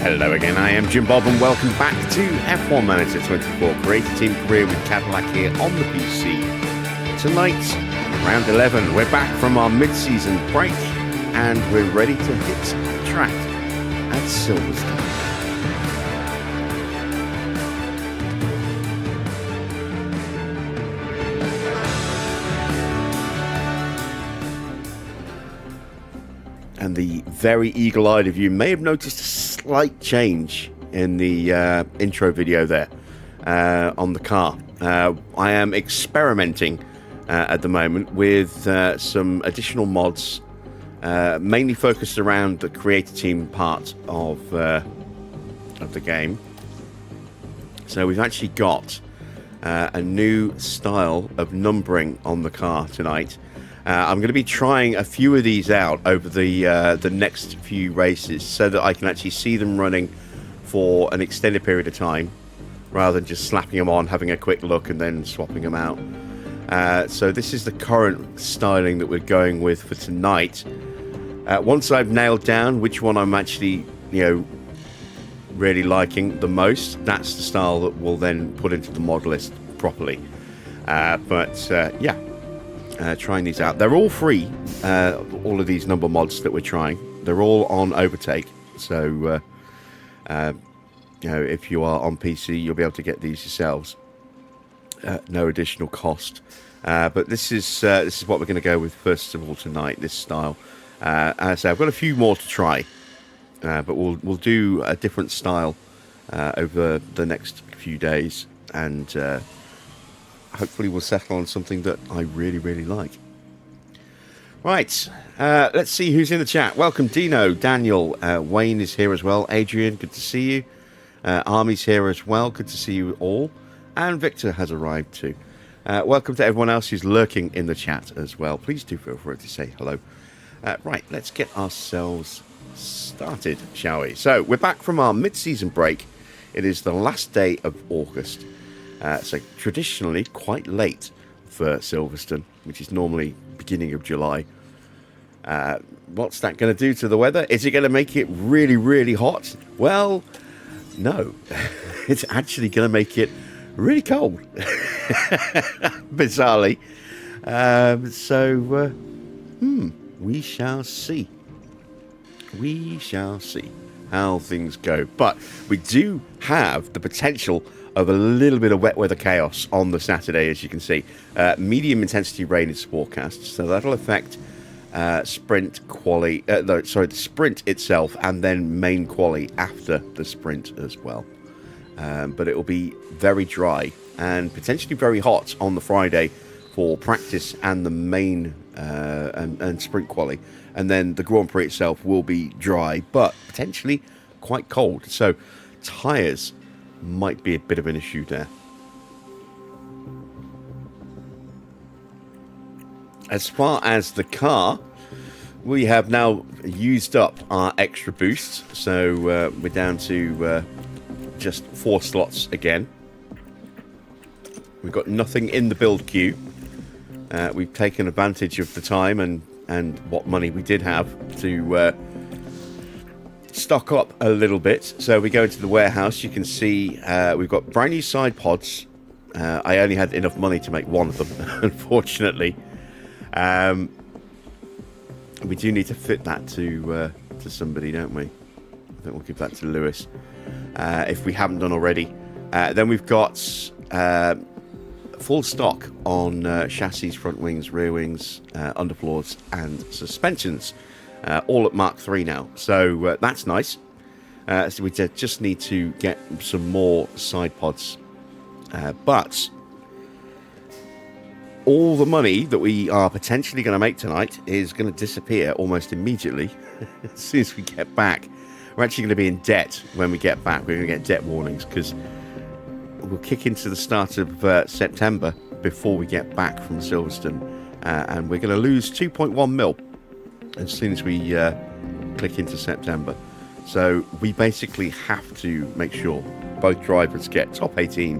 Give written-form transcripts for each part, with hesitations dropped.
Hello again, I am Jim Bob and welcome back to F1 Manager 24 Creator Team Career with Cadillac here on the PC. Tonight, round 11, we're back from our mid-season break and we're ready to hit the track at Silverstone. And the very eagle-eyed of you may have noticed a slight change in the intro video there on the car. I am experimenting at the moment with some additional mods, mainly focused around the creator team part of the game. So we've actually got a new style of numbering on the car tonight. I'm going to be trying a few of these out over the next few races so that I can actually see them running for an extended period of time rather than just slapping them on, having a quick look and then swapping them out. So this is the current styling that we're going with for tonight. Once I've nailed down which one I'm actually, really liking the most, that's the style that we'll then put into the mod list properly. Trying these out. They're all free, all of these number mods that we're trying. They're all on Overtake. So, if you are on PC, you'll be able to get these yourselves. No additional cost. But this is what we're going to go with first of all tonight, this style. As I say, I've got a few more to try. But we'll do a different style over the next few days. And hopefully we'll settle on something that I really, really like. Right, let's see who's in the chat. Welcome, Dino, Daniel, Wayne is here as well. Adrian, good to see you. Army's here as well, good to see you all. And Victor has arrived too. Welcome to everyone else who's lurking in the chat as well. Please do feel free to say hello. Right, let's get ourselves started, shall we? So, we're back from our mid-season break. It is the last day of August. So traditionally quite late for Silverstone, which is normally beginning of July. What's that going to do to the weather? Is it going to make it really, really hot? Well, no. It's actually going to make it really cold. Bizarrely. We shall see. We shall see how things go. But we do have the potential of a little bit of wet weather chaos on the Saturday, as you can see. Medium intensity rain is forecast, so that'll affect the sprint itself, and then main quali after the sprint as well. But it will be very dry and potentially very hot on the Friday for practice and the main and sprint quali, and then the Grand Prix itself will be dry, but potentially quite cold. So tyres might be a bit of an issue there. As far as the car, we have now used up our extra boost, so we're down to just 4 slots again. We've got nothing in the build queue. We've taken advantage of the time and what money we did have to stock up a little bit. So we go into the warehouse. You can see we've got brand new side pods. I only had enough money to make one of them, unfortunately. We do need to fit that to somebody, don't we? I think we'll give that to Lewis if we haven't done already. Then we've got full stock on chassis, front wings, rear wings, underfloors and suspensions. All at Mark 3 now, so that's nice. So we just need to get some more side pods, but all the money that we are potentially going to make tonight is going to disappear almost immediately as soon as we get back. We're actually going to be in debt when we get back. We're going to get debt warnings because we'll kick into the start of September before we get back from Silverstone, and we're going to lose 2.1 mil as soon as we click into September. So we basically have to make sure both drivers get top 18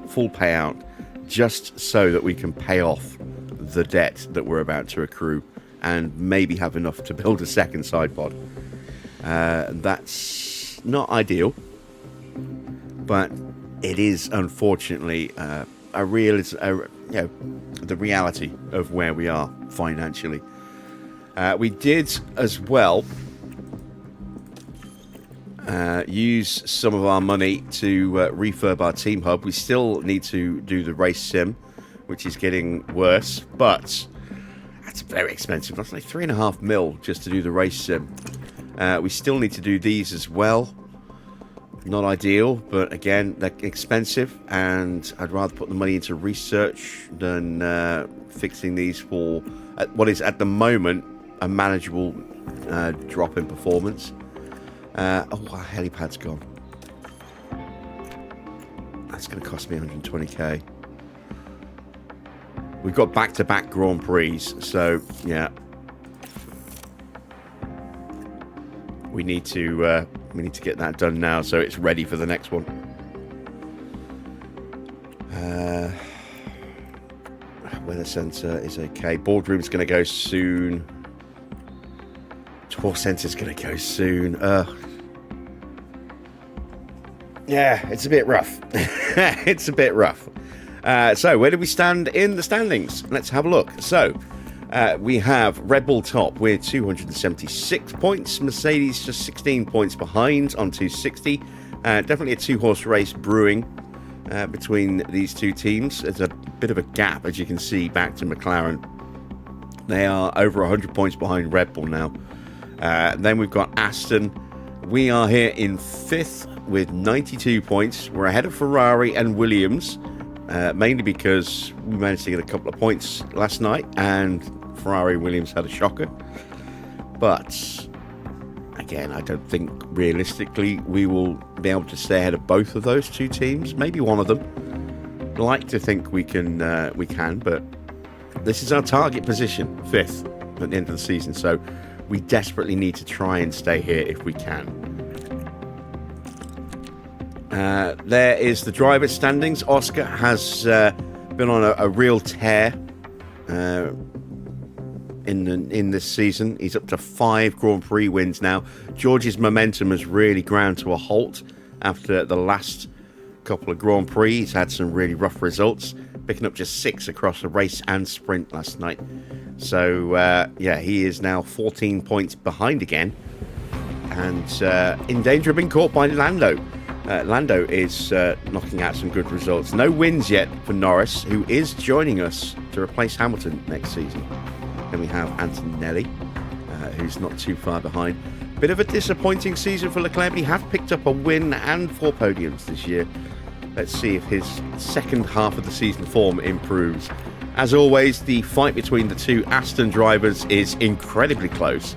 full payout, just so that we can pay off the debt that we're about to accrue and maybe have enough to build a second side pod. That's not ideal, but it is unfortunately the reality of where we are financially. We did as well use some of our money to refurb our team hub. We still need to do the race sim, which is getting worse, but that's very expensive. That's like 3.5 mil just to do the race sim. We still need to do these as well. Not ideal, but again, they're expensive, and I'd rather put the money into research than fixing these for what is at the moment a manageable drop in performance. Our helipad's gone. That's going to cost me 120k. We've got back-to-back Grand Prix, so yeah, we need to get that done now, so it's ready for the next one. Weather center is okay. Boardroom's going to go soon. Tour center's going to go soon. Yeah, it's a bit rough. It's a bit rough. So where do we stand in the standings? Let's have a look. So we have RedBull top with 276 points. Mercedes just 16 points behind on 260. Definitely a two-horse race brewing between these two teams. There's a bit of a gap, as you can see, back to McLaren. They are over 100 points behind RedBull now. Then we've got Aston. We are here in 5th with 92 points. We're ahead of Ferrari and Williams, mainly because we managed to get a couple of points last night, and Ferrari and Williams had a shocker. But again, I don't think realistically we will be able to stay ahead of both of those two teams. Maybe one of them. I'd like to think we can, but this is our target position, 5th at the end of the season. So we desperately need to try and stay here if we can. There is the driver standings. Oscar has been on a real tear in this season. He's up to 5 Grand Prix wins now. George's momentum has really ground to a halt after the last couple of Grand Prix. He's had some really rough results, picking up just 6 across the race and sprint last night. So yeah, he is now 14 points behind again, and in danger of being caught by Lando. Lando is knocking out some good results. No wins yet for Norris, who is joining us to replace Hamilton next season. Then we have Antonelli, who's not too far behind. Bit of a disappointing season for Leclerc, but he has picked up a win and 4 podiums this year. Let's see if his second half of the season form improves. As always, the fight between the two Aston drivers is incredibly close.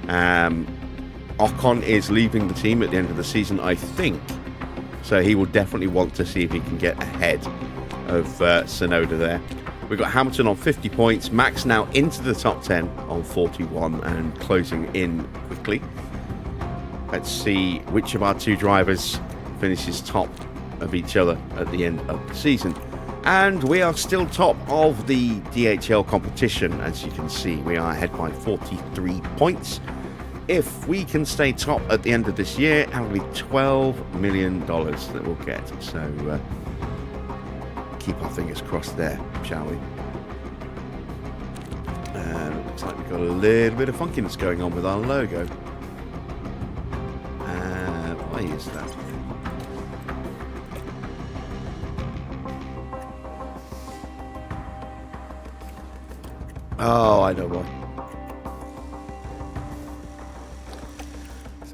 Ocon is leaving the team at the end of the season, I think. So he will definitely want to see if he can get ahead of Tsunoda there. We've got Hamilton on 50 points. Max now into the top 10 on 41 and closing in quickly. Let's see which of our two drivers finishes top of each other at the end of the season. And we are still top of the DHL competition. As you can see, we are ahead by 43 points. If we can stay top at the end of this year, that'll be $12 million that we'll get. So keep our fingers crossed there, shall we? Looks like we've got a little bit of funkiness going on with our logo. Why is that? Oh, I know why.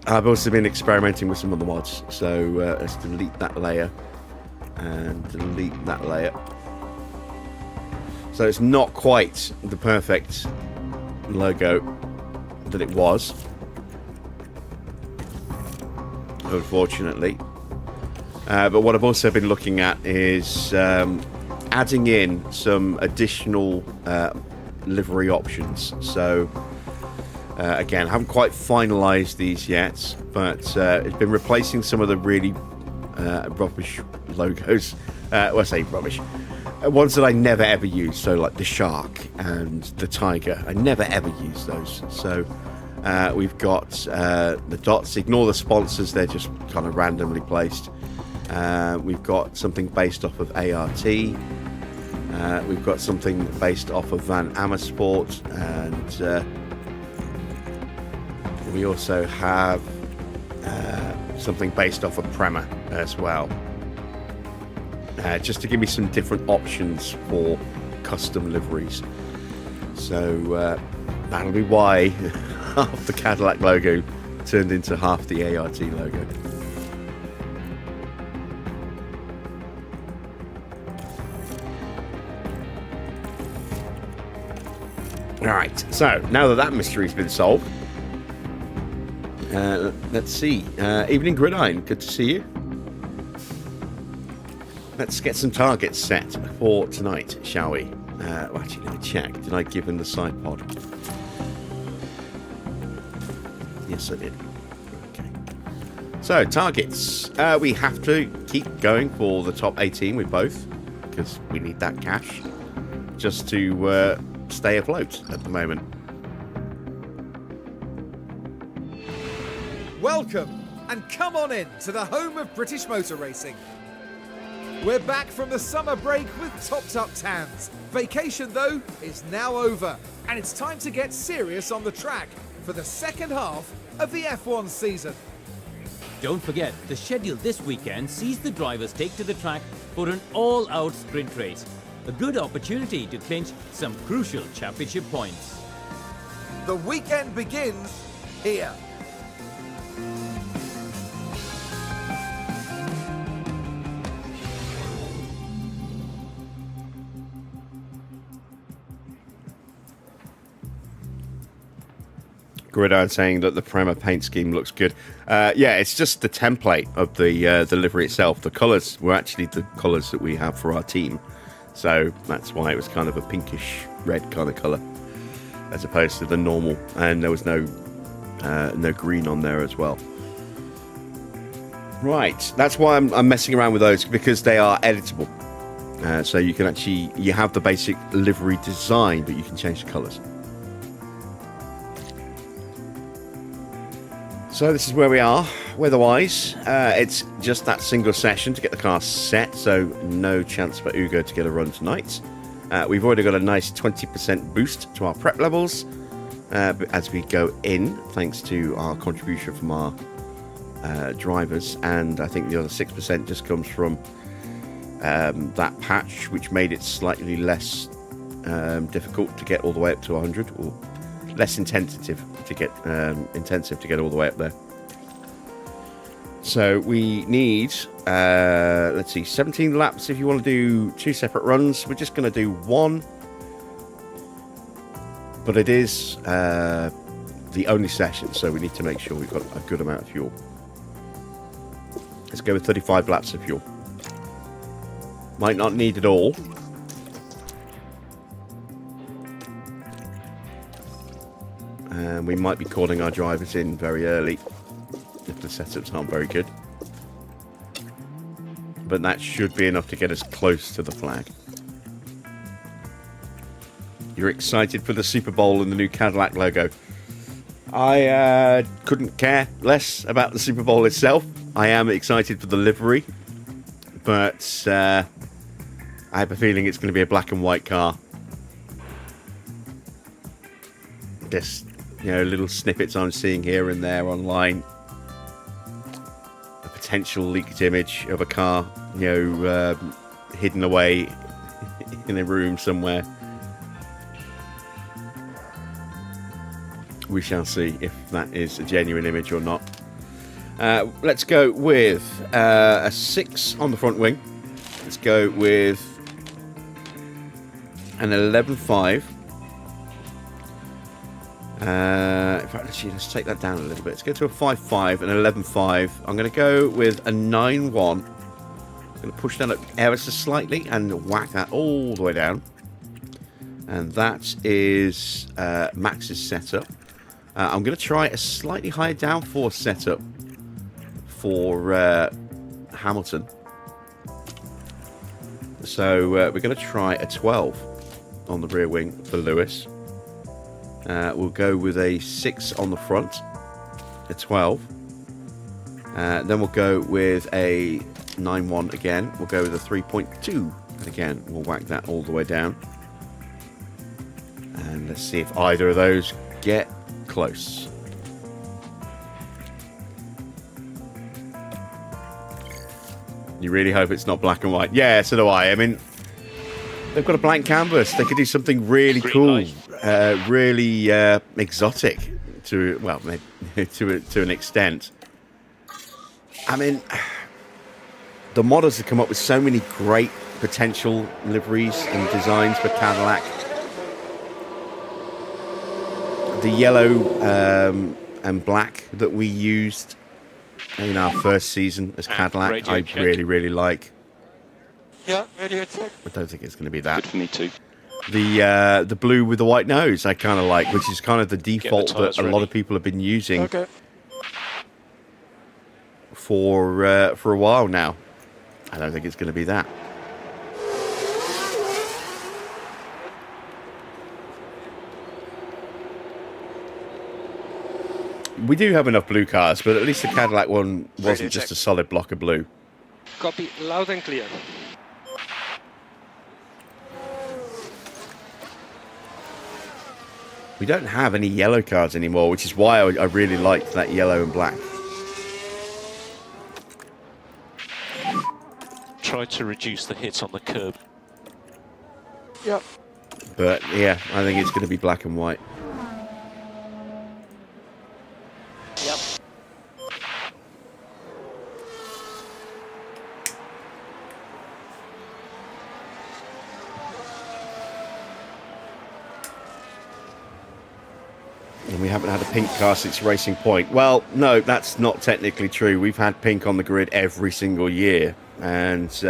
I've also been experimenting with some of the mods, so let's delete that layer and delete that layer. So it's not quite the perfect logo that it was, unfortunately. But what I've also been looking at is adding in some additional livery options. So again, I haven't quite finalized these yet, but it's been replacing some of the really rubbish logos. Well, I say rubbish. Ones that I never ever use, so like the shark and the tiger. I never ever use those. So We've got the dots. Ignore the sponsors, they're just kind of randomly placed. We've got something based off of ART. We've got something based off of Van Amersfoort, and we also have something based off of Prema as well. Just to give me some different options for custom liveries. So that'll be why half the Cadillac logo turned into half the ART logo. Alright, so now that mystery's been solved, let's see. Evening Gridiron, good to see you. Let's get some targets set for tonight, shall we? Well, actually, let me check. Did I give him the side pod? Yes, I did. Okay. So, targets. We have to keep going for the top 18 with both, because we need that cash just to stay afloat at the moment. Welcome, and come on in to the home of British motor racing. We're back from the summer break with topped-up tans. Vacation, though, is now over, and it's time to get serious on the track for the second half of the F1 season. Don't forget, the schedule this weekend sees the drivers take to the track for an all-out sprint race. A good opportunity to clinch some crucial championship points. The weekend begins here. Gridiron saying that the Prema paint scheme looks good. Yeah, it's just the template of the livery itself. The colours were actually the colours that we have for our team. So that's why it was kind of a pinkish red kind of colour, as opposed to the normal. And there was no green on there as well. Right, that's why I'm messing around with those, because they are editable. So you can actually, you have the basic livery design, but you can change the colours. So this is where we are weather-wise. It's just that single session to get the car set, so no chance for Ugo to get a run tonight. We've already got a nice 20% boost to our prep levels as we go in, thanks to our contribution from our drivers, and I think the other 6% just comes from that patch, which made it slightly less difficult to get all the way up to 100, or less intensive to get all the way up there. So we need let's see, 17 laps if you want to do 2 separate runs. We're just going to do one, but it is the only session, so we need to make sure we've got a good amount of fuel. Let's go with 35 laps of fuel. Might not need it all. And we might be calling our drivers in very early if the setups aren't very good. But that should be enough to get us close to the flag. You're excited for the Super Bowl and the new Cadillac logo. I couldn't care less about the Super Bowl itself. I am excited for the livery, but I have a feeling it's going to be a black and white car. Just, little snippets I'm seeing here and there online. A potential leaked image of a car, hidden away in a room somewhere. We shall see if that is a genuine image or not. Let's go with a 6 on the front wing. Let's go with an 11.5. In fact, actually, let's take that down a little bit. Let's go to a 5.5 and 11.5. I'm going to go with a 9.1. I'm going to push that up ever so slightly and whack that all the way down. And that is Max's setup. I'm going to try a slightly higher downforce setup for Hamilton. So we're going to try a 12 on the rear wing for Lewis. We'll go with a 6 on the front, a 12. Then we'll go with a 9.1 again. We'll go with a 3.2. And again, we'll whack that all the way down. And let's see if either of those get close. You really hope it's not black and white. Yeah, so do I. I mean, they've got a blank canvas. They could do something really cool, really exotic to, well, to an extent. I mean, the modders have come up with so many great potential liveries and designs for Cadillac. The yellow and black that we used in our first season as Cadillac, I really, really like. Yeah, radio check. I don't think it's going to be that. Good for me too. The blue with the white nose, I kind of like, which is kind of the default that a lot of people have been using for a while now. I don't think it's going to be that. We do have enough blue cars, but at least the Cadillac one wasn't just a solid block of blue. Copy, loud and clear. We don't have any yellow cars anymore, which is why I really liked that yellow and black. Try to reduce the hit on the curb. Yep. But yeah, I think it's going to be black and white. Yep. And we haven't had a pink car since Racing Point. Well, no, that's not technically true. We've had pink on the grid every single year. And because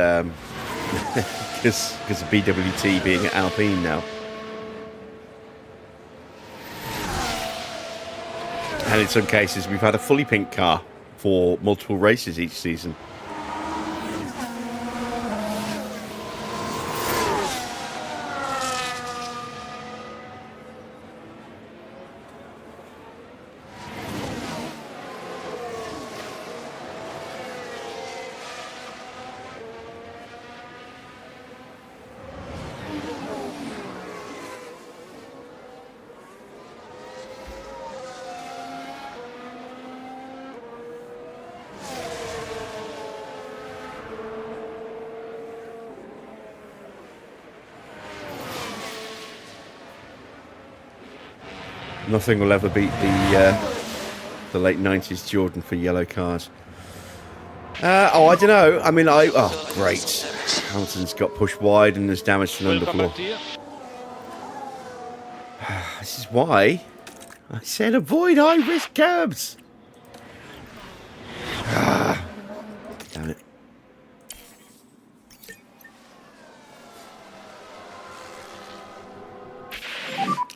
of BWT being at Alpine now. And in some cases, we've had a fully pink car for multiple races each season. Nothing will ever beat the late 90s Jordan for yellow cars. Oh, I don't know. I mean, oh, great. Hamilton's got pushed wide and there's damage to the underfloor. This is why I said avoid high-risk curbs. Damn it.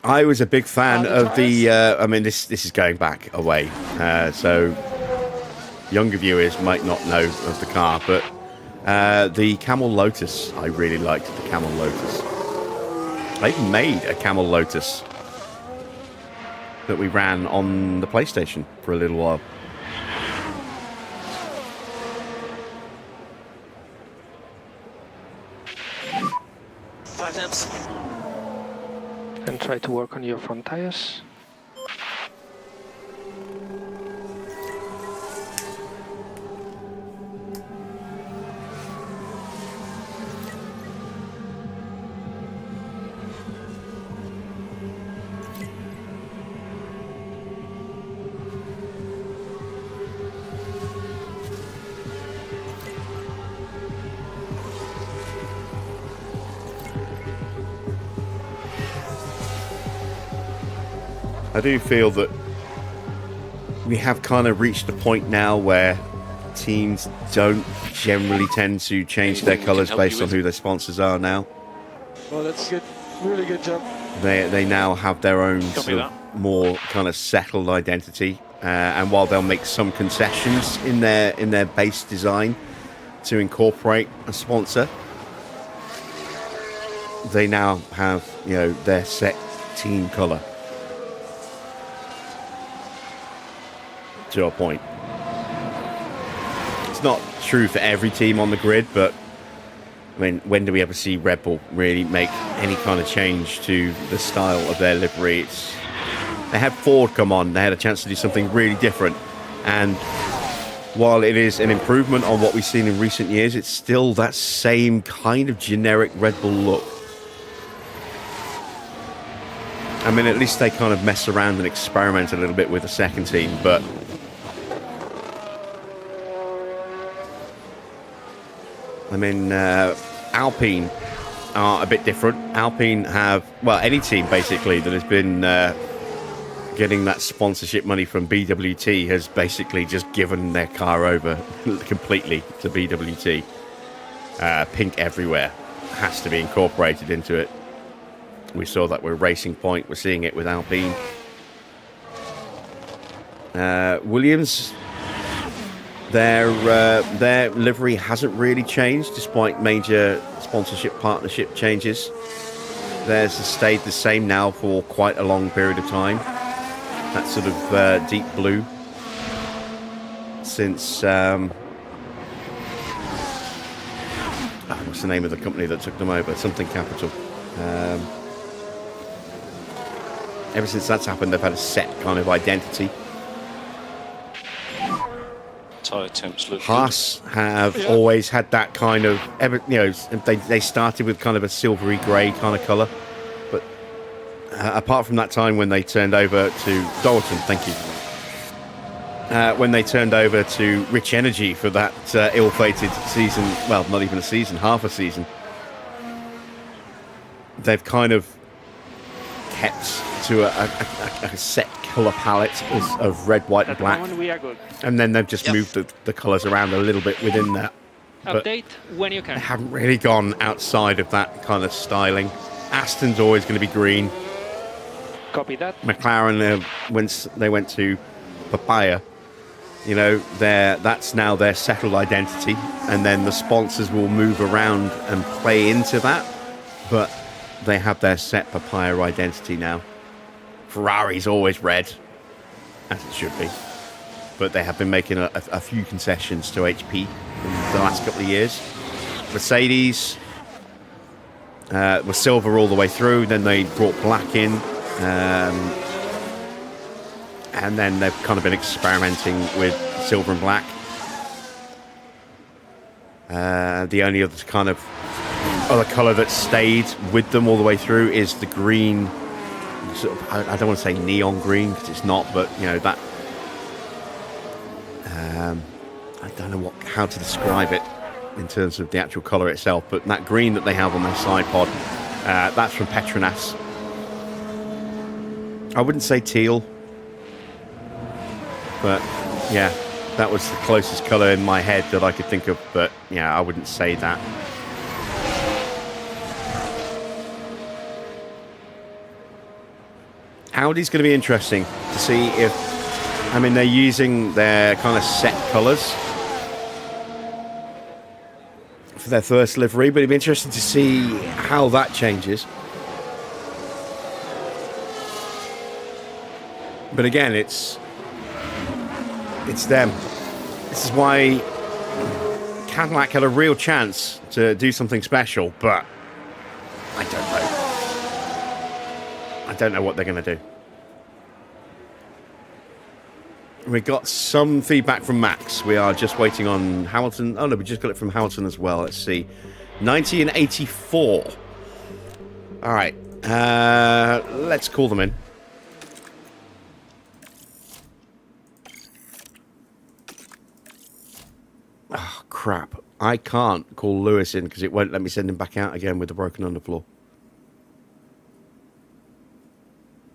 I was a big fan of the, I mean, this is going back away, so younger viewers might not know of the car, but the Camel Lotus, I really liked the Camel Lotus. I even made a Camel Lotus that we ran on the PlayStation for a little while. And try to work on your front tires. I do feel that we have kind of reached a point now where teams don't generally tend to change their colours based on who their sponsors are now. Well, that's good. Really good job. They now have their own sort of more kind of settled identity, and while they'll make some concessions in their base design to incorporate a sponsor, they now have, you know, their set team colour. to a point. It's not true for every team on the grid, but I mean, when do we ever see Red Bull really make any kind of change to the style of their livery? They had Ford come on, they had a chance to do something really different, and while it is an improvement on what we've seen in recent years, it's still that same kind of generic Red Bull look. I mean, at least they kind of mess around and experiment a little bit with the second team, but I mean, Alpine are a bit different. Alpine have, well, any team basically that has been getting that sponsorship money from BWT has basically just given their car over completely to BWT. Pink everywhere has to be incorporated into it. We saw that with Racing Point. We're seeing it with Alpine. Williams, their livery hasn't really changed despite major sponsorship partnership changes. Theirs has stayed the same now for quite a long period of time. That sort of deep blue since what's the name of the company that took them over? Something Capital. Ever since that's happened, they've had a set kind of identity. Tyre temps look Haas have always had that kind of, they started with kind of a silvery grey kind of colour, but apart from that time when they turned over to Dalton, thank you, when they turned over to Rich Energy for that ill-fated season, well, not even a season, half a season, they've kind of kept to a set colour palette of red, white and black. We are good. And then they've just moved the colours around a little bit within that. But Update when you they can. haven't really gone outside of that kind of styling. Aston's always going to be green. Copy that. McLaren, once they went to papaya, that's now their settled identity. And then the sponsors will move around and play into that. But they have their set papaya identity now. Ferrari's always red, as it should be. But they have been making a few concessions to HP in the last couple of years. Mercedes were silver all the way through, then they brought black in, and then they've kind of been experimenting with silver and black. The only other kind of other colour that stayed with them all the way through is the green, sort of, I don't want to say neon green because it's not, but that I don't know how to describe it in terms of the actual colour itself, but that green that they have on their side pod, that's from Petronas. I wouldn't say teal, but yeah, that was the closest colour in my head that I could think of, but yeah, I wouldn't say that. Audi's going to be interesting to see if, they're using their kind of set colours for their first livery, but it'd be interesting to see how that changes. But again, it's them. This is why Cadillac had a real chance to do something special, but I don't know. I don't know what they're going to do. We got some feedback from Max. We are just waiting on Hamilton. Oh no, we just got it from Hamilton as well. Let's see. 90 and 84. All right. Let's call them in. Oh, crap. I can't call Lewis in because it won't let me send him back out again with the broken underfloor.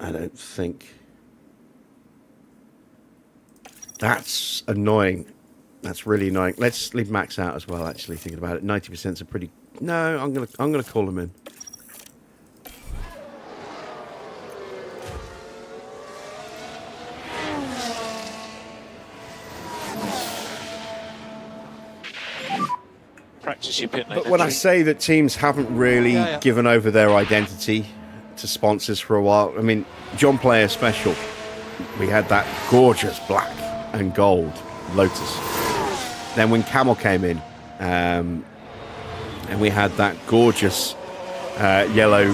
I don't think. That's annoying. That's really annoying. Let's leave Max out as well, actually, thinking about it. 90% is a pretty... No, I'm gonna call him in. practice your pit lane. But when I say that teams haven't really given over their identity to sponsors for a while, I mean, John Player Special, we had that gorgeous black and gold Lotus. Then when Camel came in, and we had that gorgeous yellow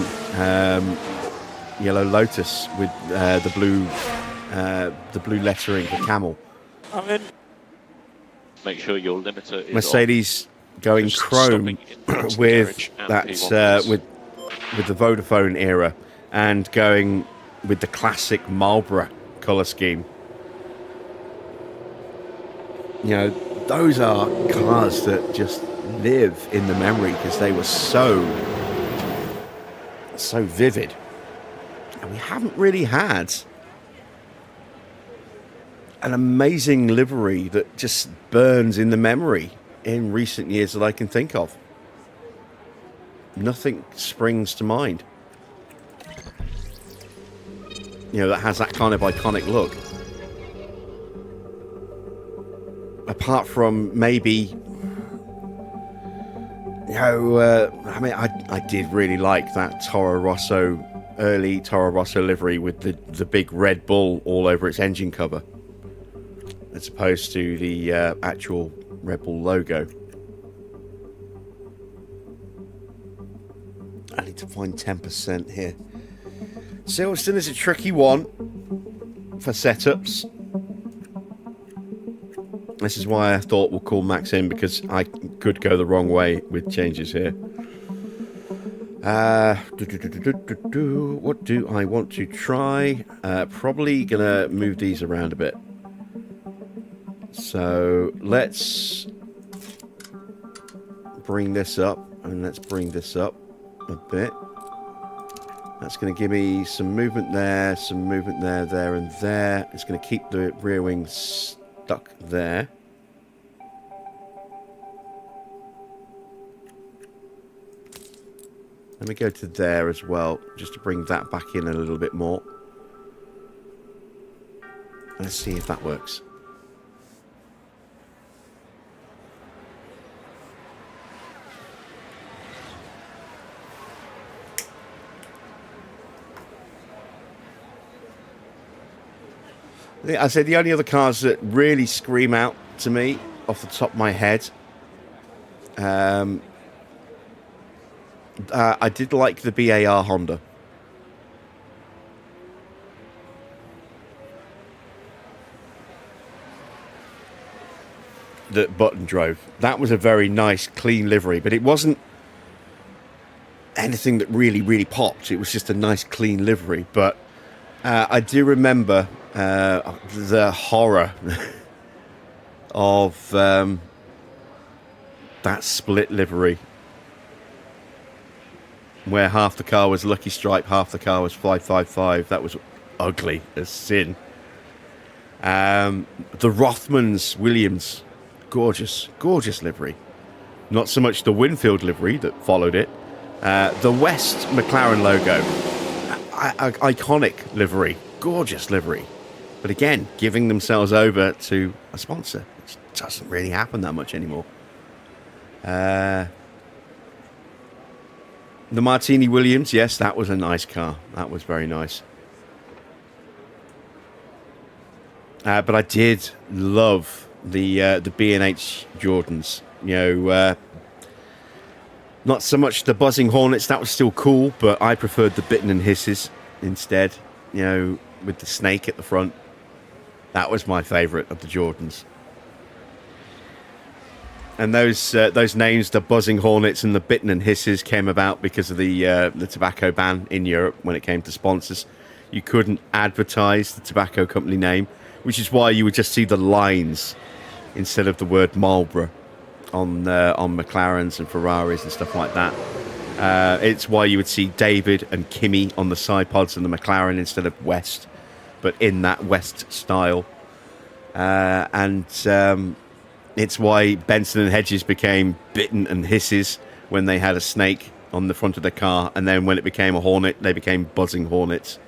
Lotus with the blue lettering for Camel. I'm in. Make sure your limiter is Mercedes going Just chrome stopping in front of the with garage and that P1 please. with the Vodafone era, and going with the classic Marlboro colour scheme. You know, those are cars that just live in the memory because they were so vivid, and we haven't really had an amazing livery that just burns in the memory in recent years that I can think of. Nothing springs to mind, you know, that has that kind of iconic look. Apart from maybe, you know, I mean, I did really like that early Toro Rosso livery with the big Red Bull all over its engine cover, as opposed to the actual Red Bull logo. I need to find 10% here. Silverstone is a tricky one for setups. This is why I thought we'll call Max in, because I could go the wrong way with changes here. What do I want to try? Probably gonna move these around a bit. So let's bring this up, and let's bring this up a bit. That's going to give me some movement there, there, and there. It's going to keep the rear wing stuck there. Let me go to there as well, just to bring that back in a little bit more. Let's see if that works. I said the only other cars that really scream out to me off the top of my head, I did like the BAR Honda. That Button drove. That was a very nice, clean livery, but it wasn't anything that really popped. It was just a nice, clean livery. But I do remember the horror of that split livery, where half the car was Lucky Strike, half the car was 555. That was ugly as sin. The Rothmans Williams, gorgeous livery. Not so much the Winfield livery that followed it. The West McLaren logo, iconic livery, gorgeous livery. But again, giving themselves over to a sponsor, which doesn't really happen that much anymore. The Martini Williams, yes, that was a nice car. That was very nice. But I did love the B&H Jordans. You know, not so much the Buzzing Hornets. That was still cool, but I preferred the Bitten and Hisses instead. You know, with the snake at the front. That was my favourite of the Jordans. And those names, the Buzzing Hornets and the Bitten and Hisses, came about because of the tobacco ban in Europe when it came to sponsors. You couldn't advertise the tobacco company name, which is why you would just see the lines instead of the word Marlboro on McLarens and Ferraris and stuff like that. It's why you would see David and Kimi on the side pods and the McLaren instead of West, but in that West style. It's why Benson and Hedges became Bitten and Hisses when they had a snake on the front of the car, and then when it became a Hornet, they became Buzzing Hornets.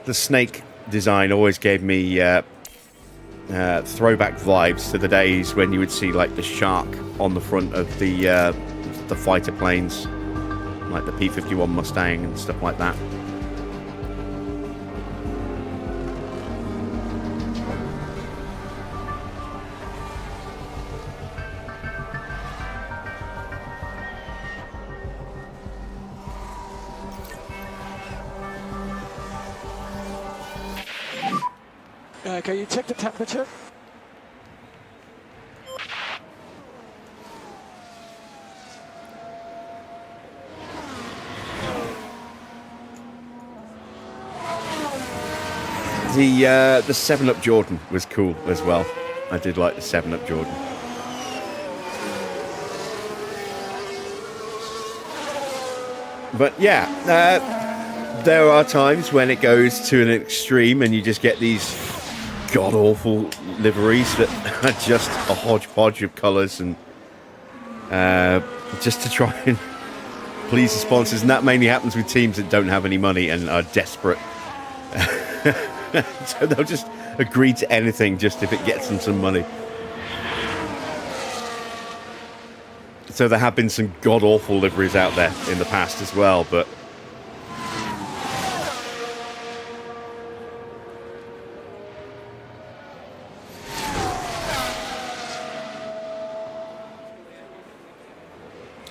The snake design always gave me throwback vibes to the days when you would see like the shark on the front of the fighter planes, like the P-51 Mustang and stuff like that. Can you check the temperature? The 7-Up Jordan was cool as well. I did like the 7-Up Jordan. But yeah, there are times when it goes to an extreme and you just get these god-awful liveries that are just a hodgepodge of colours and just to try and please the sponsors. And that mainly happens with teams that don't have any money and are desperate. So they'll just agree to anything just if it gets them some money. So there have been some god-awful liveries out there in the past as well, but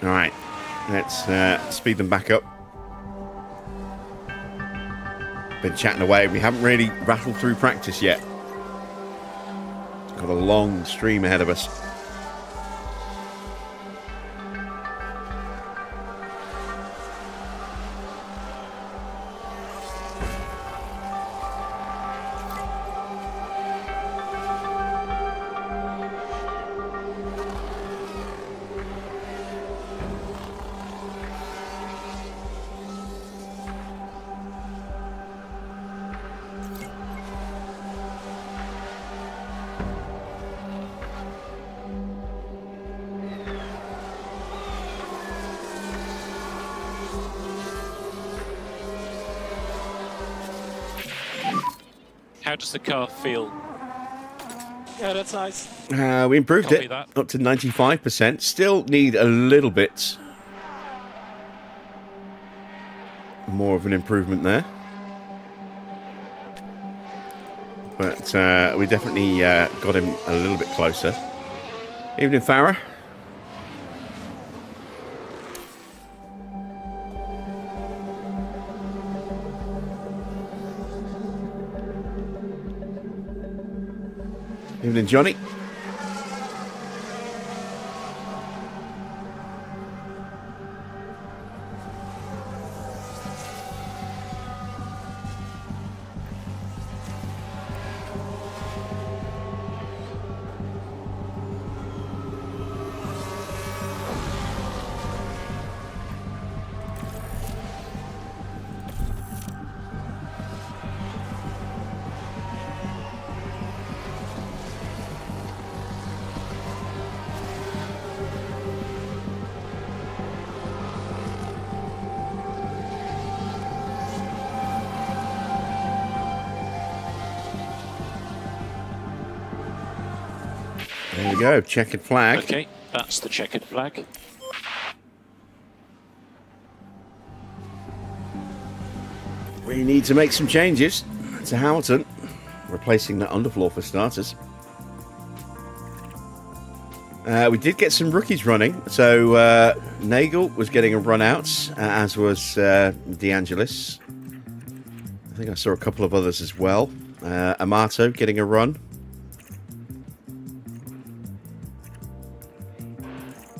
all right, let's speed them back up. Been chatting away. We haven't really rattled through practice yet. Got a long stream ahead of us. How does the car feel? Yeah, that's nice. We improved Copy it that. up to 95%. Still need a little bit more of an improvement there. But we definitely got him a little bit closer. Evening, Farah. Evening, Johnny. There we go, checkered flag. Okay, that's the checkered flag. We need to make some changes to Hamilton, replacing that underfloor for starters. We did get some rookies running, so Nagel was getting a run out, as was DeAngelis. I think I saw a couple of others as well. Amato getting a run.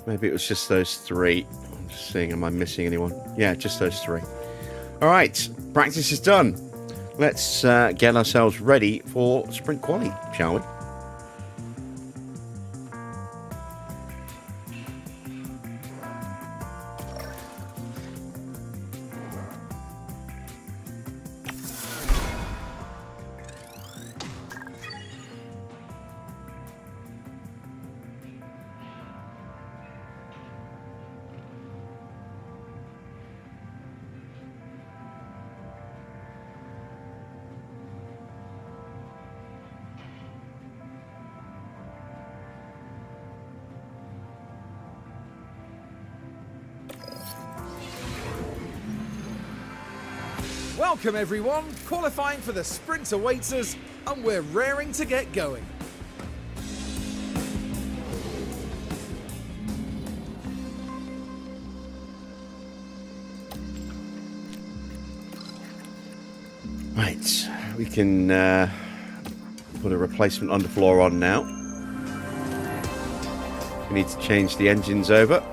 Maybe it was just those three. I'm just seeing, am I missing anyone? Yeah, just those three. All right, practice is done. Let's get ourselves ready for sprint quali, shall we? Welcome everyone, qualifying for the sprint awaits us, and we're raring to get going. Right, we can put a replacement underfloor on now. We need to change the engines over.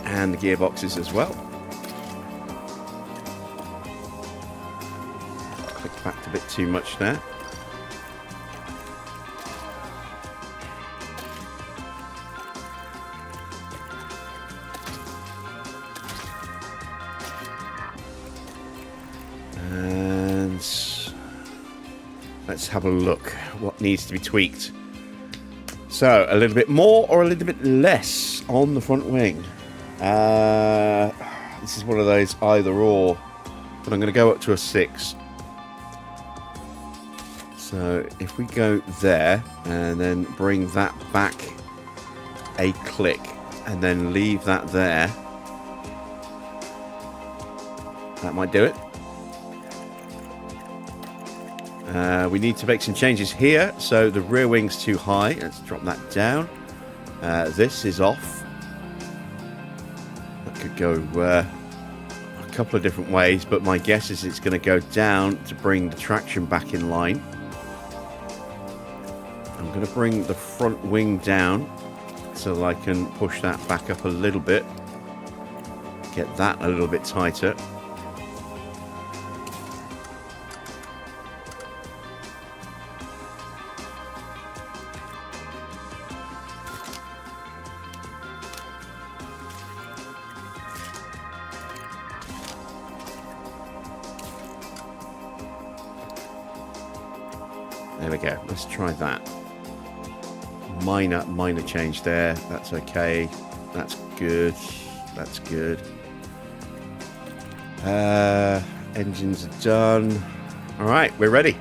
And the gearboxes as well. Clicked back a bit too much there. And let's have a look what needs to be tweaked. So a little bit more or a little bit less on the front wing. This is one of those either or, but I'm going to go up to a 6. So if we go there and then bring that back a click and then leave that there, that might do it. We need to make some changes here. So the rear wing's too high. Let's drop that down. This is off. That could go a couple of different ways, but my guess is it's going to go down to bring the traction back in line. I'm going to bring the front wing down so I can push that back up a little bit. Get that a little bit tighter. There we go. Let's try that. Minor change there. That's okay. That's good. That's good. Engines are done. All right, we're ready.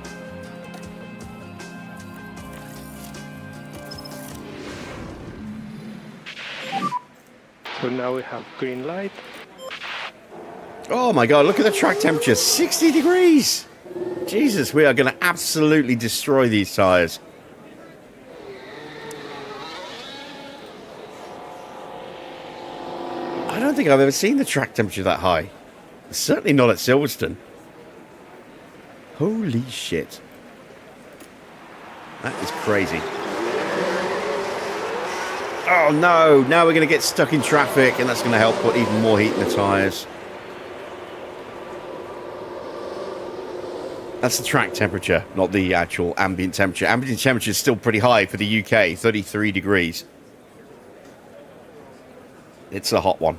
So now we have green light. Oh my God, look at the track temperature. 60 degrees. Jesus, we are going to absolutely destroy these tyres. I don't think I've ever seen the track temperature that high. Certainly not at Silverstone. Holy shit. That is crazy. Oh no, now we're going to get stuck in traffic, and that's going to help put even more heat in the tyres. That's the track temperature, not the actual ambient temperature. Ambient temperature is still pretty high for the UK, 33 degrees. It's a hot one.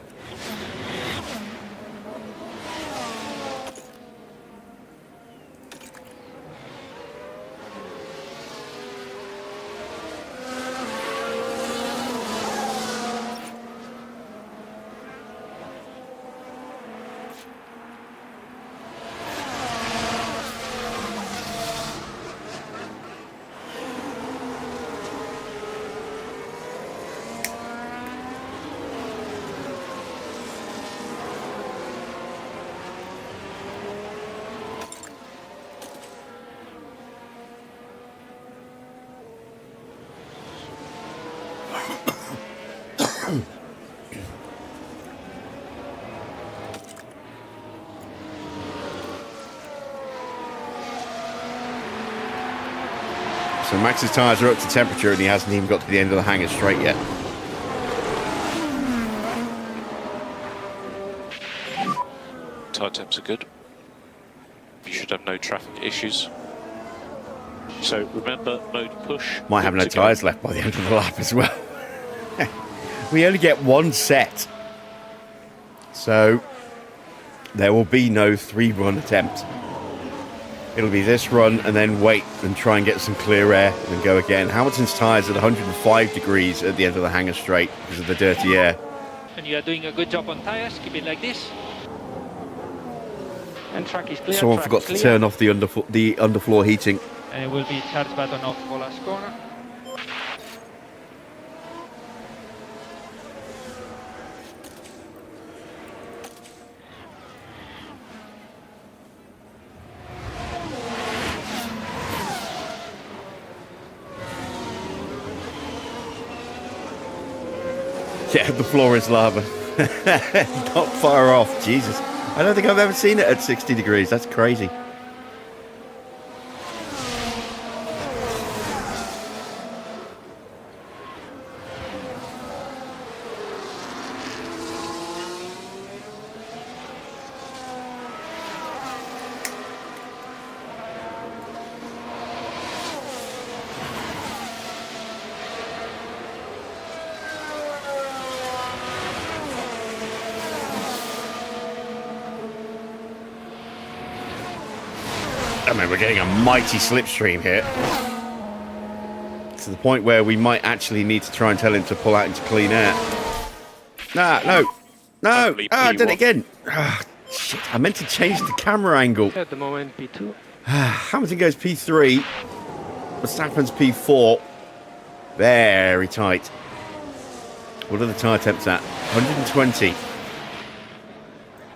So Max's tyres are up to temperature and he hasn't even got to the end of the hangar straight yet. Tyre temps are good. You should have no traffic issues. So remember, mode push. Might have no tyres left by the end of the lap as well. We only get one set. So there will be no 3-run attempt. It'll be this run and then wait and try and get some clear air and go again. Hamilton's tyres at 105 degrees at the end of the hangar straight because of the dirty air. And you are doing a good job on tyres. Keep it like this. And track is clear. Someone forgot to turn off the underfloor heating. And it will be charge button off for last corner. Yeah, the floor is lava. Not far off, Jesus. I don't think I've ever seen it at 60 degrees. That's crazy. I mean, we're getting a mighty slipstream here. To the point where we might actually need to try and tell him to pull out into clean air. Nah, no. No! Ah, I did it again. Ah, shit, I meant to change the camera angle. At the moment, P2. Hamilton goes P3. Verstappen's P4. Very tight. What are the tyre temps at? 120.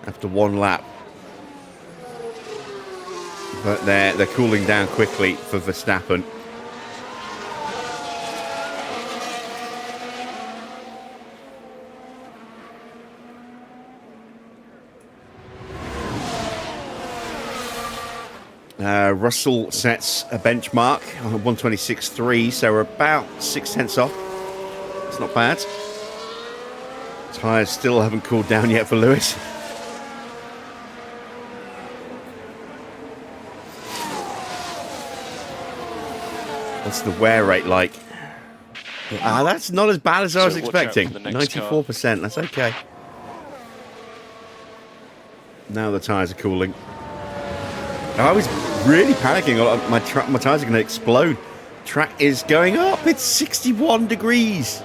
After one lap. But they're cooling down quickly for Verstappen. Russell sets a benchmark on 126.3, so we're about 6 tenths off. It's not bad. Tyres still haven't cooled down yet for Lewis. What's the wear rate like? That's not as bad as I was expecting. 94%, that's okay. Now the tyres are cooling. I was really panicking. My tyres are going to explode. Track is going up. It's 61 degrees.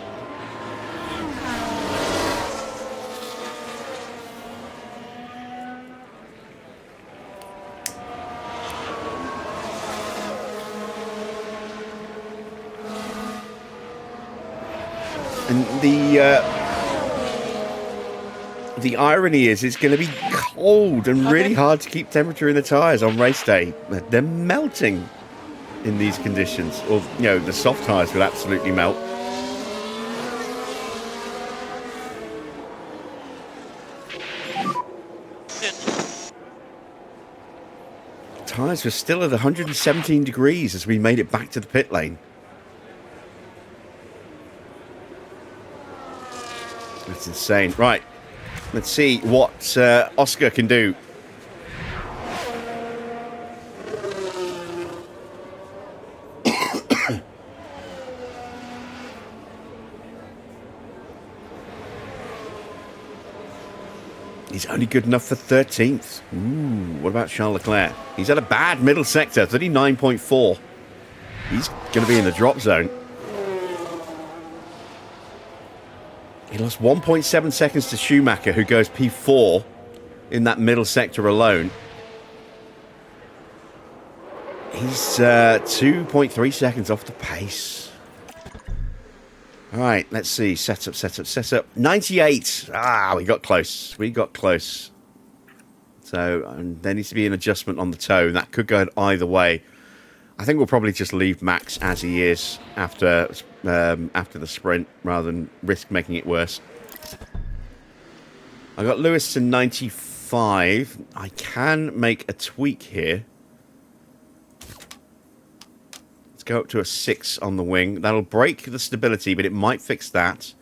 And the irony is it's going to be cold and really hard to keep temperature in the tyres on race day. They're melting in these conditions. Or, you know, the soft tyres will absolutely melt. Tyres were still at 117 degrees as we made it back to the pit lane. That's insane. Right. Let's see what Oscar can do. He's only good enough for 13th. Ooh, what about Charles Leclerc? He's at a bad middle sector, 39.4. He's going to be in the drop zone. He lost 1.7 seconds to Schumacher, who goes P4 in that middle sector alone. He's 2.3 seconds off the pace. All right, let's see. Set up. 98. Ah, we got close. So there needs to be an adjustment on the toe. That could go either way. I think we'll probably just leave Max as he is after the sprint rather than risk making it worse. I got Lewis to 95. I can make a tweak here. Let's go up to a 6 on the wing. That'll break the stability, but it might fix that.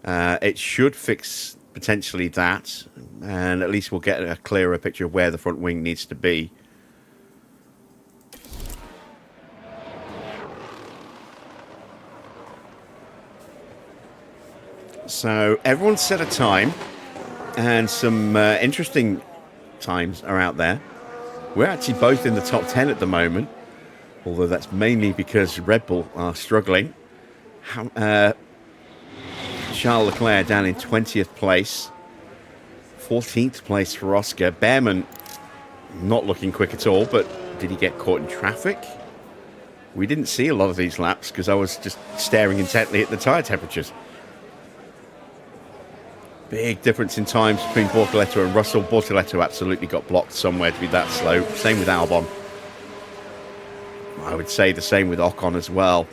It should fix potentially that, and at least we'll get a clearer picture of where the front wing needs to be. So everyone's set a time, and some interesting times are out there. We're actually both in the top 10 at the moment, although that's mainly because RedBull are struggling. Charles Leclerc down in 20th place. 14th place for Oscar. Bearman not looking quick at all, but did he get caught in traffic? We didn't see a lot of these laps because I was just staring intently at the tyre temperatures. Big difference in times between Bortoleto and Russell. Bortoleto absolutely got blocked somewhere to be that slow. Same with Albon. I would say the same with Ocon as well.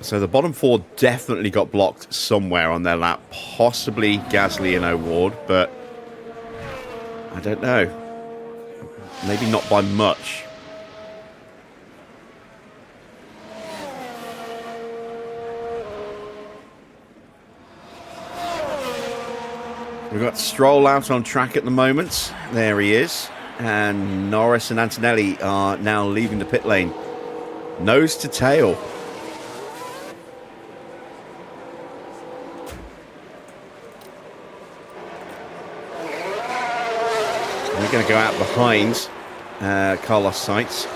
So the bottom four definitely got blocked somewhere on their lap. Possibly Gasly and O'Ward, but I don't know. Maybe not by much. We've got Stroll out on track at the moment. There he is. And Norris and Antonelli are now leaving the pit lane. Nose to tail. We're going to go out behind Carlos Sainz.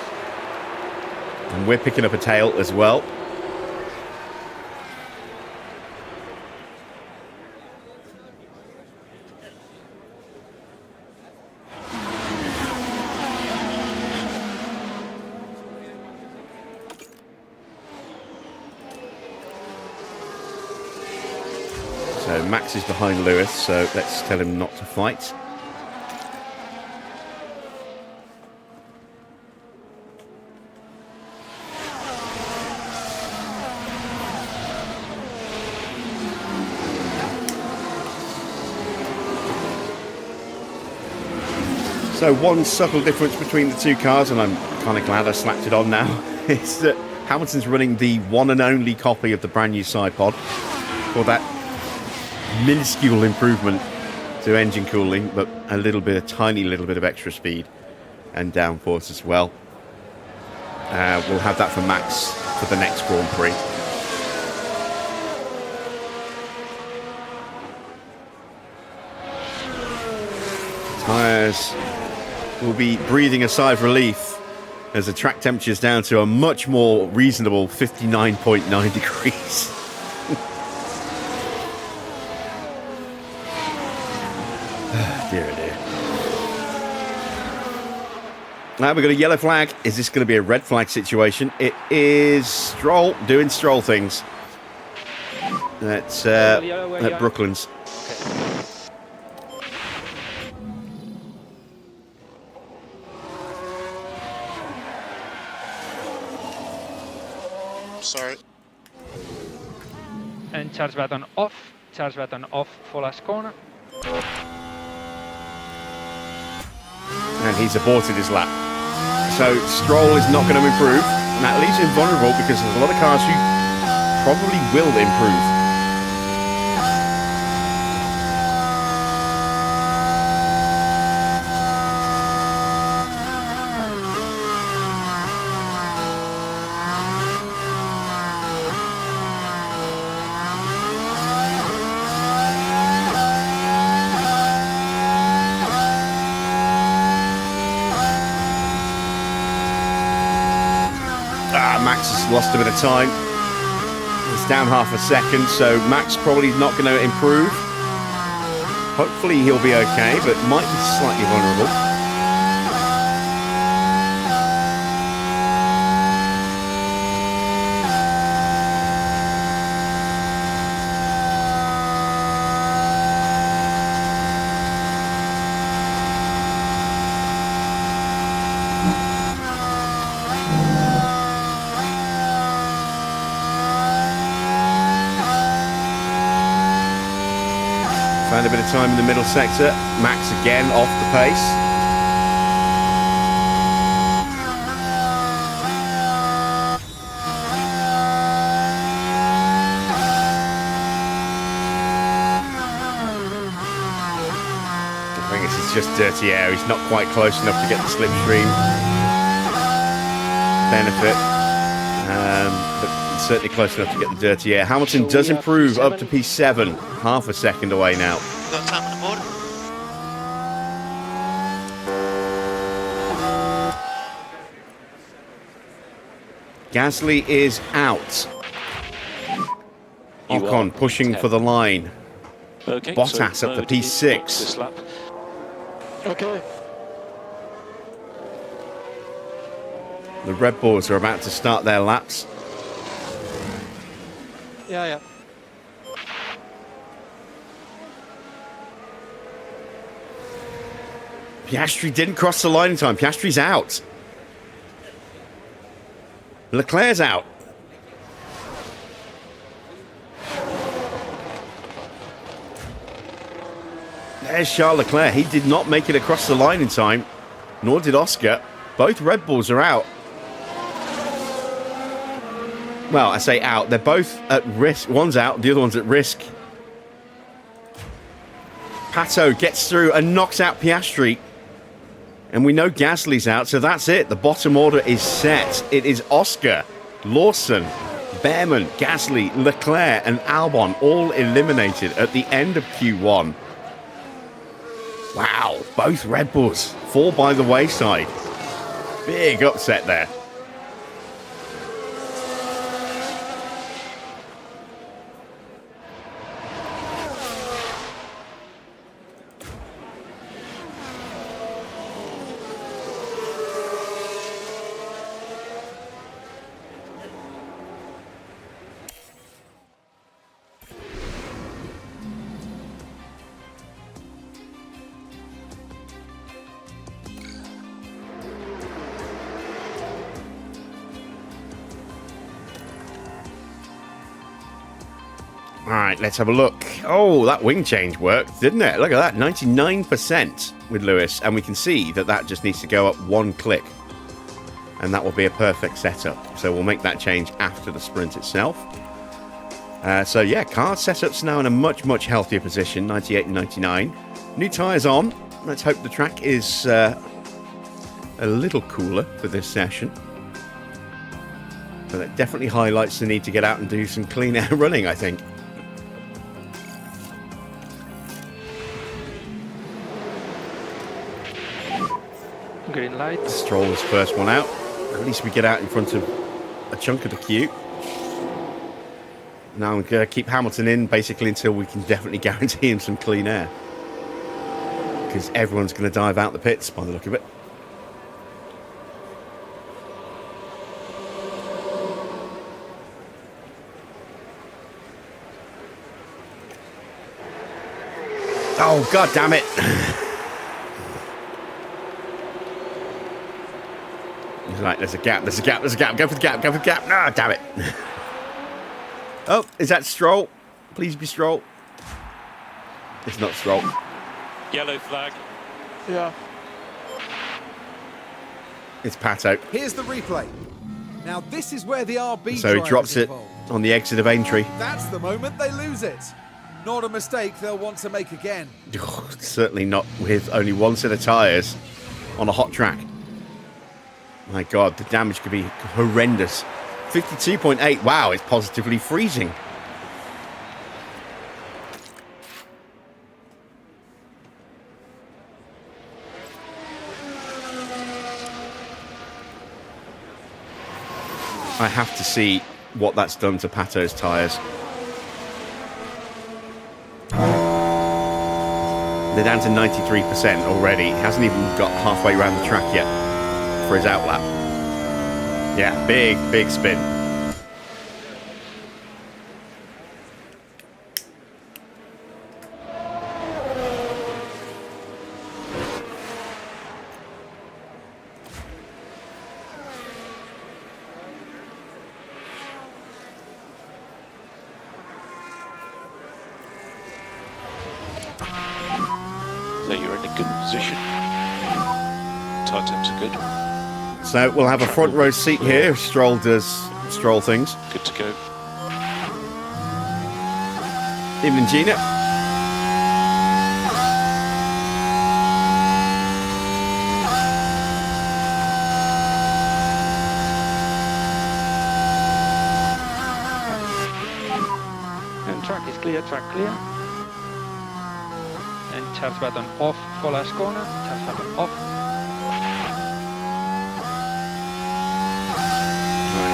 And we're picking up a tail as well. So Max is behind Lewis, so let's tell him not to fight. So one subtle difference between the two cars, and I'm kind of glad I slapped it on now, is that Hamilton's running the one and only copy of the brand new side pod for that minuscule improvement to engine cooling, but a tiny little bit of extra speed and downforce as well. We'll have that for Max for the next Grand Prix. Tyres will be breathing a sigh of relief as the track temperature is down to a much more reasonable 59.9 degrees. Dear, dear. Now we've got a yellow flag. Is this going to be a red flag situation? It is Stroll doing Stroll things. That's at Brooklands. Sorry. And charge button off. Charge button off for last corner. And he's aborted his lap. So Stroll is not going to improve. And that leaves him vulnerable because there's a lot of cars who probably will improve. Max has lost a bit of time. It's down half a second, so Max probably not going to improve. Hopefully he'll be okay, but might be slightly vulnerable. Found a bit of time in the middle sector. Max again off the pace. I think this is just dirty air. He's not quite close enough to get the slipstream benefit. But certainly close enough to get the dirty air. Hamilton does improve up to P7, half a second away now. Got time on the board. Gasly is out. Ocon pushing for the line. Okay, Bottas so up to P6. this lap. Okay. The Red Bulls are about to start their laps. Yeah. Piastri didn't cross the line in time. Piastri's out. Leclerc's out. There's Charles Leclerc. He did not make it across the line in time, nor did Oscar. Both Red Bulls are out. Well, I say out. They're both at risk. One's out, the other one's at risk. Pato gets through and knocks out Piastri. And we know Gasly's out, so that's it. The bottom order is set. It is Oscar, Lawson, Bearman, Gasly, Leclerc and Albon all eliminated at the end of Q1. Wow, both Red Bulls fall by the wayside. Big upset there. All right, let's have a look. Oh, that wing change worked, didn't it? Look at that, 99% with Lewis. And we can see that that just needs to go up one click. And that will be a perfect setup. So we'll make that change after the sprint itself. So yeah, car setup's now in a much, much healthier position, 98 and 99. New tyres on. Let's hope the track is a little cooler for this session. But it definitely highlights the need to get out and do some clean air running, I think. Green light. Stroll's first one out. At least we get out in front of a chunk of the queue. Now I'm going to keep Hamilton in basically until we can definitely guarantee him some clean air. Because everyone's going to dive out the pits by the look of it. Oh, god damn it. He's like, there's a gap, there's a gap, there's a gap. Go for the gap, go for the gap. No, damn it. Oh, is that Stroll? Please be Stroll. It's not Stroll. Yellow flag. Yeah. It's Pato. Here's the replay. Now this is where the RB So he driver's drops it involved. on the exit of entry. That's the moment they lose it. Not a mistake they'll want to make again. Certainly not with only one set of tyres on a hot track. My god, the damage could be horrendous. 52.8, wow, it's positively freezing. I have to see what that's done to Pato's tyres. They're down to 93% already. He hasn't even got halfway around the track yet for his outlap. Yeah, big spin. So you're in a good position. Tyre temps are good. So we'll have a front row seat here if Stroll does Stroll things. Good to go. Evening, Gina. And track is clear, track clear. And Charles button off for last corner. Charles button off.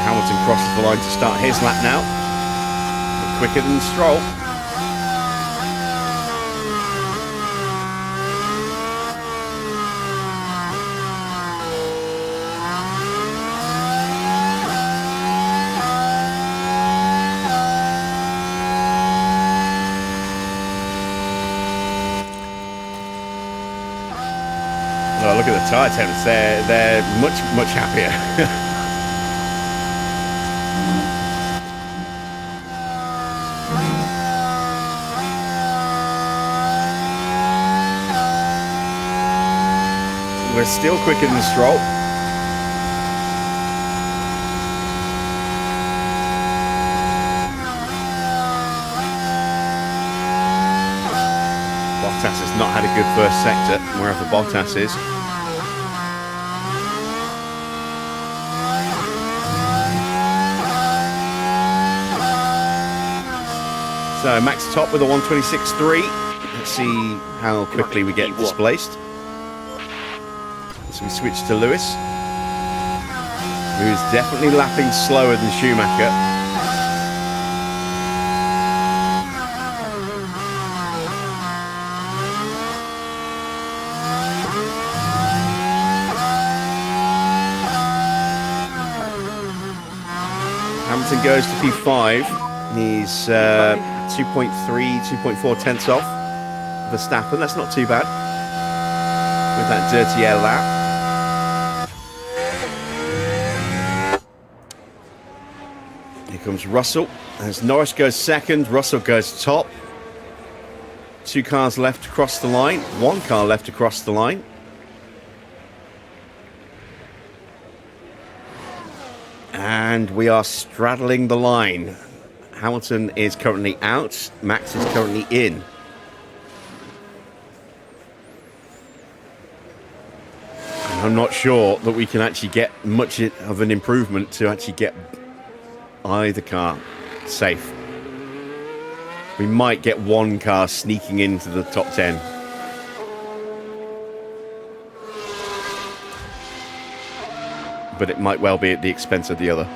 Hamilton crosses the line to start his lap now. Quicker than Stroll. Oh, look at the tyre temps. They're much happier. We're still quicker than Stroll. Bottas has not had a good first sector, wherever Bottas is. So Max top with a 126.3. Let's see how quickly we get displaced. So we switch to Lewis, who is definitely lapping slower than Schumacher. Hamilton goes to P5. He's 2.3, 2.4 tenths off Verstappen. That's not too bad with that dirty air lap. Here comes Russell. As Norris goes second, Russell goes top. 2 cars left across the line. 1 car left across the line. And we are straddling the line. Hamilton is currently out. Max is currently in. And I'm not sure that we can actually get much of an improvement to actually get either car safe. We might get 1 car sneaking into the top 10. But it might well be at the expense of the other.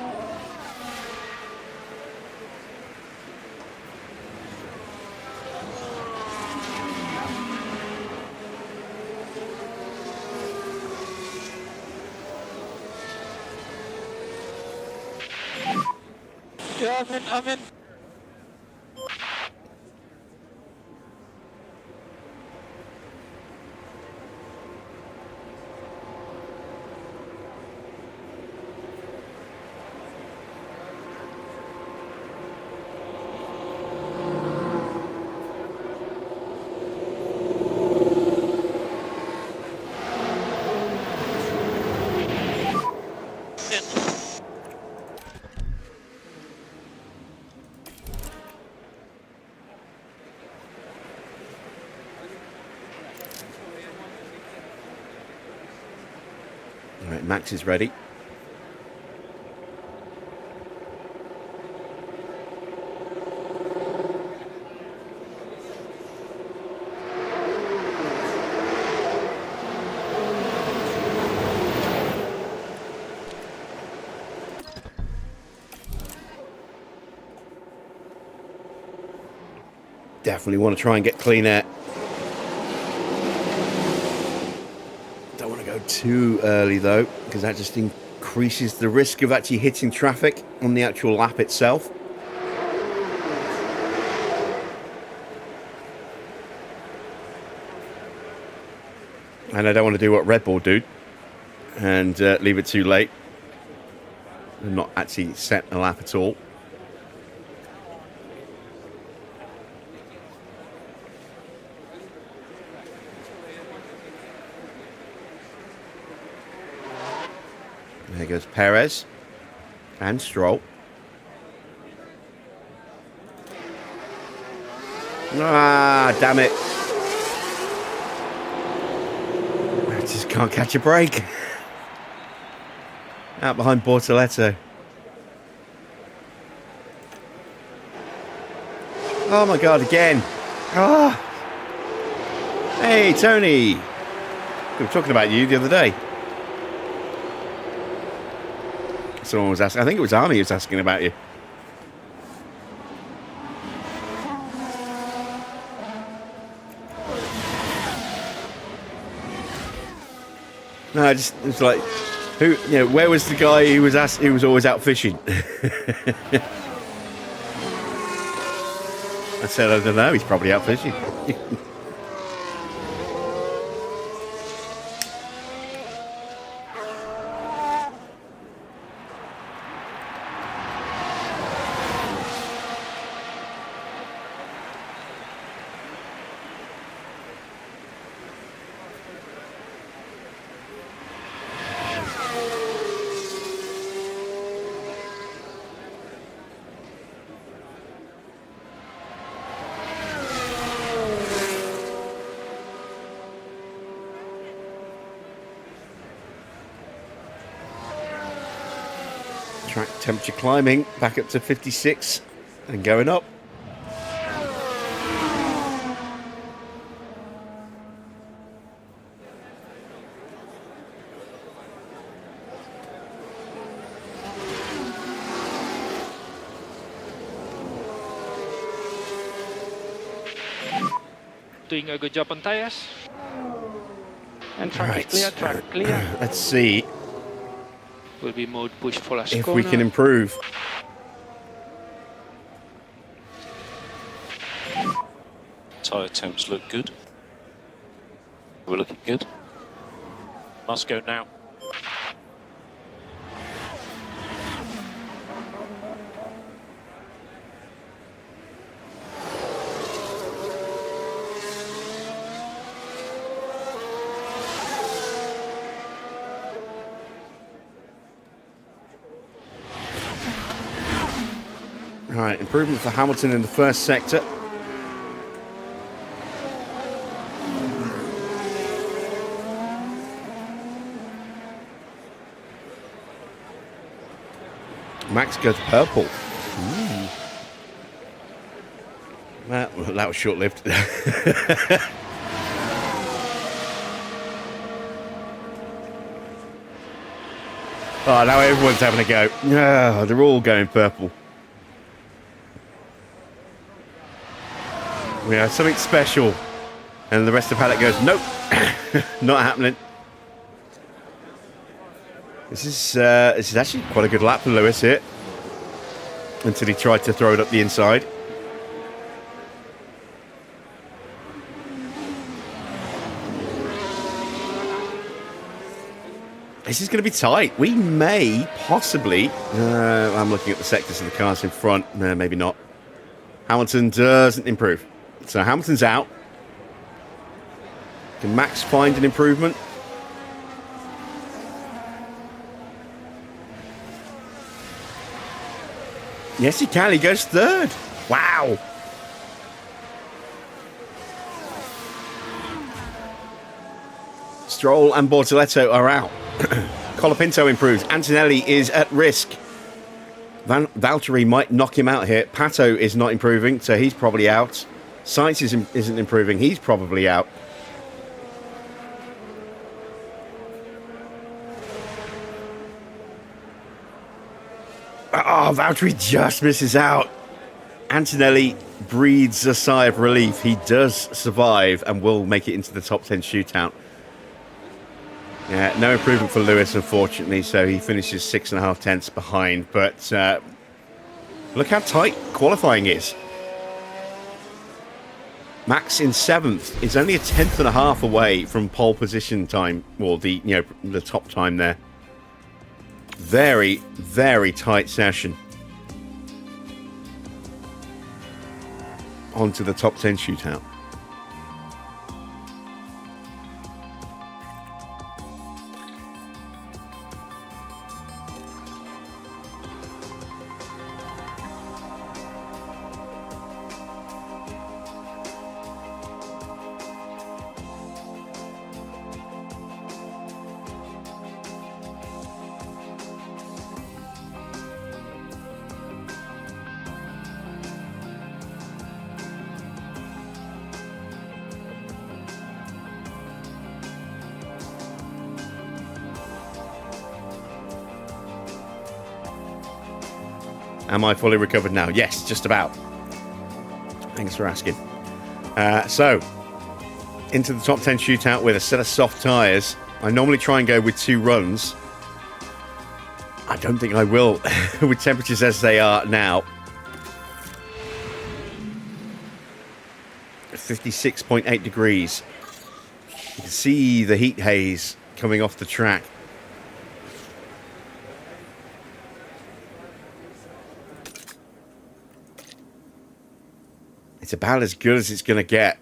Yeah, I'm in. All right, Max is ready. Definitely want to try and get clean air. Don't want to go too early though, because that just increases the risk of actually hitting traffic on the actual lap itself. And I don't want to do what RedBull do and leave it too late and not actually set a lap at all. There goes Perez and Stroll. Ah, damn it. I just can't catch a break. Out behind Bortoletto. Oh my God, again. Ah. Hey, Tony. We were talking about you the other day. Someone was asking, I think it was Army who was asking about you. No, I just, it's like, who, you know, where was the guy who was always out fishing? I said, I don't know, he's probably out fishing. Track temperature climbing back up to 56 and going up. Doing a good job on tyres. And track is clear, track clear. Let's see Will be mode push for last if corner. we can improve. Tyre temps look good. We're looking good. Must go now. Right, improvement for Hamilton in the first sector. Max goes purple. Ooh. Well, that was short-lived. Oh, now everyone's having a go. Oh, they're all going purple. We have something special. And the rest of the paddock goes, nope, not happening. This is actually quite a good lap for Lewis here. Until he tried to throw it up the inside. This is going to be tight. We may possibly... I'm looking at the sectors of the cars in front. No, maybe not. Hamilton doesn't improve. So Hamilton's out. Can Max find an improvement? Yes, he can. He goes third. Wow. Stroll and Bortoletto are out. Colapinto improves. Antonelli is at risk. Valtteri might knock him out here. Pato is not improving, so he's probably out. Sainz isn't improving. He's probably out. Oh, Valtteri just misses out. Antonelli breathes a sigh of relief. He does survive and will make it into the top 10 shootout. Yeah, no improvement for Lewis, unfortunately, so he finishes 6.5 tenths behind. But look how tight qualifying is. Max in 7th is only a 10.5 away from pole position time, or the top time there. Very, very tight session. On to the top 10 shootout. Am I fully recovered now? Yes, just about. Thanks for asking. So, into the top 10 shootout with a set of soft tyres. I normally try and go with 2 runs. I don't think I will with temperatures as they are now. 56.8 degrees. You can see the heat haze coming off the track. It's about as good as it's going to get.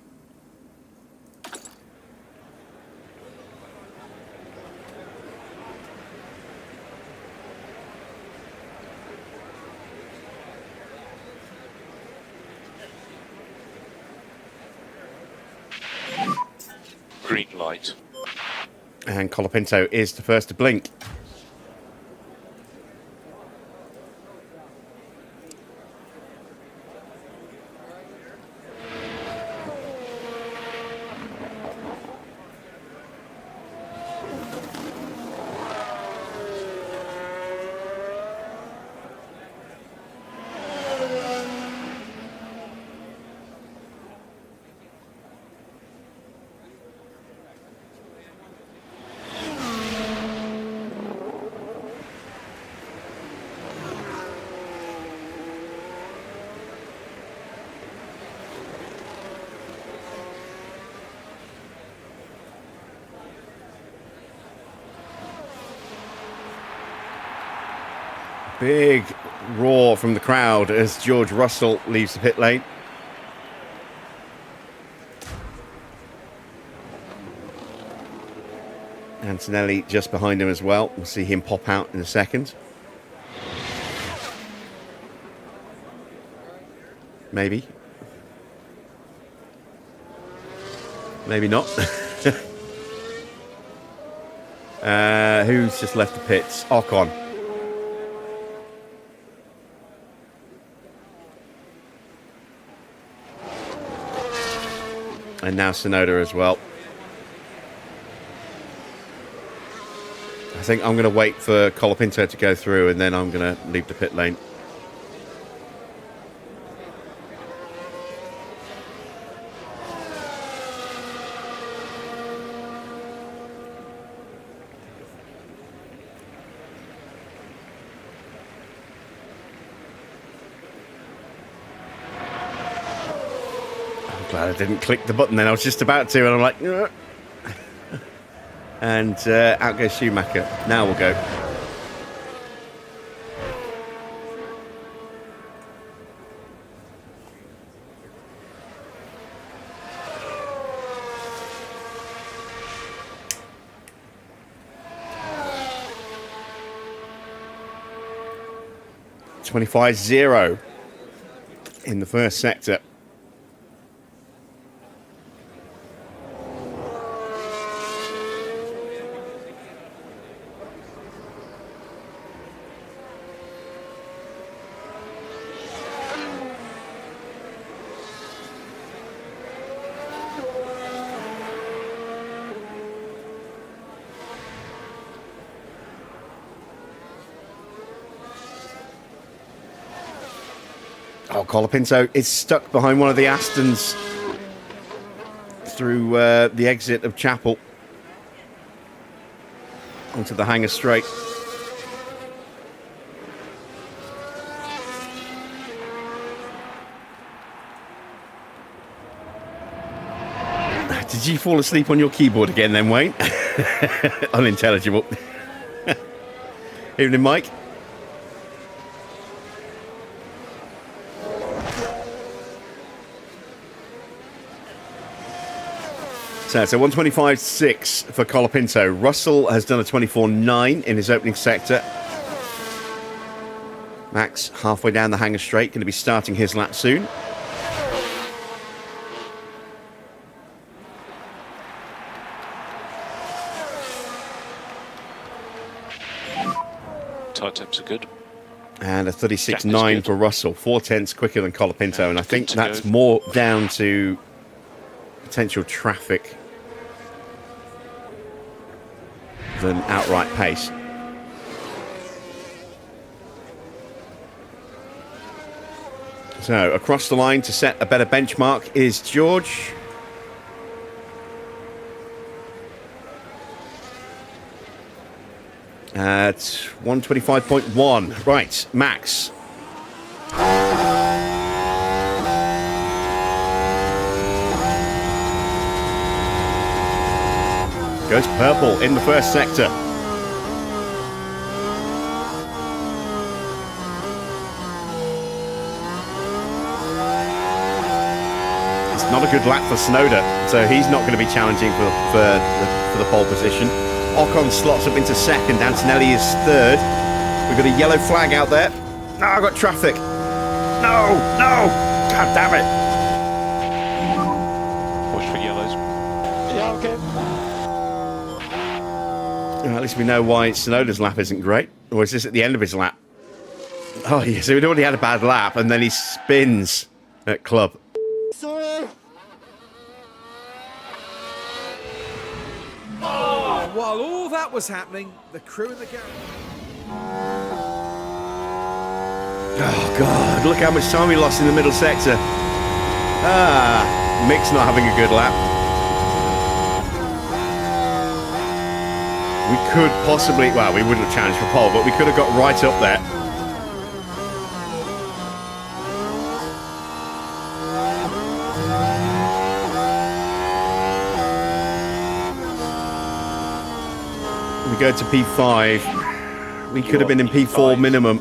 Green light. And Colapinto is the first to blink. Big roar from the crowd as George Russell leaves the pit lane. Antonelli just behind him as well. We'll see him pop out in a second. Maybe. Maybe not. Who's just left the pits? Ocon. And now Tsunoda as well. I think I'm going to wait for Colapinto to go through and then I'm going to leave the pit lane. I'm glad I didn't click the button then. I was just about to and I'm like... Ugh. And out goes Schumacher. Now we'll go. (25-0) in the first sector. Oh, Colapinto is stuck behind one of the Astons through the exit of Chapel onto the hangar straight. Did you fall asleep on your keyboard again then, Wayne? Unintelligible. Evening, Mike. So 125.6 for Colapinto. Russell has done a 24.9 in his opening sector. Max halfway down the hangar straight, going to be starting his lap soon. Tyre temps are good. And a 36.9 for Russell. 4/10 quicker than Colapinto. And I think that's more down to potential traffic than outright pace. So across the line to set a better benchmark is George. At 125.1. Right, Max. Goes purple in the first sector. It's not a good lap for Tsunoda, so he's not going to be challenging for the pole position. Ocon slots up into second. Antonelli is third. We've got a yellow flag out there. No, I've got traffic. No, no. God damn it. Watch for yellows. Yeah, okay. At least we know why Tsunoda's lap isn't great. Or is this at the end of his lap? Oh, yeah, so he'd already had a bad lap, and then he spins at club. Sorry. While all that was happening, the crew in the garage... Oh, God, look how much time we lost in the middle sector. Mick's not having a good lap. We could possibly, well, we wouldn't have challenged for pole, but we could have got right up there. We go to P5. We could have been in P4 minimum.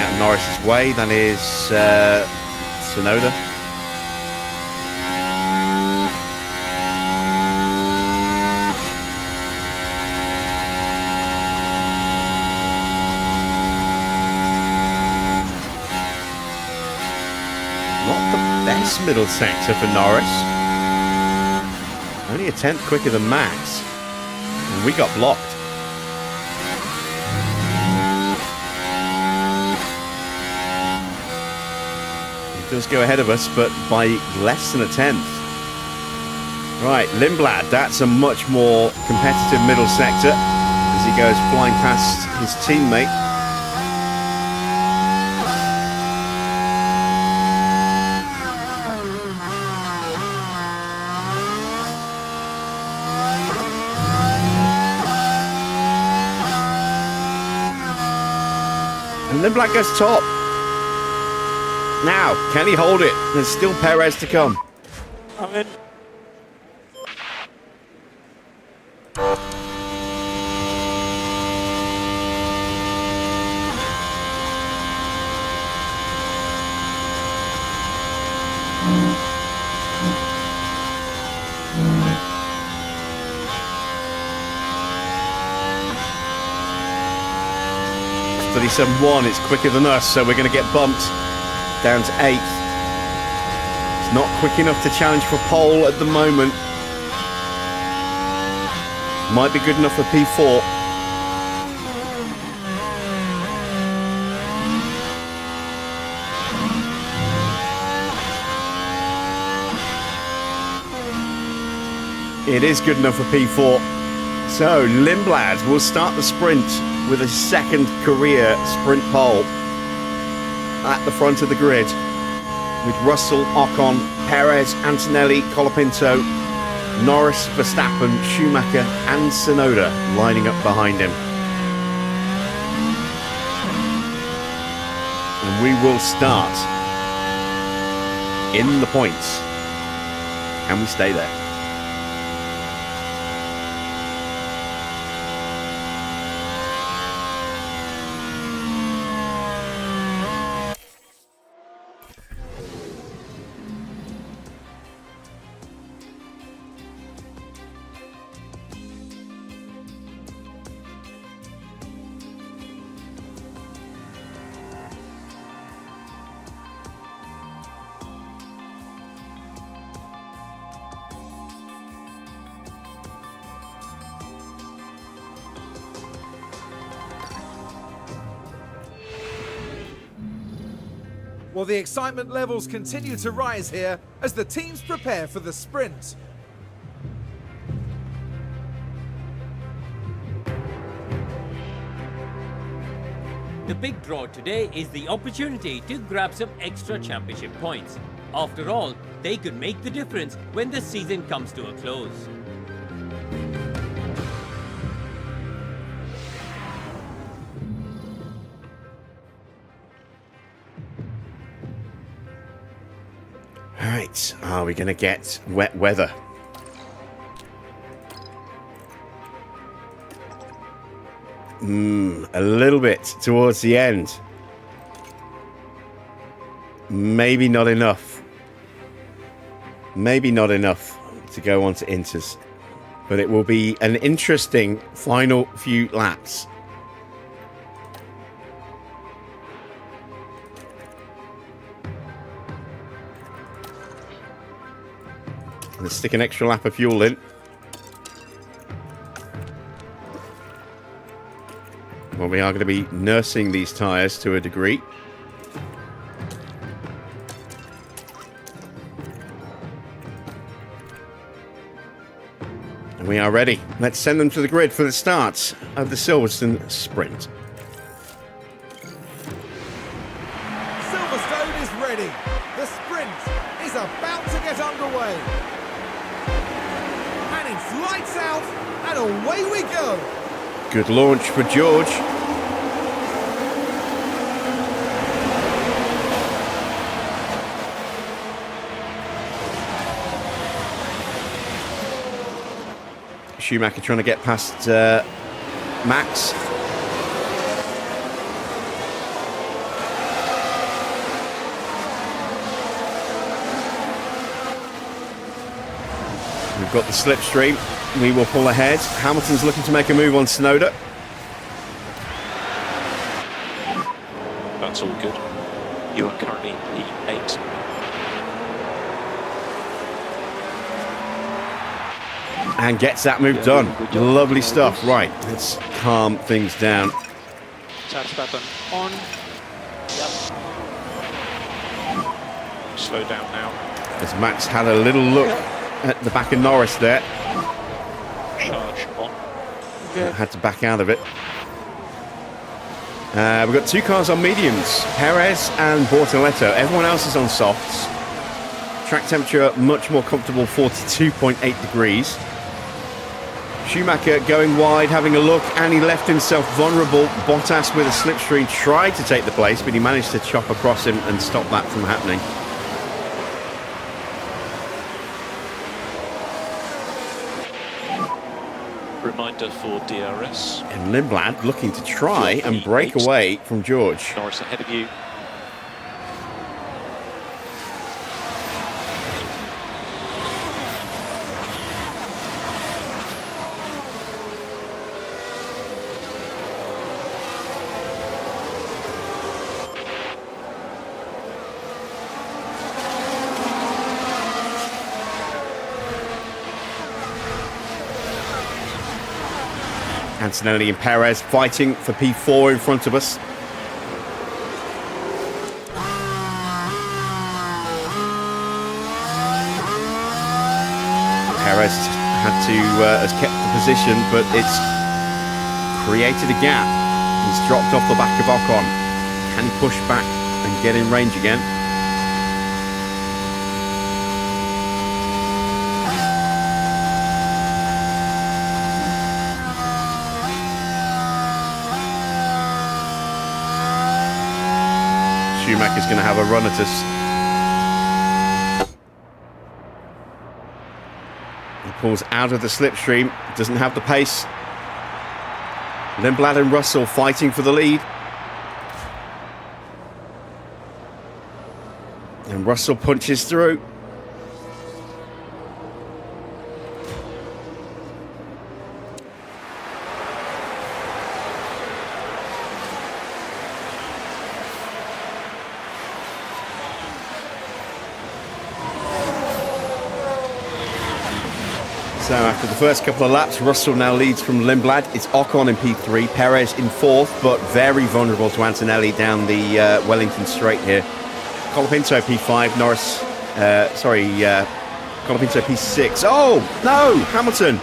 out of Norris's way. That is Tsunoda. Not the best middle sector for Norris. Only a tenth quicker than Max. And we got blocked. He does go ahead of us, but by less than a tenth. Right, Lindblad, that's a much more competitive middle sector as he goes flying past his teammate. And Lindblad goes top. Now, can he hold it? There's still Perez to come. I'm in. .1, it's quicker than us, so we're going to get bumped down to 8th. It's not quick enough to challenge for pole at the moment. Might be good enough for P4. It is good enough for P4. So Lindblad will start the sprint with a second career sprint pole at the front of the grid, with Russell, Ocon, Perez, Antonelli, Colapinto, Norris, Verstappen, Schumacher and Tsunoda lining up behind him. And we will start in the points. Can we stay there? Well, the excitement levels continue to rise here as the teams prepare for the sprint. The big draw today is the opportunity to grab some extra championship points. After all, they could make the difference when the season comes to a close. Right, are we going to get wet weather? A little bit towards the end. Maybe not enough. Maybe not enough to go on to Inters. But it will be an interesting final few laps. Let's stick an extra lap of fuel in. Well, we are going to be nursing these tyres to a degree. And we are ready. Let's send them to the grid for the start of the Silverstone sprint. Silverstone is ready. The sprint is about to get underway. And it's lights out, and away we go. Good launch for George. Schumacher trying to get past Max. We've got the slipstream. We will pull ahead. Hamilton's looking to make a move on Tsunoda. That's all good. You are currently P8. And gets that move done. Lovely stuff. Right, let's calm things down. Charge button on. Yep. Slow down now. As Max had a little look at the back of Norris there. Charge on. Had to back out of it. We've got two cars on mediums. Perez and Bortoletto. Everyone else is on softs. Track temperature much more comfortable, 42.8 degrees. Schumacher going wide, having a look, and he left himself vulnerable. Bottas with a slipstream tried to take the place, but he managed to chop across him and stop that from happening. Reminder for DRS. And Lindblad looking to try and break away from George. Norris ahead of you. Antonelli and Perez fighting for P4 in front of us. Perez has kept the position, but it's created a gap. He's dropped off the back of Ocon. Can he push back and get in range again? Schumacher's going to have a run at us. He pulls out of the slipstream, doesn't have the pace. Lindblad and Russell fighting for the lead. And Russell punches through. So after the first couple of laps, Russell now leads from Lindblad. It's Ocon in P3, Perez in 4th, but very vulnerable to Antonelli down the Wellington straight here. Colapinto P5, Norris, Colapinto P6. Oh, no, Hamilton.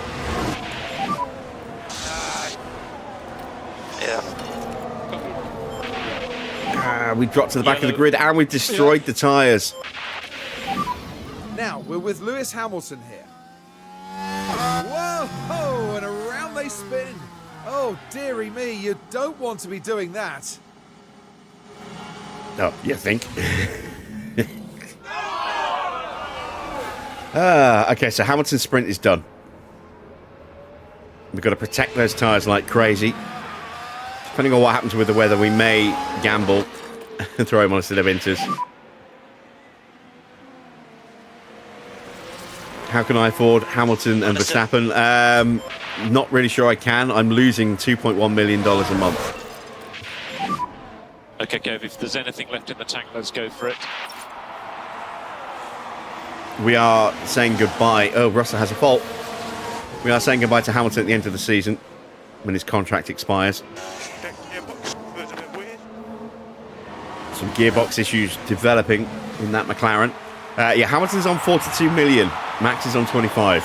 We dropped to the back of the grid and we've destroyed the tyres. Now we're with Lewis Hamilton here. Whoa, and around they spin. Oh, dearie me, you don't want to be doing that. Oh, you think? Okay, so Hamilton's sprint is done. We've got to protect those tyres like crazy. Depending on what happens with the weather, we may gamble and throw him on a set of inters. How can I afford Hamilton and Verstappen? Not really sure I can. I'm losing $2.1 million a month. Okay, Kev, if there's anything left in the tank, let's go for it. We are saying goodbye. Oh, Russell has a fault. We are saying goodbye to Hamilton at the end of the season when his contract expires. Some gearbox issues developing in that McLaren. Yeah, Hamilton's on 42 million. Max is on 25.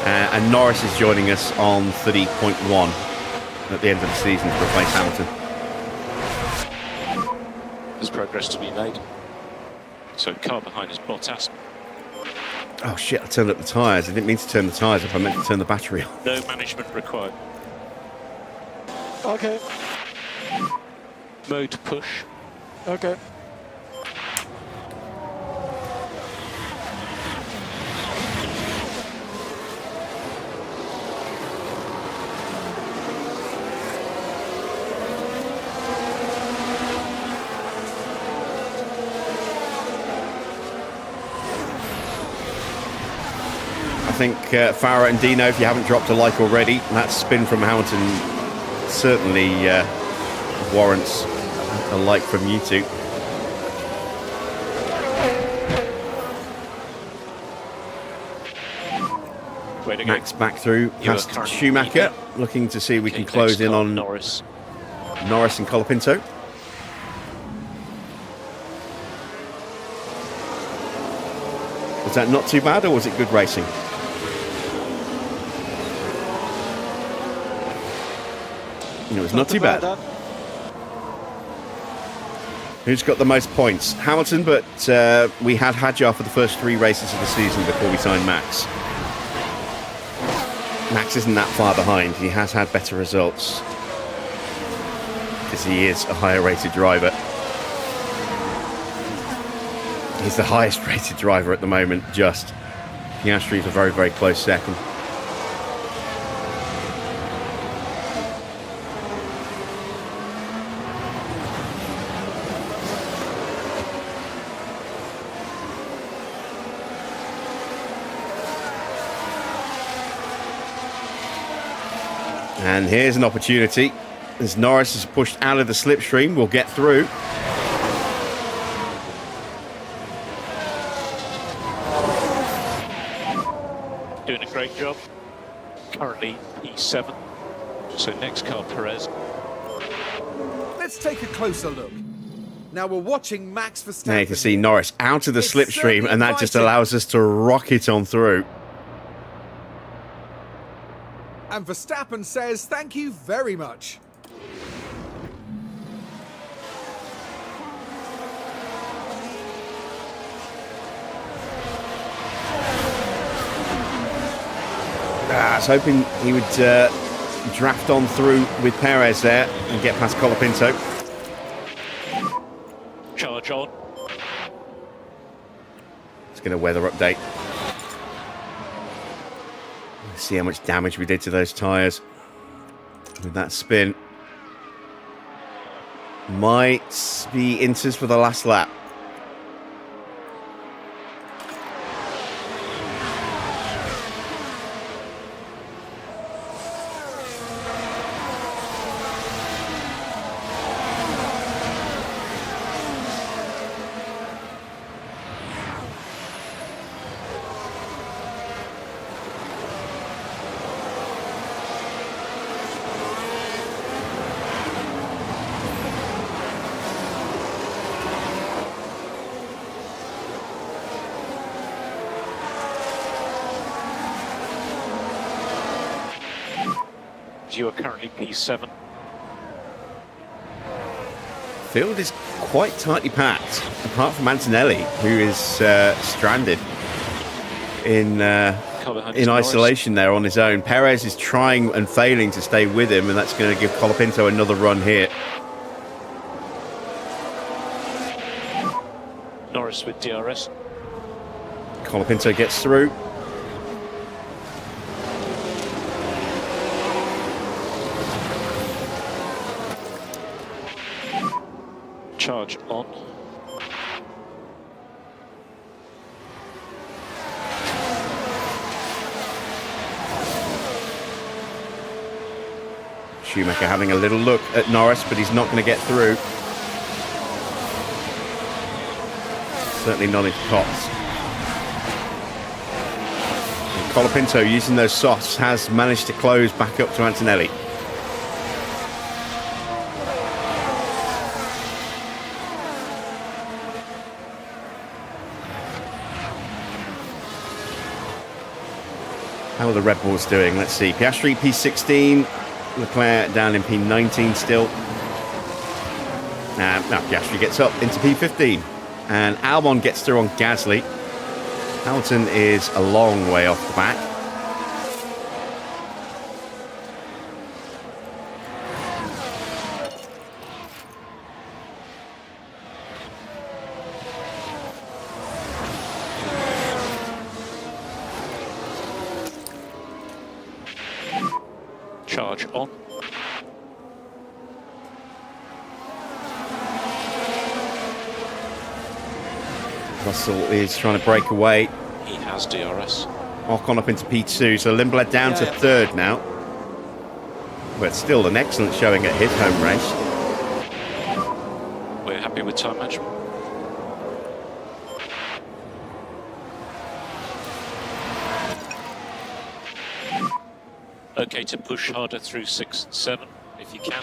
And Norris is joining us on 30.1 at the end of the season to replace Hamilton. There's progress to be made. So car behind is Bottas. Oh shit, I turned up the tyres. I didn't mean to turn the tyres up, I meant to turn the battery on. No management required. Okay. Mode push. Okay. think Farah and Dino, if you haven't dropped a like already, that spin from Hamilton certainly warrants a like from you two. Max back through past Schumacher, looking to see if we can close in on Norris and Colapinto. Was that not too bad, or was it good racing? It was not too bad. Who's got the most points? Hamilton, but we had Hadjar for the first 3 races of the season before we signed Max. Max isn't that far behind. He has had better results because he is a higher rated driver. He's the highest rated driver at the moment, just. Piastri is a very, very close second. And here's an opportunity. As Norris is pushed out of the slipstream, we'll get through. Doing a great job. Currently E7. So next car, Perez. Let's take a closer look. Now we're watching Max Verstappen. Now you can see Norris out of the slipstream, and that just allows us to rocket on through. And Verstappen says thank you very much. I was hoping he would draft on through with Perez there and get past Colapinto. Charge on. Let's get a weather update. See how much damage we did to those tyres with that spin. Might be inters for the last lap. You are currently P7. Field is quite tightly packed, apart from Antonelli, who is stranded in isolation there on his own. Perez is trying and failing to stay with him, and that's going to give Colapinto another run here. Norris with DRS. Colapinto gets through. Charge on. Schumacher having a little look at Norris, but he's not going to get through. Certainly not his tops. And Colapinto, using those softs, has managed to close back up to Antonelli. How are the Red Bulls doing? Let's see. Piastri P16, Leclerc down in P19 still. Now Piastri gets up into P15, and Albon gets through on Gasly. Hamilton is a long way off the back. Charge on. Russell is trying to break away. He has DRS. Ocon up into P2, so Lindblad down to third now. But still an excellent showing at his home race. We're happy with time management. Okay to push harder through 6 and 7 if you can.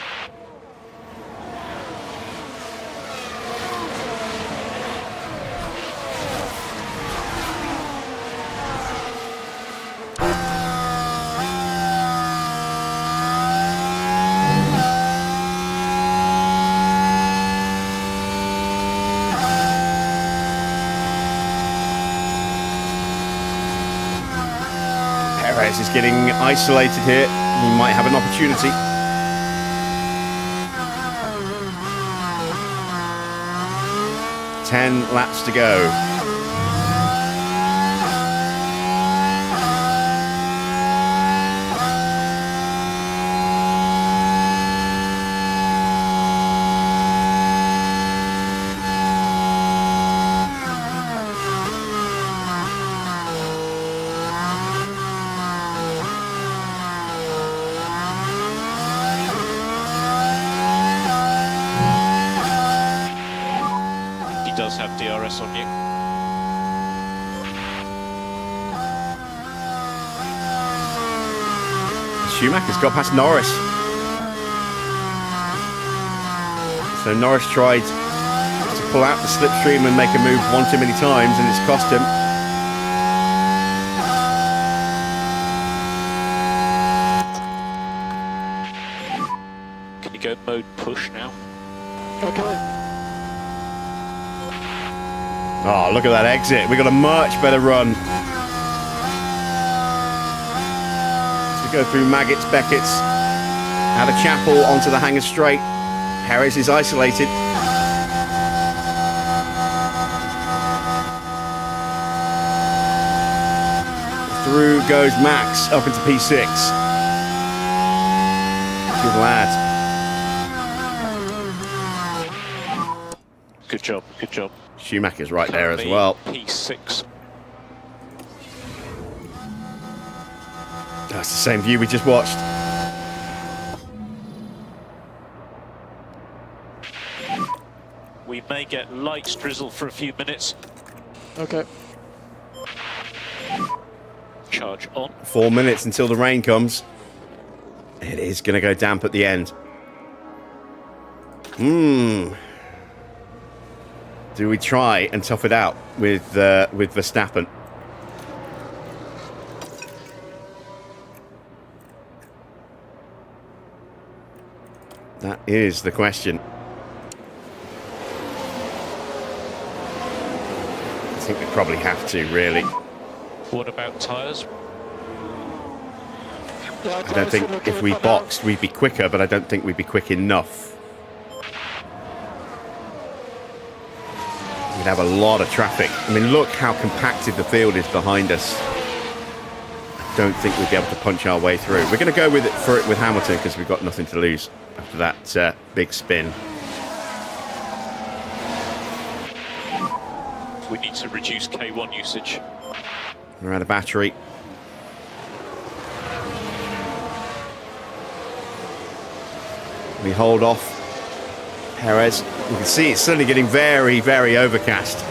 Perez is getting isolated here. He might have an opportunity. Ten laps to go. Does have DRS on you. Schumacher's got past Norris. So Norris tried to pull out the slipstream and make a move one too many times, and it's cost him. Can you go mode push now? Okay. Oh, look at that exit. We got a much better run. So we go through Maggots, Beckett's, out of Chapel onto the Hanger Straight. Perez is isolated. Through goes Max up into P6. Good lad. Good job, good job. Schumacher's right there as well. P6. That's the same view we just watched. We may get light drizzle for a few minutes. Okay. Charge on. 4 minutes until the rain comes. It is going to go damp at the end. Do we try and tough it out with Verstappen? That is the question. I think we probably have to, really. What about tyres? I don't think if we boxed, we'd be quicker, but I don't think we'd be quick enough. We'd have a lot of traffic. I mean, look how compacted the field is behind us. I don't think we'd be able to punch our way through. We're going to go with it with Hamilton because we've got nothing to lose after that big spin. We need to reduce K1 usage. We're out of battery. We hold off Perez. You can see it's suddenly getting very, very overcast.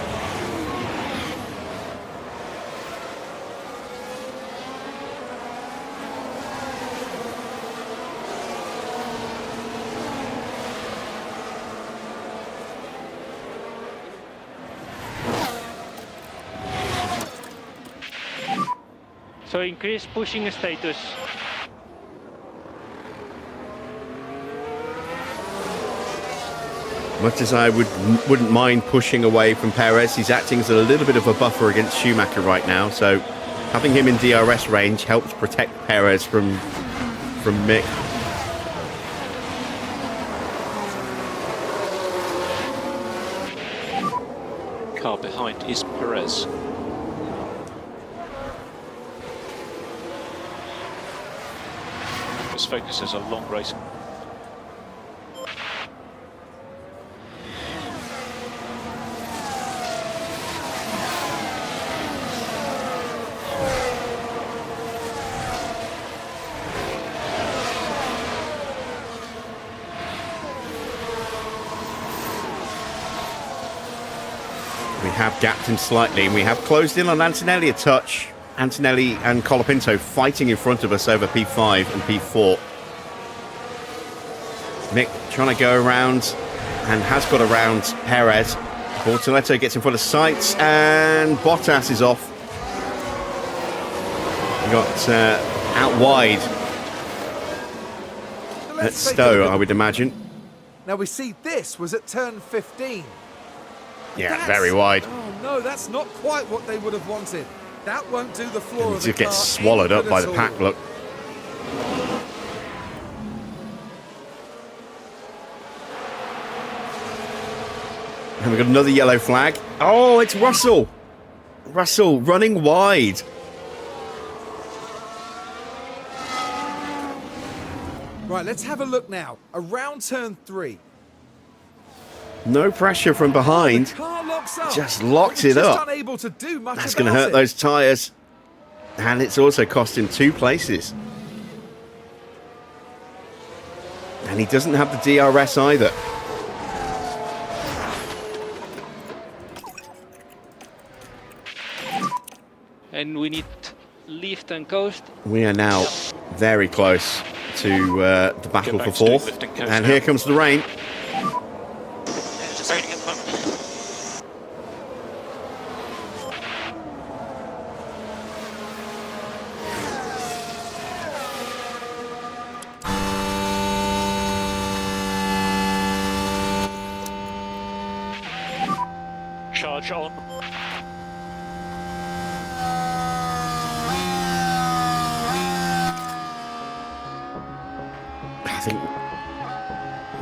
So increase pushing status. Much as I wouldn't mind pushing away from Perez, he's acting as a little bit of a buffer against Schumacher right now. So having him in DRS range helps protect Perez from Mick. Car behind is Perez. This focuses on long race. have gapped him slightly, and we have closed in on Antonelli a touch. Antonelli and Colapinto fighting in front of us over P5 and P4. Mick trying to go around and has got around Perez. Bortoletto gets in front of Sainz, and Bottas is off. He got out wide at Stowe, I would imagine. Now we see this was at turn 15. Yeah, very wide. Oh no, that's not quite what they would have wanted. That won't do the floor of the It car gets swallowed any up good by at the all. pack, look. And we've got another yellow flag. Oh, it's Russell. Russell running wide. Right, let's have a look now. Around turn 3. No pressure from behind. The car locks up. Just locked it Just up. unable to do much That's going to about hurt it. those tyres. And it's also cost him 2 places. And he doesn't have the DRS either. And we need lift and coast. We are now very close to the battle for back to doing 4th. lift and coast And now. here comes the rain. It's raining at the moment. Charge on. I think.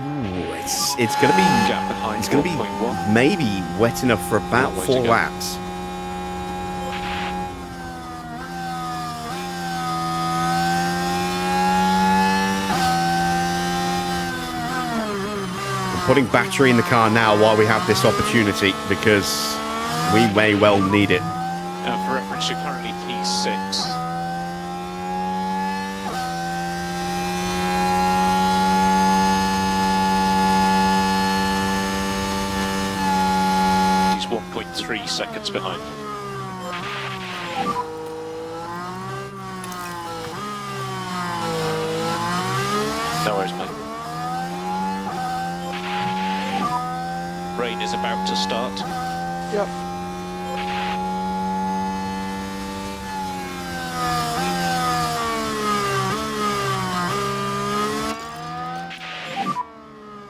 Ooh, it's going to be. Gap behind. It's going to be 1.1. maybe wet enough for about Long way 4 to go. laps. I'm putting battery in the car now while we have this opportunity because we may well need it. For reference, you're currently P6. He's 1.3 seconds behind. No worries, mate. Rain is about to start. Yep.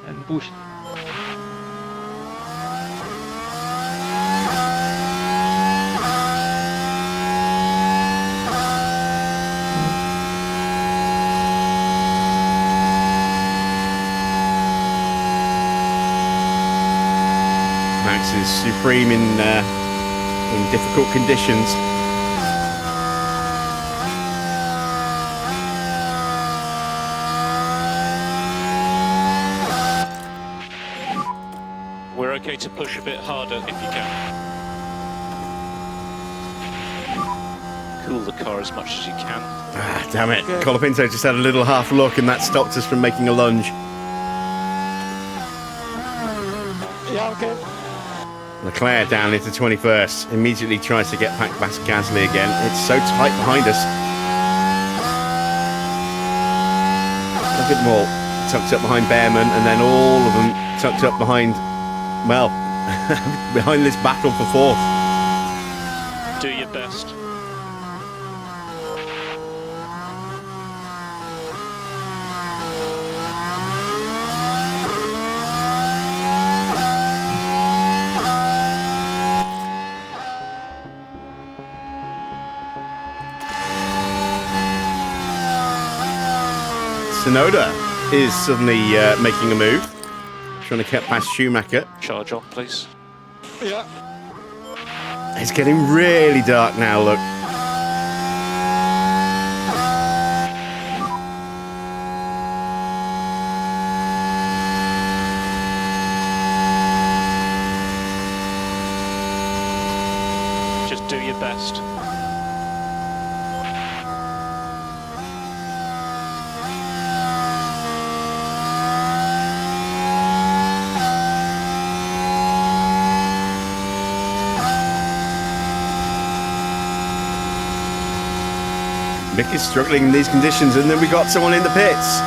And push. Max is supreme in difficult conditions. We're okay to push a bit harder if you can. Cool the car as much as you can. Ah, damn it. Colapinto just had a little half look and that stopped us from making a lunge. Yeah, okay. Leclerc down into 21st. Immediately tries to get past Gasly again. It's so tight behind us. A bit more tucked up behind Bearman, and then all of them tucked up behind, well, behind this battle for 4th. Do your best. Tsunoda is suddenly making a move. Trying to get past Schumacher. Charge on, please. Yeah. It's getting really dark now, look. Just do your best. Mick is struggling in these conditions, and then we got someone in the pits.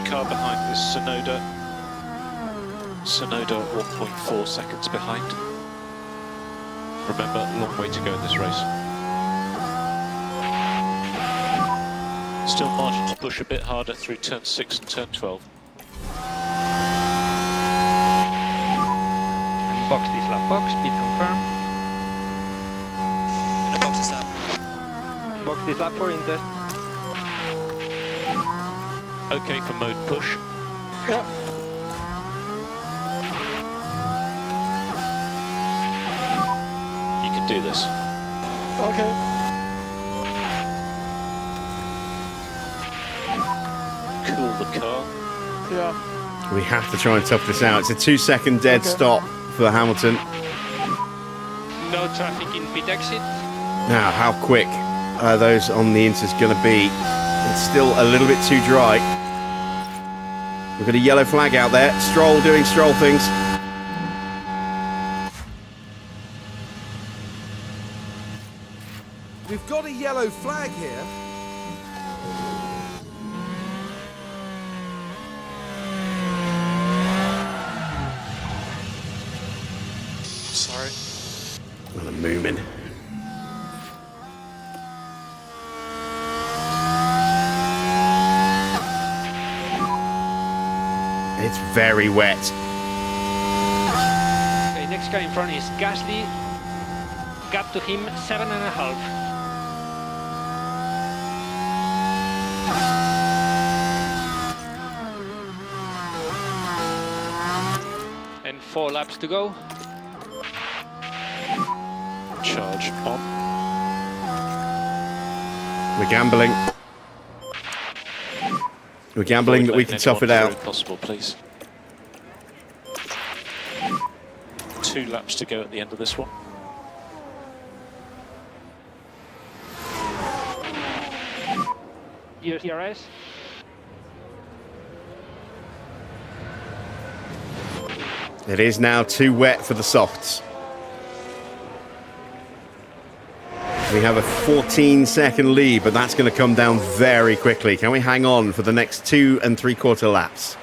Car behind is Sonoda. Sonoda 1.4 seconds behind. Remember, long way to go in this race. Still margin to push a bit harder through turn 6 and turn 12. And box this lap box, speed confirm. And a box this lap. Box this lap for Inter. Okay for mode push. Yeah. You can do this. Okay. Cool the car. Yeah. We have to try and tough this out. It's a 2-second dead stop for Hamilton. No traffic in pit exit. Now, how quick are those on the Inters going to be? It's still a little bit too dry. We've got a yellow flag out there. Stroll doing Stroll things. We've got a yellow flag here. Sorry. Well, I'm moving. It's very wet. Okay, next guy in front is Gasly. Gap to him, 7.5. And 4 laps to go. Charge on. We're gambling. We're gambling that we can tough it out. If possible, please. 2 laps to go at the end of this one. Here's DRS. It is now too wet for the softs. We have a 14-second lead, but that's going to come down very quickly. Can we hang on for the next 2 3/4 laps?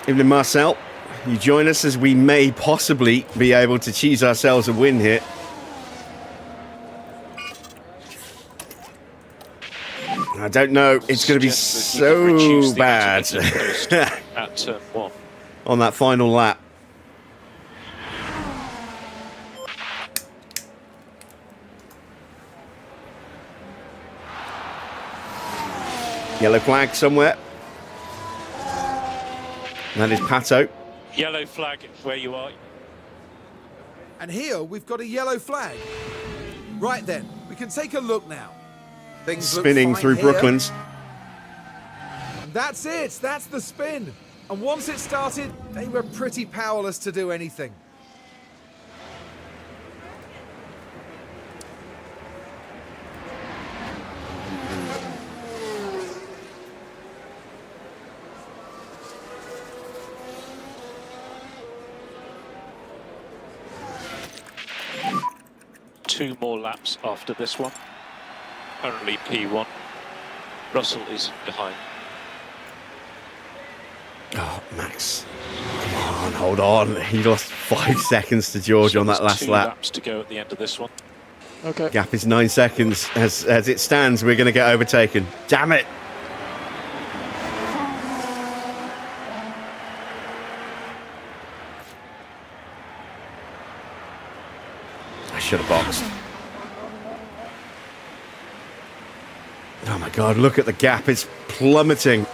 Evening, Marcel. You join us as we may possibly be able to cheese ourselves a win here. I don't know. It's going to be so bad At turn 1. on that final lap. Yellow flag somewhere. That is Pato. Yellow flag where you are. And here we've got a yellow flag. Right then, we can take a look now. Things look Spinning fine through here. Brooklands. And that's it. That's the spin. And once it started, they were pretty powerless to do anything. Two more laps after this one. Currently P1. Russell is behind. Oh, Max. Come on, hold on. He lost 5 seconds to George on that last Two lap. laps to go at the end of this one. Okay. Gap is 9 seconds. As it stands, we're going to get overtaken. Damn it. I should have boxed. Oh my God, look at the gap. It's plummeting.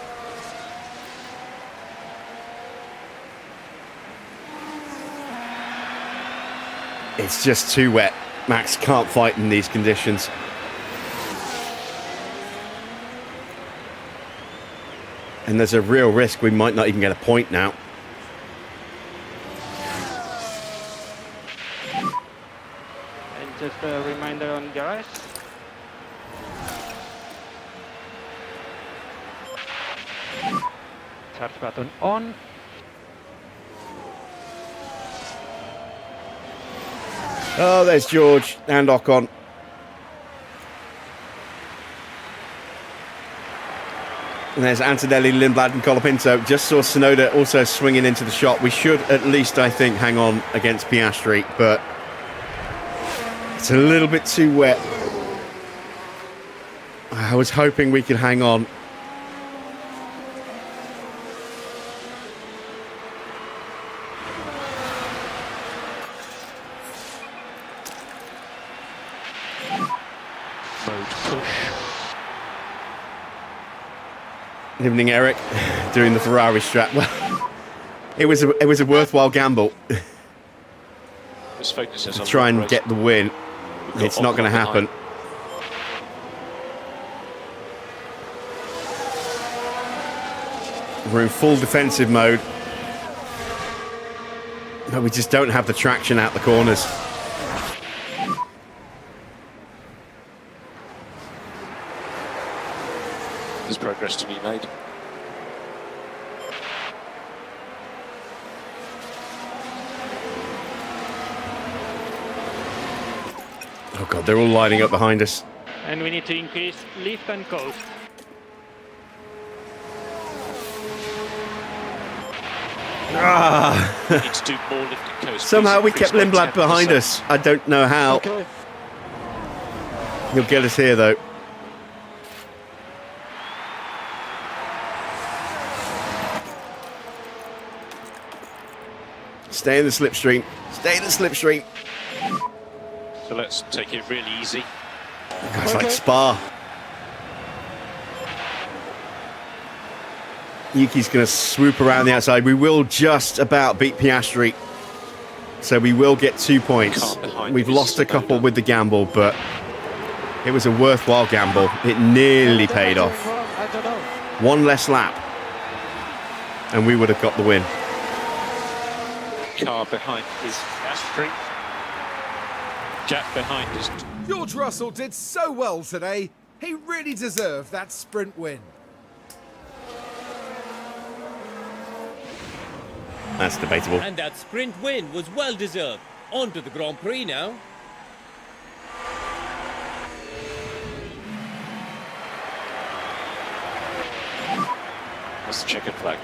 It's just too wet. Max can't fight in these conditions. And there's a real risk we might not even get a point now. And just a reminder on DRS. Charge button on. Oh, there's George and Ocon. And there's Antonelli, Lindblad and Colapinto. Just saw Tsunoda also swinging into the shot. We should at least, I think, hang on against Piastri, but it's a little bit too wet. I was hoping we could hang on. Mode push. Evening, Eric, doing the Ferrari strap. Well, it was a worthwhile gamble. Just focuses To on try and race. get the win. It's not going to happen. We're in full defensive mode. But we just don't have the traction out the corners. There's progress to be made. Oh god, they're all lining up behind us. And we need to increase lift and coast. Need to do more lift and coast. Somehow we Please kept increase by Lindblad behind 10%. us. I don't know how. Okay. He'll get us here though. Stay in the slipstream. Stay in the slipstream. So let's take it really easy. It's like Spa. Yuki's going to swoop around the outside. We will just about beat Piastri. So we will get 2 points. Car behind We've is lost a couple Tsunoda. with the gamble, but it was a worthwhile gamble. It nearly paid off. I don't know. One less lap. And we would have got the win. Car behind is Piastri. Jack behind is... George Russell did so well today. He really deserved that sprint win. That's debatable. And that sprint win was well deserved. On to the Grand Prix now. That's the checkered flag.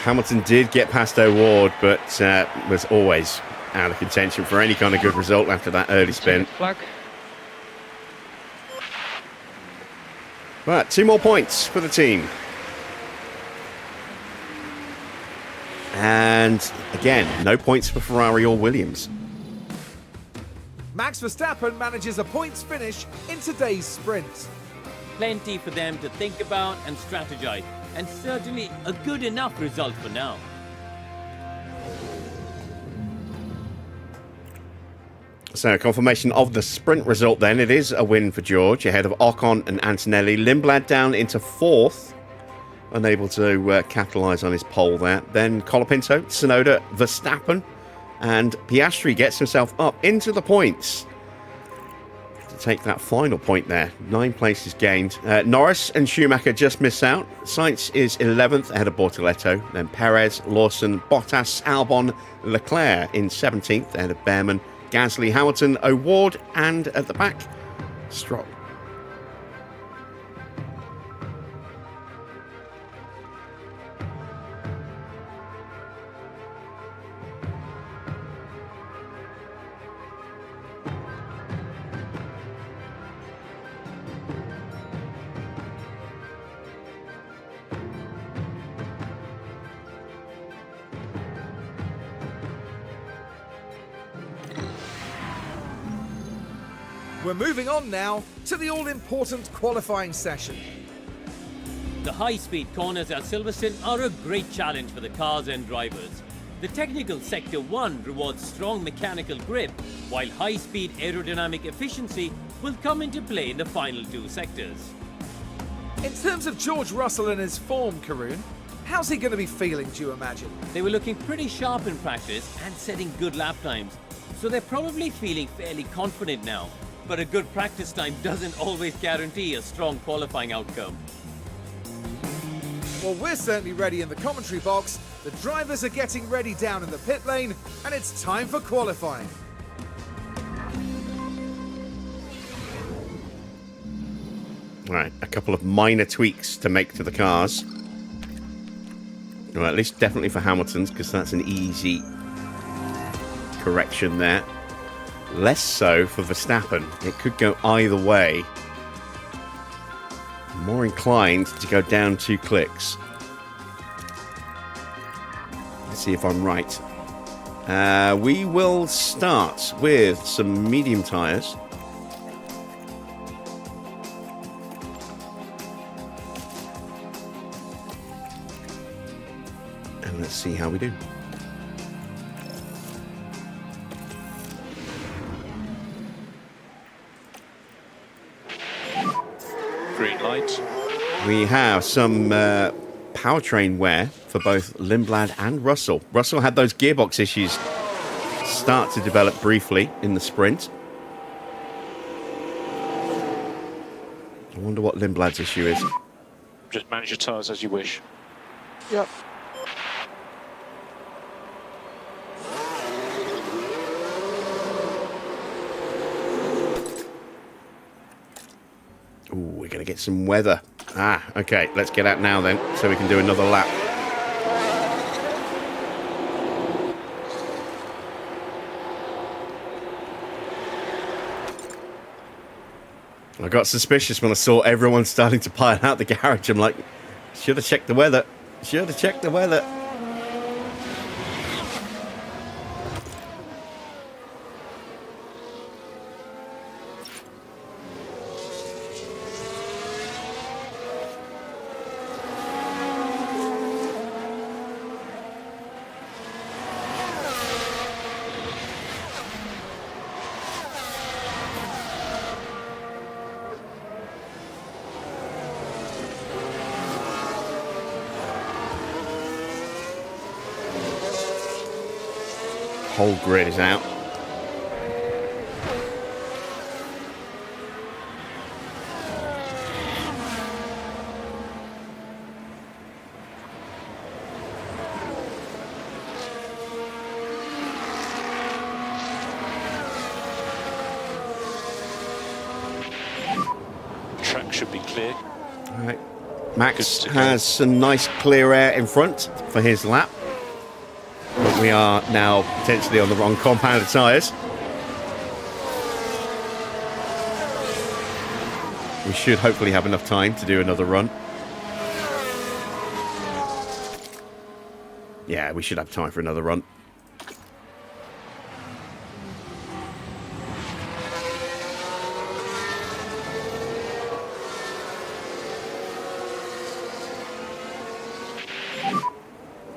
Hamilton did get past O'Ward, but was always out of contention for any kind of good result after that early spin. Flag. Right, 2 more points for the team. And again, no points for Ferrari or Williams. Max Verstappen manages a points finish in today's sprint. Plenty for them to think about and strategize. And certainly a good enough result for now. So, confirmation of the sprint result then. It is a win for George, ahead of Ocon and Antonelli. Lindblad down into 4th, unable to capitalise on his pole there. Then Colapinto, Tsunoda, Verstappen, and Piastri gets himself up into the points to take that final point there. 9 places gained. Norris and Schumacher just miss out. Sainz is 11th, ahead of Bortoletto. Then Perez, Lawson, Bottas, Albon, Leclerc in 17th, ahead of Bearman, Gasly, Hamilton, O'Ward, and at the back, Stroll. We're moving on now to the all-important qualifying session. The high-speed corners at Silverstone are a great challenge for the cars and drivers. The technical Sector 1 rewards strong mechanical grip, while high-speed aerodynamic efficiency will come into play in the final 2 sectors. In terms of George Russell and his form, Karun, how's he going to be feeling, do you imagine? They were looking pretty sharp in practice and setting good lap times, so they're probably feeling fairly confident now. But a good practice time doesn't always guarantee a strong qualifying outcome. Well, we're certainly ready in the commentary box. The drivers are getting ready down in the pit lane, and it's time for qualifying. Right, a couple of minor tweaks to make to the cars. Well, at least definitely for Hamilton's, because that's an easy correction there. Less so for Verstappen. It could go either way. More inclined to go down 2 clicks. Let's see if I'm right. We will start with some medium tyres. And let's see how we do. Green light. We have some powertrain wear for both Lindblad and Russell. Russell had those gearbox issues start to develop briefly in the sprint. I wonder what Lindblad's issue is. Just manage your tyres as you wish. Yep. Ooh, we're going to get some weather. Ah, okay, let's get out now then, so we can do another lap. I got suspicious when I saw everyone starting to pile out the garage. I'm like, should have checked the weather. Should have checked the weather. Whole grid is out. Track should be clear. All right. Max has some nice clear air in front for his lap. But we are now potentially on the wrong compound of tyres. We should hopefully have enough time to do another run. Yeah, we should have time for another run.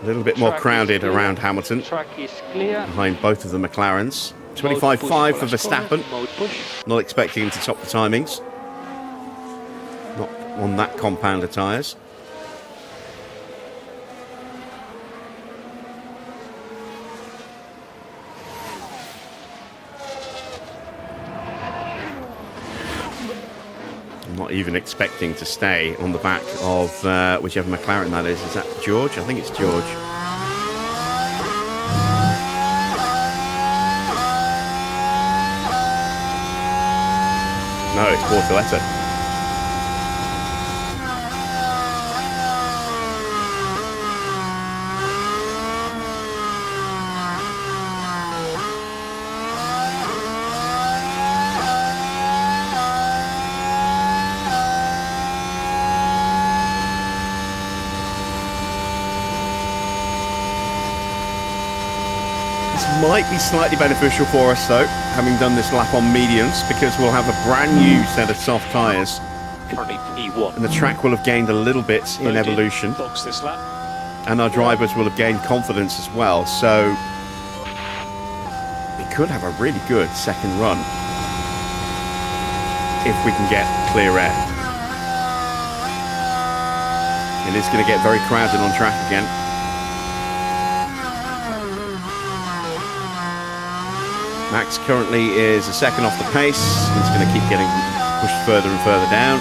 A little bit more crowded around Hamilton. Track is clear. Behind both of the McLarens. 25.5 for Verstappen. Not expecting him to top the timings. Not on that compound of tyres. I'm not even expecting to stay on the back of whichever McLaren that is. Is that George? I think it's George. No, it's Bortoleto. Might be slightly beneficial for us though, having done this lap on mediums, because we'll have a brand new set of soft tyres. Currently P1. And the track will have gained a little bit in evolution. Box this lap. And our drivers will have gained confidence as well. So we could have a really good second run if we can get clear air. It is going to get very crowded on track again. Max currently is a second off the pace. He's going to keep getting pushed further and further down.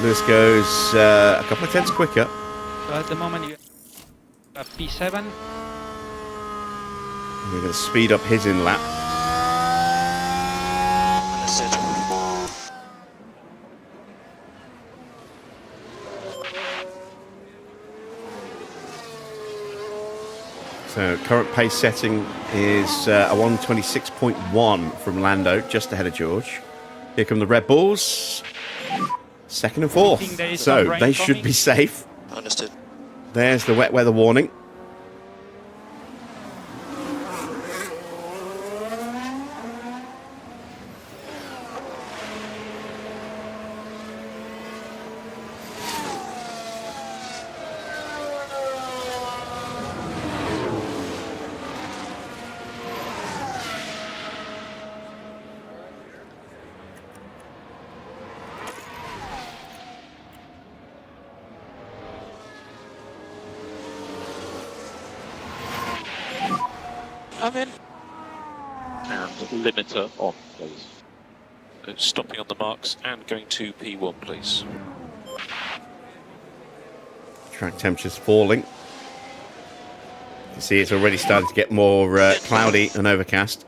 Lewis goes a couple of tenths quicker. So at the moment you have P7. We're going to speed up his in lap. Understood. So current pace setting is a 126.1 from Lando, just ahead of George. Here come the Red Bulls, second and fourth. So they should be safe. Understood. There's the wet weather warning. I'm in. And limiter on, please. Stopping on the marks and going to P1, please. Track temperature's falling. You can see it's already starting to get more cloudy and overcast.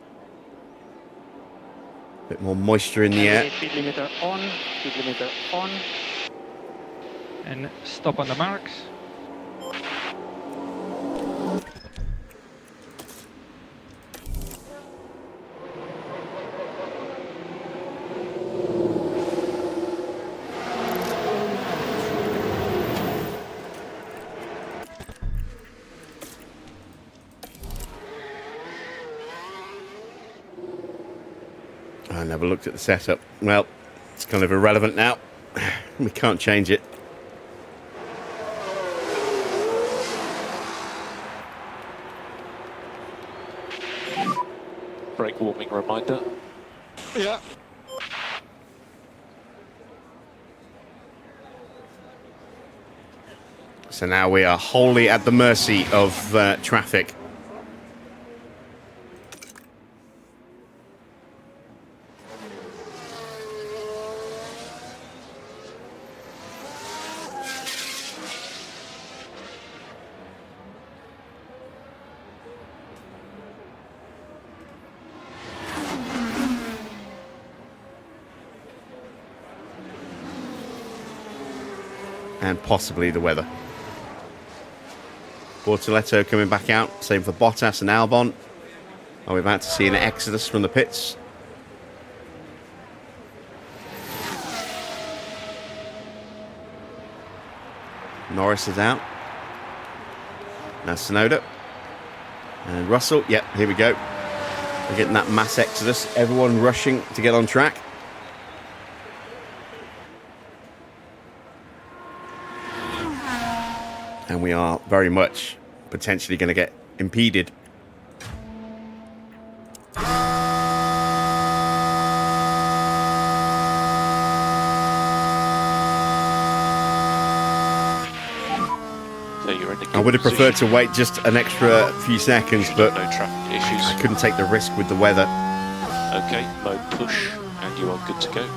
A bit more moisture in the air. Speed limiter on, speed limiter on. And stop on the marks. I never looked at the setup. Well, it's kind of irrelevant now. We can't change it. Brake warming reminder. Yeah. So now we are wholly at the mercy of traffic. And possibly the weather. Bortoletto coming back out. Same for Bottas and Albon. Are we about to see an exodus from the pits? Norris is out. Now Tsunoda. And Russell. Yep, here we go. We're getting that mass exodus. Everyone rushing to get on track. And we are very much potentially going to get impeded. So you're in the I would have preferred to wait just an extra few seconds, but no traffic issues. I couldn't take the risk with the weather. Okay, mode push, and you are good to go.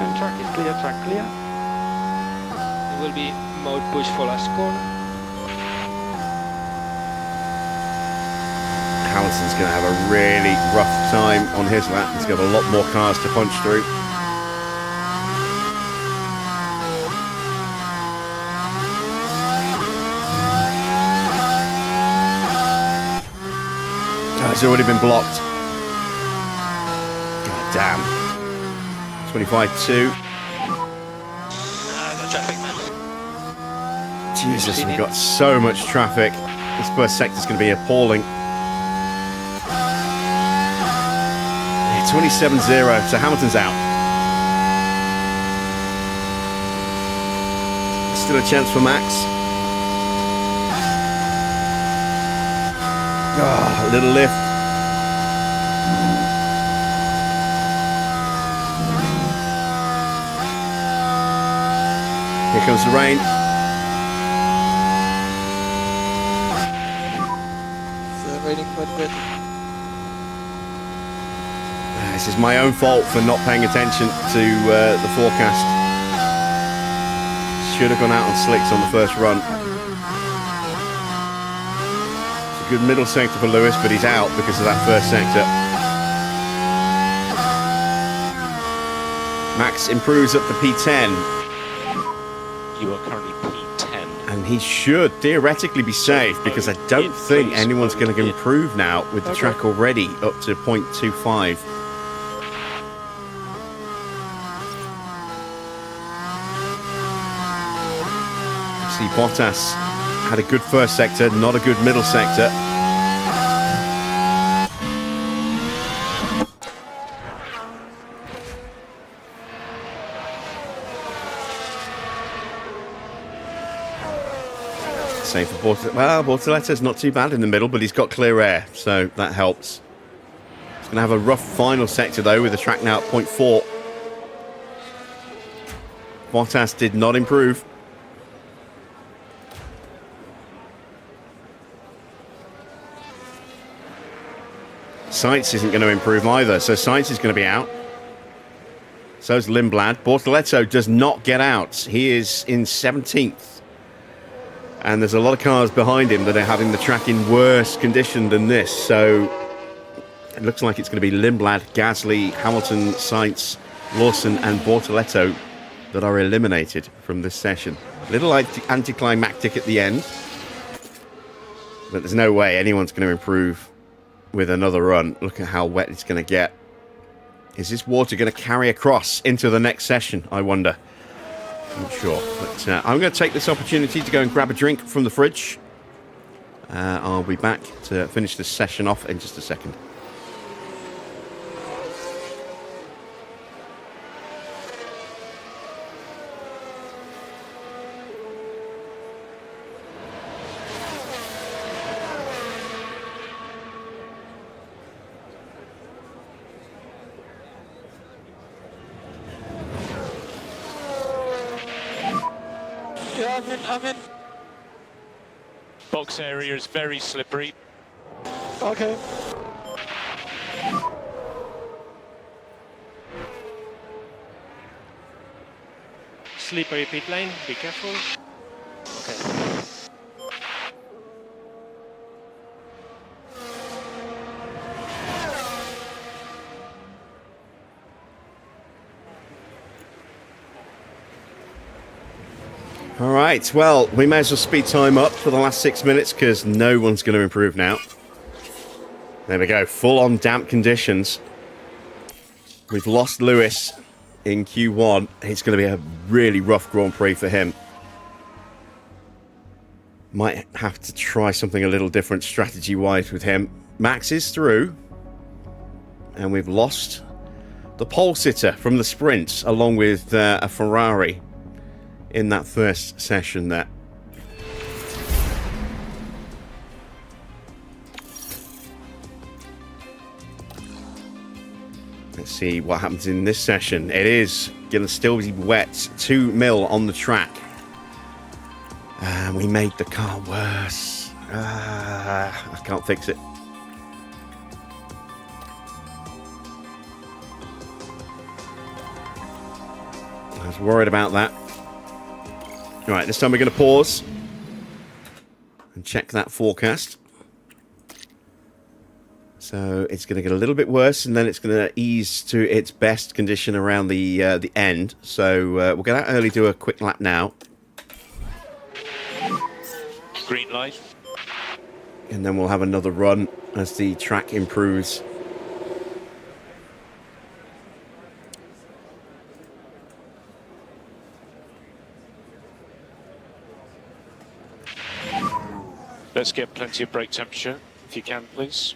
And track is clear, track clear. It will be mode push for last corner. Hamilton's going to have a really rough time on his lap. He's got a lot more cars to punch through. Oh, it's already been blocked. God damn. 25-2. No traffic, man. Jesus, we've got so much traffic. This first sector's going to be appalling. 27-0, so Hamilton's out. Still a chance for Max. Oh, a little lift. Here comes the rain. It's raining quite a bit. This is my own fault for not paying attention to the forecast. Should have gone out on slicks on the first run. It's a good middle sector for Lewis, but he's out because of that first sector. Max improves up to P10. You are currently he should theoretically be safe, because I don't think anyone's going to improve now with the track already up to 0.25. See, Bottas had a good first sector, not a good middle sector. Same for Bortoletto. Well, Bortoletto's not too bad in the middle, but he's got clear air, so that helps. He's going to have a rough final sector, though, with the track now at 0.4. Bottas did not improve. Sainz isn't going to improve either, so Sainz is going to be out. So's Lindblad. Bortoletto does not get out. He is in 17th. And there's a lot of cars behind him that are having the track in worse condition than this. So it looks like it's going to be Lindblad, Gasly, Hamilton, Sainz, Lawson and Bortoletto that are eliminated from this session. A little anticlimactic at the end. But there's no way anyone's going to improve with another run. Look at how wet it's going to get. Is this water going to carry across into the next session, I wonder? I'm not sure, but I'm going to take this opportunity to go and grab a drink from the fridge. I'll be back to finish this session off in just a second. I'm in. Box area is very slippery. Okay. Slippery pit lane, be careful. Okay. All right, well, we may as well speed time up for the last 6 minutes because no one's going to improve now. There we go, full-on damp conditions. We've lost Lewis in Q1. It's going to be a really rough Grand Prix for him. Might have to try something a little different strategy-wise with him. Max is through. And we've lost the pole sitter from the sprints, along with a Ferrari in that first session there. Let's see what happens in this session. It is going to still be wet. 2 mil on the track. We made the car worse. I can't fix it. I was worried about that. Right, this time we're going to pause and check that forecast. So it's going to get a little bit worse, and then it's going to ease to its best condition around the end. So we'll get out early, do a quick lap now. Green light. And then we'll have another run as the track improves. Let's get plenty of brake temperature, if you can, please.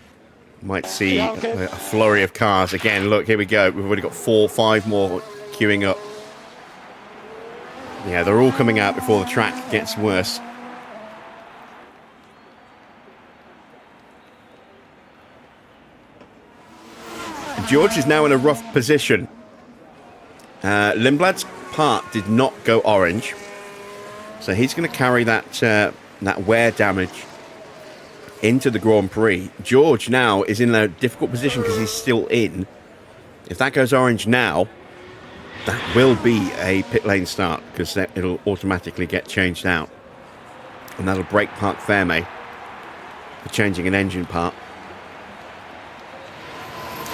Might see a flurry of cars. Again, look, here we go. We've already got 4 or 5 more queuing up. Yeah, they're all coming out before the track gets worse. George is now in a rough position. Lindblad's part did not go orange. So he's going to carry that wear damage into the Grand Prix. George now is in a difficult position because he's still in. If that goes orange now, that will be a pit lane start because it'll automatically get changed out. And that'll break Park Fairmay for changing an engine part.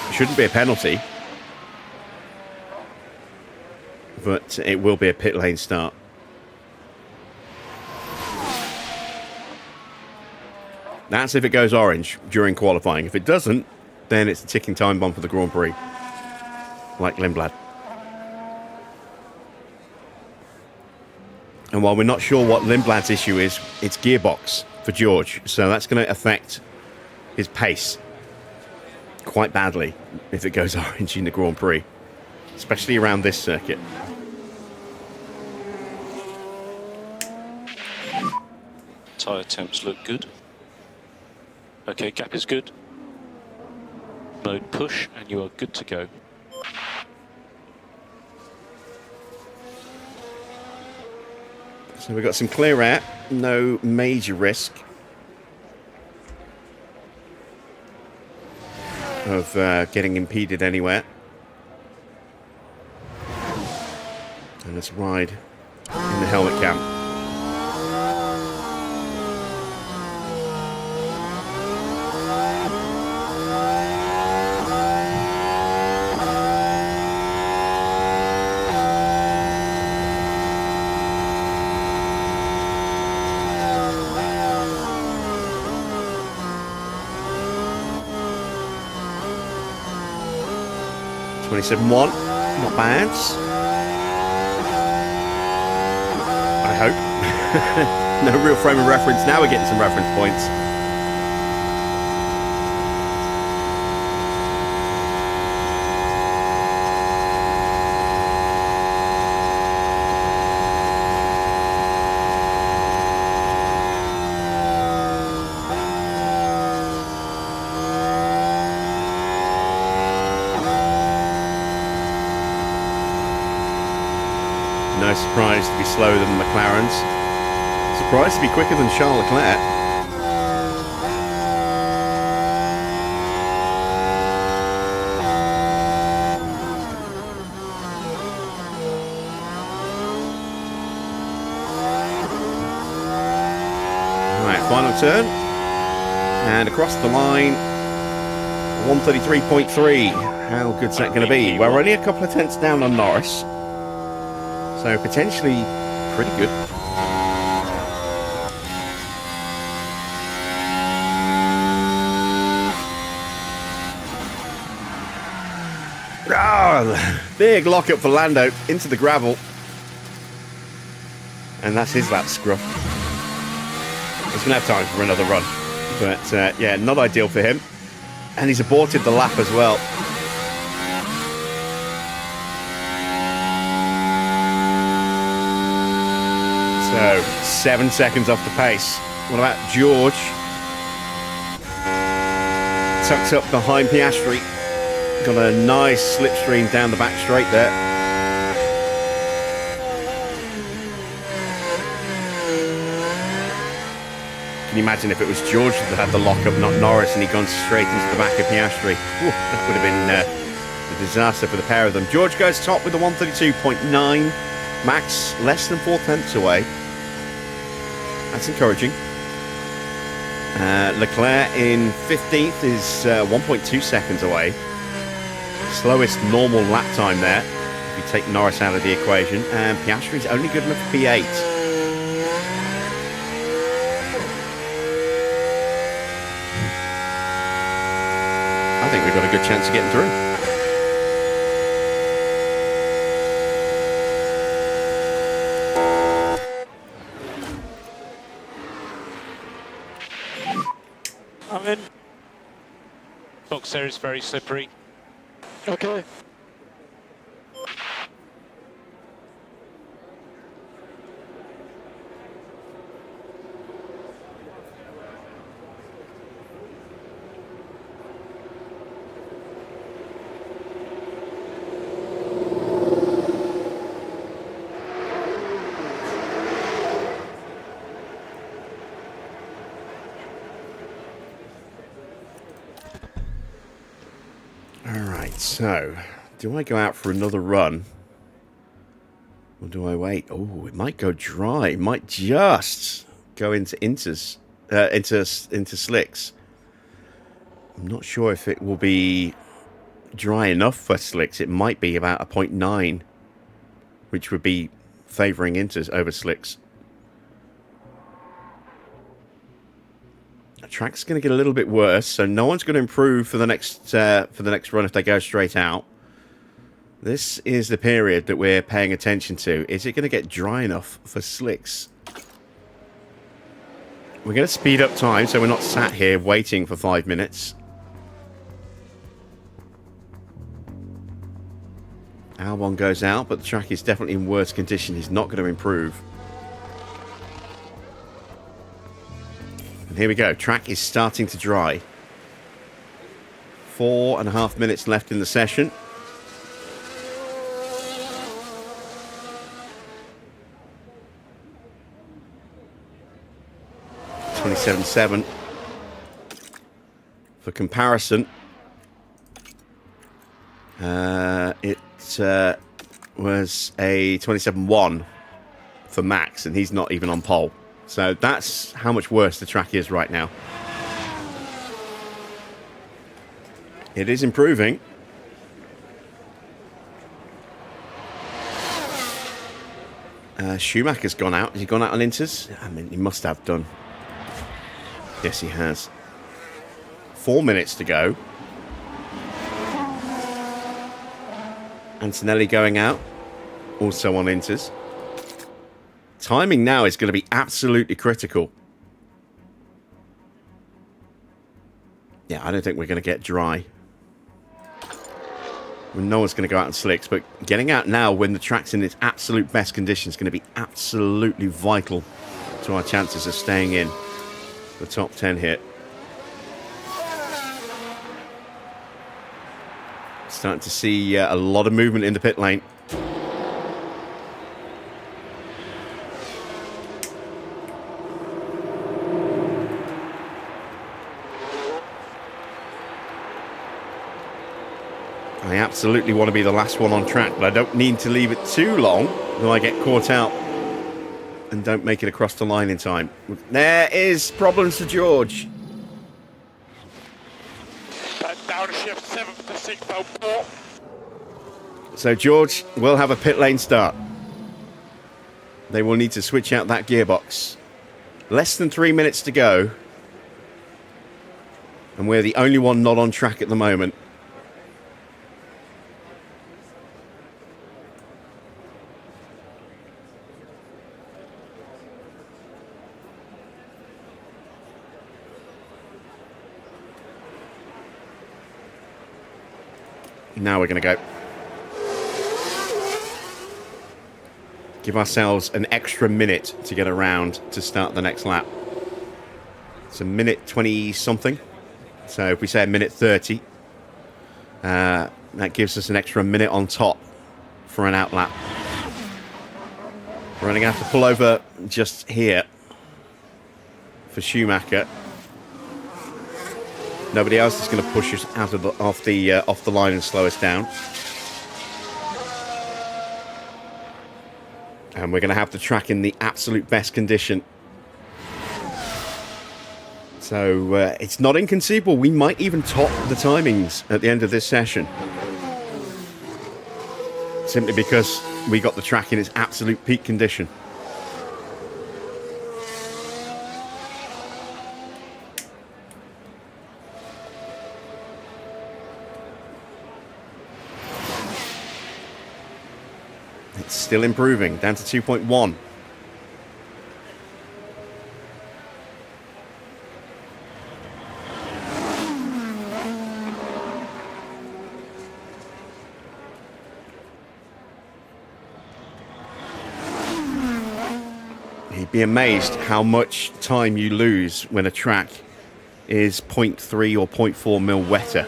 It shouldn't be a penalty, but it will be a pit lane start. That's if it goes orange during qualifying. If it doesn't, then it's a ticking time bomb for the Grand Prix. Like Lindblad. And while we're not sure what Lindblad's issue is, it's gearbox for George. So that's going to affect his pace quite badly if it goes orange in the Grand Prix. Especially around this circuit. Tyre temps look good. Okay, gap is good. Mode push, and you are good to go. So we've got some clear air, no major risk of getting impeded anywhere. And let's ride in the helmet cam. .27.1, not bad. I hope. No real frame of reference. Now we're getting some reference points. No surprise to be slower than the McLarens. Surprised to be quicker than Charles Leclerc. Alright, final turn. And across the line, 133.3. How good's that going to be? Well, we're only a couple of tenths down on Norris. So potentially pretty good. Big lockup for Lando into the gravel. And that's his lap scruff. He's going to have time for another run. But yeah, not ideal for him. And he's aborted the lap as well. So, 7 seconds off the pace. What about George? Tucked up behind Piastri. Got a nice slipstream down the back straight there. Can you imagine if it was George that had the lockup, not Norris, and he'd gone straight into the back of Piastri? Ooh, that would have been a disaster for the pair of them. George goes top with a 132.9. Max less than 4 tenths away. That's encouraging. Leclerc in 15th is 1.2 seconds away. Slowest normal lap time there, if you take Norris out of the equation. And Piastri's only good enough for P8. I think we've got a good chance of getting through. I'm in. Box there is very slippery. Okay. So, do I go out for another run? Or do I wait? Oh, it might go dry. It might just go into slicks. I'm not sure if it will be dry enough for slicks. It might be about a 0.9, which would be favouring inters over slicks. track's going to get a little bit worse, so no one's going to improve for the next run if they go straight out. This is the period that we're paying attention to. Is it going to get dry enough for slicks? We're going to speed up time so we're not sat here waiting for 5 minutes. Albon goes out, but the track is definitely in worse condition. He's not going to improve. And here we go. Track is starting to dry. 4.5 minutes left in the session. .27.7. For comparison, it was a 27.1 for Max, and he's not even on pole. So that's how much worse the track is right now. It is improving. Schumacher's gone out. Has he gone out on inters? I mean, he must have done. Yes, he has. 4 minutes to go. Antonelli going out. Also on inters. Timing now is going to be absolutely critical. Yeah, I don't think we're going to get dry. No one's going to go out in slicks, but getting out now when the track's in its absolute best condition is going to be absolutely vital to our chances of staying in the top 10 here. Starting to see a lot of movement in the pit lane. I absolutely want to be the last one on track, but I don't need to leave it too long till I get caught out and don't make it across the line in time. There is problems for George. Downshift 7 to 604. So George will have a pit lane start. They will need to switch out that gearbox. Less than 3 minutes to go. And we're the only one not on track at the moment. Now we're going to go. Give ourselves an extra minute to get around to start the next lap. It's a minute 20 something. So if we say a minute 30, that gives us an extra minute on top for an out lap. We're only going to have to pull over just here for Schumacher. Nobody else is going to push us out of off the line and slow us down. And we're going to have the track in the absolute best condition. So it's not inconceivable. We might even top the timings at the end of this session. Simply because we got the track in its absolute peak condition. Still improving, down to 2.1. You'd be amazed how much time you lose when a track is 0.3 or 0.4 mil wetter.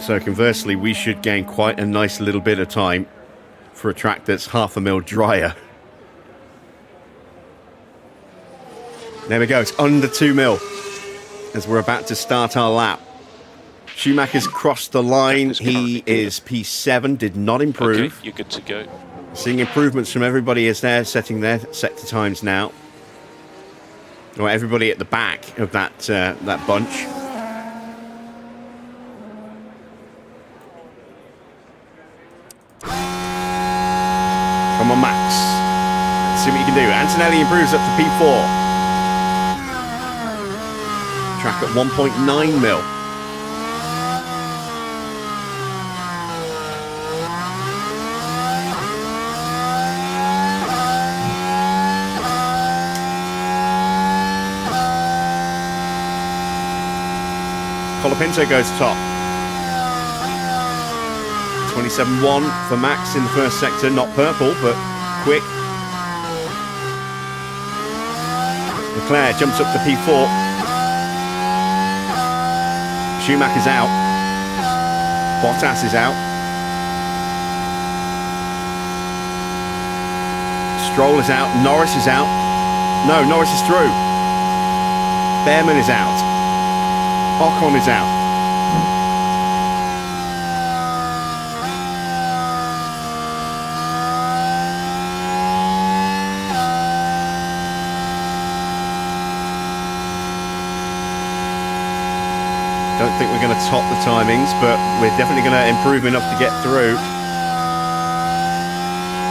So conversely, we should gain quite a nice little bit of time for a track that's half a mil drier. There we go, it's under 2 mil as we're about to start our lap. Schumacher's crossed the line. He is P7, did not improve. Okay, you're good to go. Seeing improvements from everybody as they're setting their sector times now. Or everybody at the back of that bunch. Come on, Max. Let's see what you can do. Antonelli improves up to P4. Track at 1.9 mil. Colapinto goes top. 27.1 for Max in the first sector. Not purple, but quick. Leclerc jumps up to P4. Schumacher's out. Bottas is out. Stroll is out. Norris is out. No, Norris is through. Bearman is out. Ocon is out. Don't think we're going to top the timings, but we're definitely going to improve enough to get through.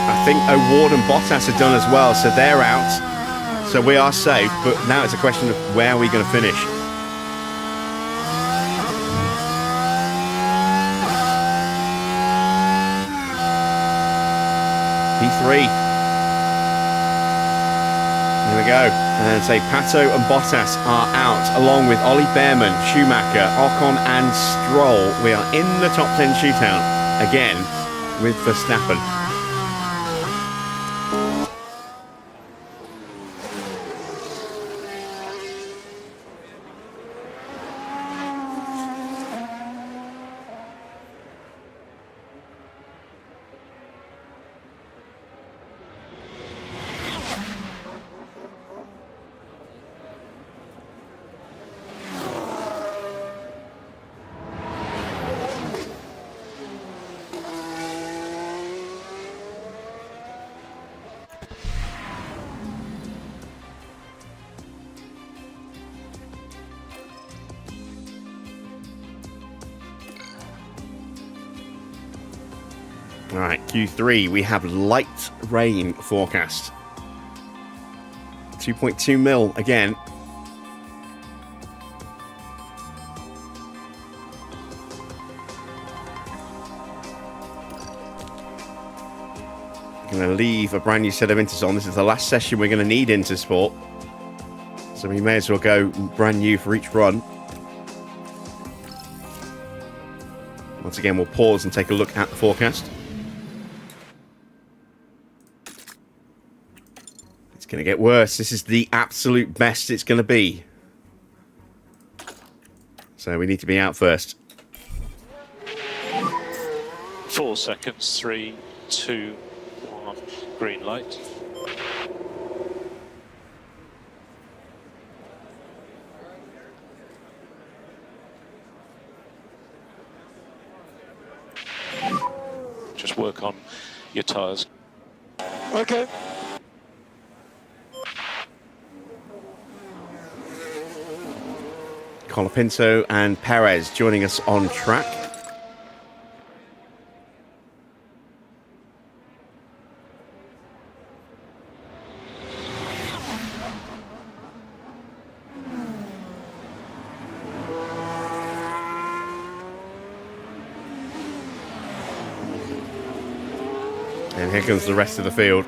I think O'Ward and Bottas are done as well, so they're out. So we are safe, but now it's a question of where are we going to finish. P3. There we go. And say Pato and Bottas are out, along with Ollie Bearman, Schumacher, Ocon and Stroll. We are in the top 10 shootout again with Verstappen. All right, Q3, we have light rain forecast. 2.2 mil again. Going to leave a brand new set of inters on. This is the last session we're going to need Intersport. So we may as well go brand new for each run. Once again, we'll pause and take a look at the forecast. It's going to get worse. This is the absolute best it's going to be. So we need to be out first. 4 seconds, 3, 2, 1, green light. Just work on your tyres. Okay. Colapinto and Perez joining us on track. And here comes the rest of the field.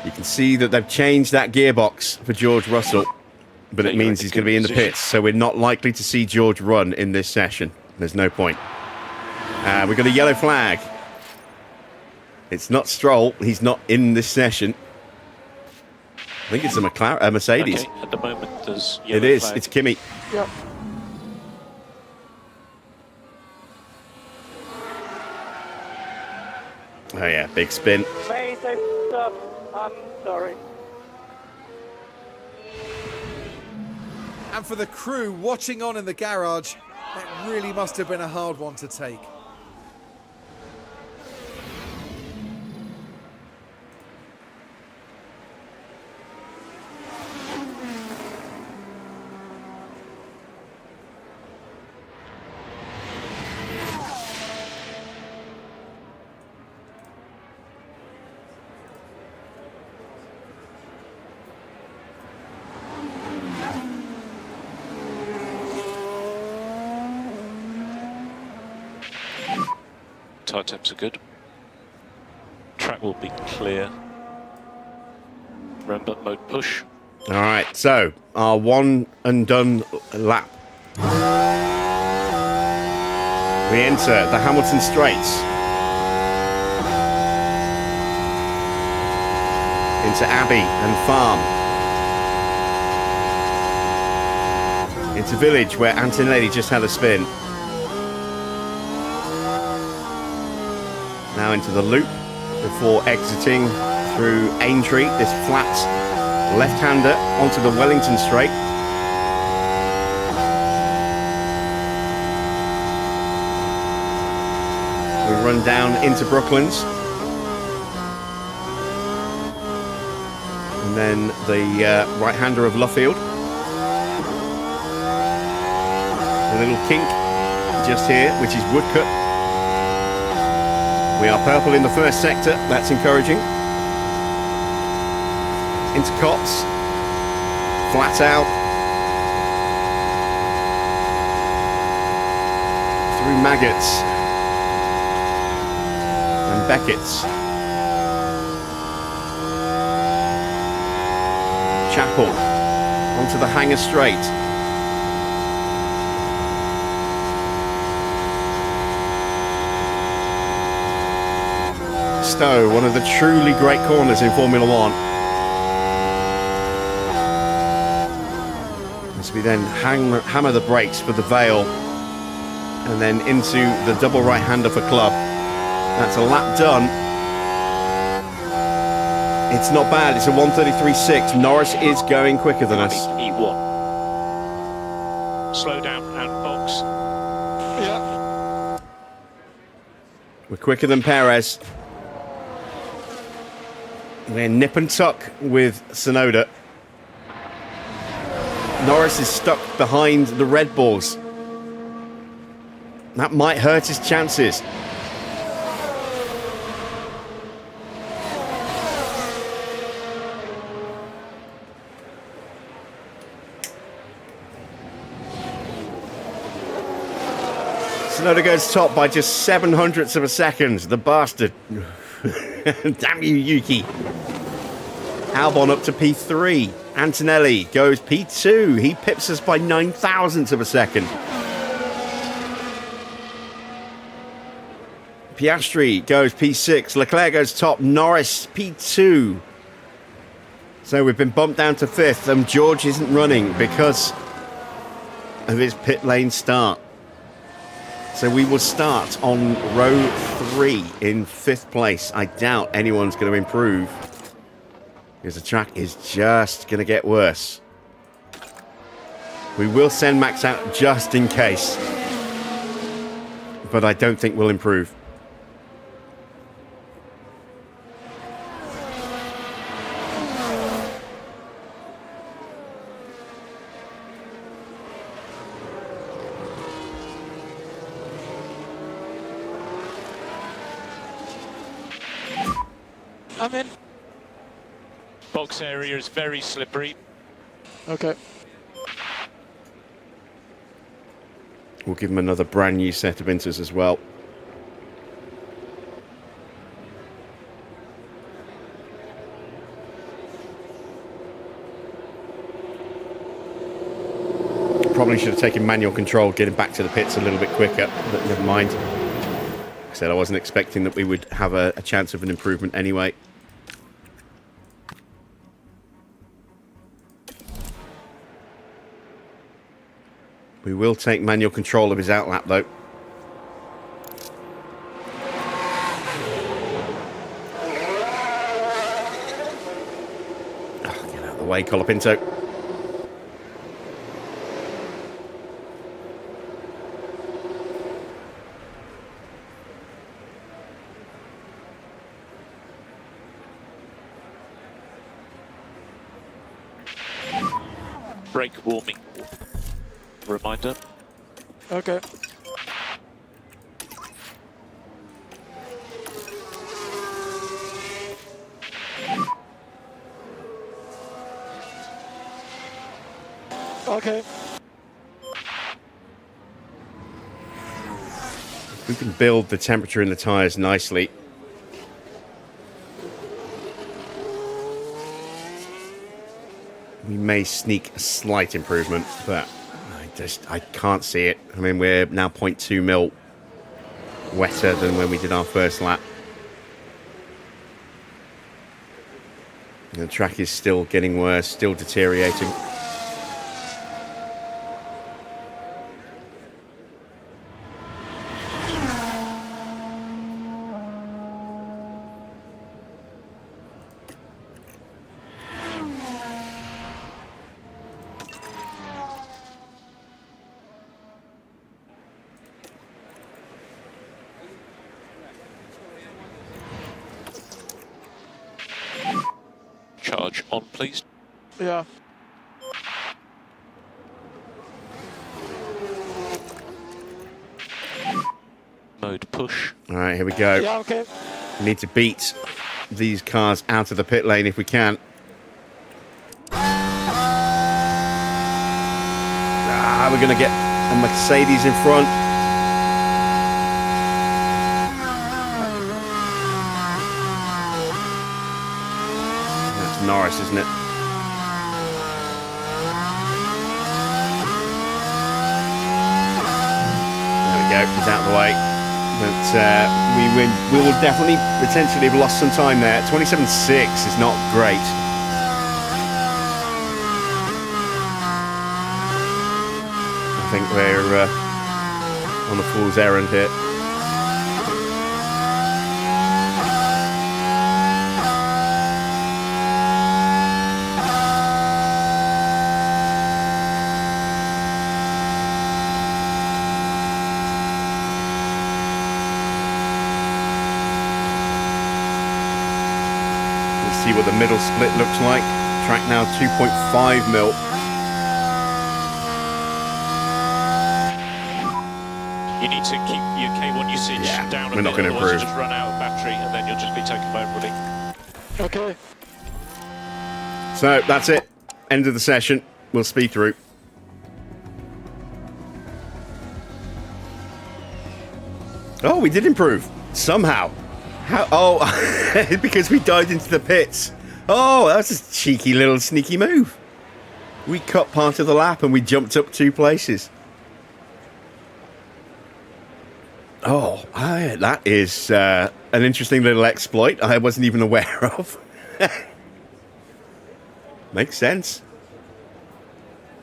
You can see that they've changed that gearbox for George Russell, but it means he's going to be in the pits, so we're not likely to see George run in this session. There's no point. We've got a yellow flag. It's not Stroll. He's not in this session. I think it's a Mercedes. Okay, at the moment there's yellow It is. flag. It's Kimi. Yep. Oh yeah, big spin. Mate, I f***ed up. I'm sorry. And for the crew watching on in the garage, that really must have been a hard one to take. Tyre temps are good. Track will be clear. Remember, mode push. All right, so our one and done lap. We enter the Hamilton Straights. Into Abbey and Farm. Into Village, where Antonelli just had a spin. Now into the loop before exiting through Aintree, this flat left-hander onto the Wellington Straight. We run down into Brooklands. And then the right-hander of Luffield. A little kink just here, which is Woodcut. We are purple in the first sector, that's encouraging. Into Cots, flat out. Through Maggots and Beckett's. Chapel, onto the Hanger Straight. Stowe, one of the truly great corners in Formula One. As we then hammer the brakes for the Vale and then into the double right-hander for Club. That's a lap done. It's not bad, it's a 1:33.6. Norris is going quicker than us. E1. Slow down and box. Yeah. We're quicker than Perez. We're nip and tuck with Tsunoda. Norris is stuck behind the Red Bulls. That might hurt his chances. Tsunoda goes top by just 7/100ths of a second. The bastard. Damn you, Yuki. Albon up to P3. Antonelli goes P2. He pips us by 9,000ths of a second. Piastri goes P6. Leclerc goes top. Norris P2. So we've been bumped down to 5th, and George isn't running because of his pit lane start. So we will start on row 3 in 5th place. I doubt anyone's going to improve because the track is just going to get worse. We will send Max out just in case, but I don't think we'll improve. I'm in. Box area is very slippery. Okay. We'll give him another brand new set of inters as well. Probably should have taken manual control, getting back to the pits a little bit quicker, but never mind. Like I said, I wasn't expecting that we would have a chance of an improvement anyway. We will take manual control of his outlap though. Oh, get out of the way, Colapinto. Brake warming reminder. Okay. Okay. we can build the temperature in the tyres nicely. We may sneak a slight improvement, but I can't see it. I mean, we're now 0.2 mil wetter than when we did our first lap. The track is still getting worse, still deteriorating. Charge on, please. Yeah. Mode push. All right, here we go. Yeah, okay. We need to beat these cars out of the pit lane if we can. We're going to get a Mercedes in front. That's Norris, isn't it? There we go. He's out of the way. But we will definitely potentially have lost some time there. 27.6 is not great. I think we're on a fool's errand here. See what the middle split looks like. Track now 2.5 mil. You need to keep your K1 usage down a bit. We're not going to otherwise improve. You'll just run out of battery and then you'll just be taken by everybody. Okay. So that's it. End of the session. We'll speed through. Oh, we did improve. Somehow. How? Oh, because we dived into the pits. Oh, that's a cheeky little sneaky move. We cut part of the lap and we jumped up 2 places. Oh, that is an interesting little exploit I wasn't even aware of. Makes sense.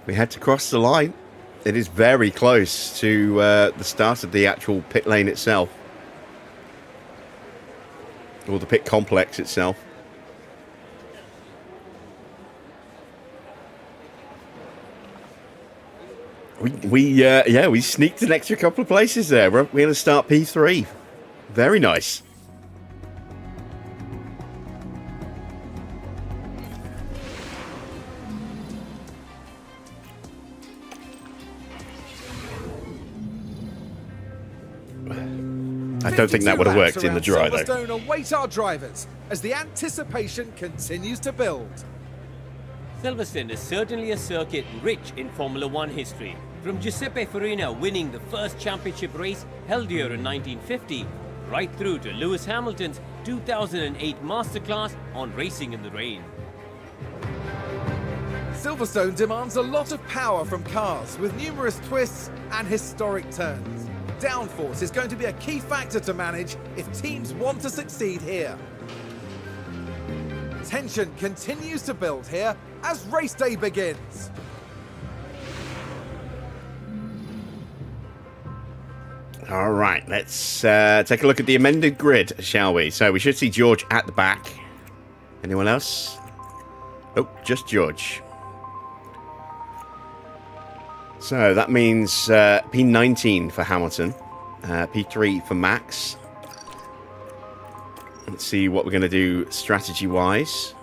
We had to cross the line. It is very close to the start of the actual pit lane itself. Or the pit complex itself. We sneaked an extra couple of places there. We're going to start P3. Very nice. I don't think that would have worked in the dry, though. Silverstone await our drivers as the anticipation continues to build. Silverstone is certainly a circuit rich in Formula One history. From Giuseppe Farina winning the first championship race held here in 1950, right through to Lewis Hamilton's 2008 masterclass on racing in the rain. Silverstone demands a lot of power from cars with numerous twists and historic turns. Downforce is going to be a key factor to manage if teams want to succeed here. Tension continues to build here as race day begins. All right, let's take a look at the amended grid, shall we? So we should see George at the back. Anyone else? Oh, just George. So that means P19 for Hamilton, P3 for Max. Let's see what we're going to do strategy-wise.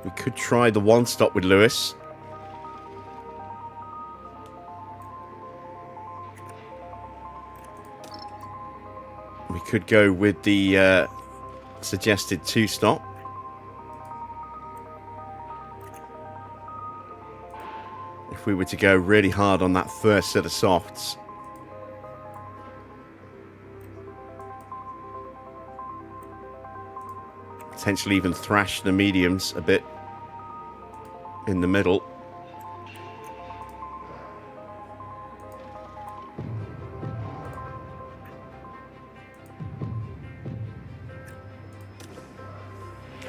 We could try the one stop with Lewis. We could go with the suggested 2-stop. If we were to go really hard on that first set of softs. Potentially even thrash the mediums a bit in the middle.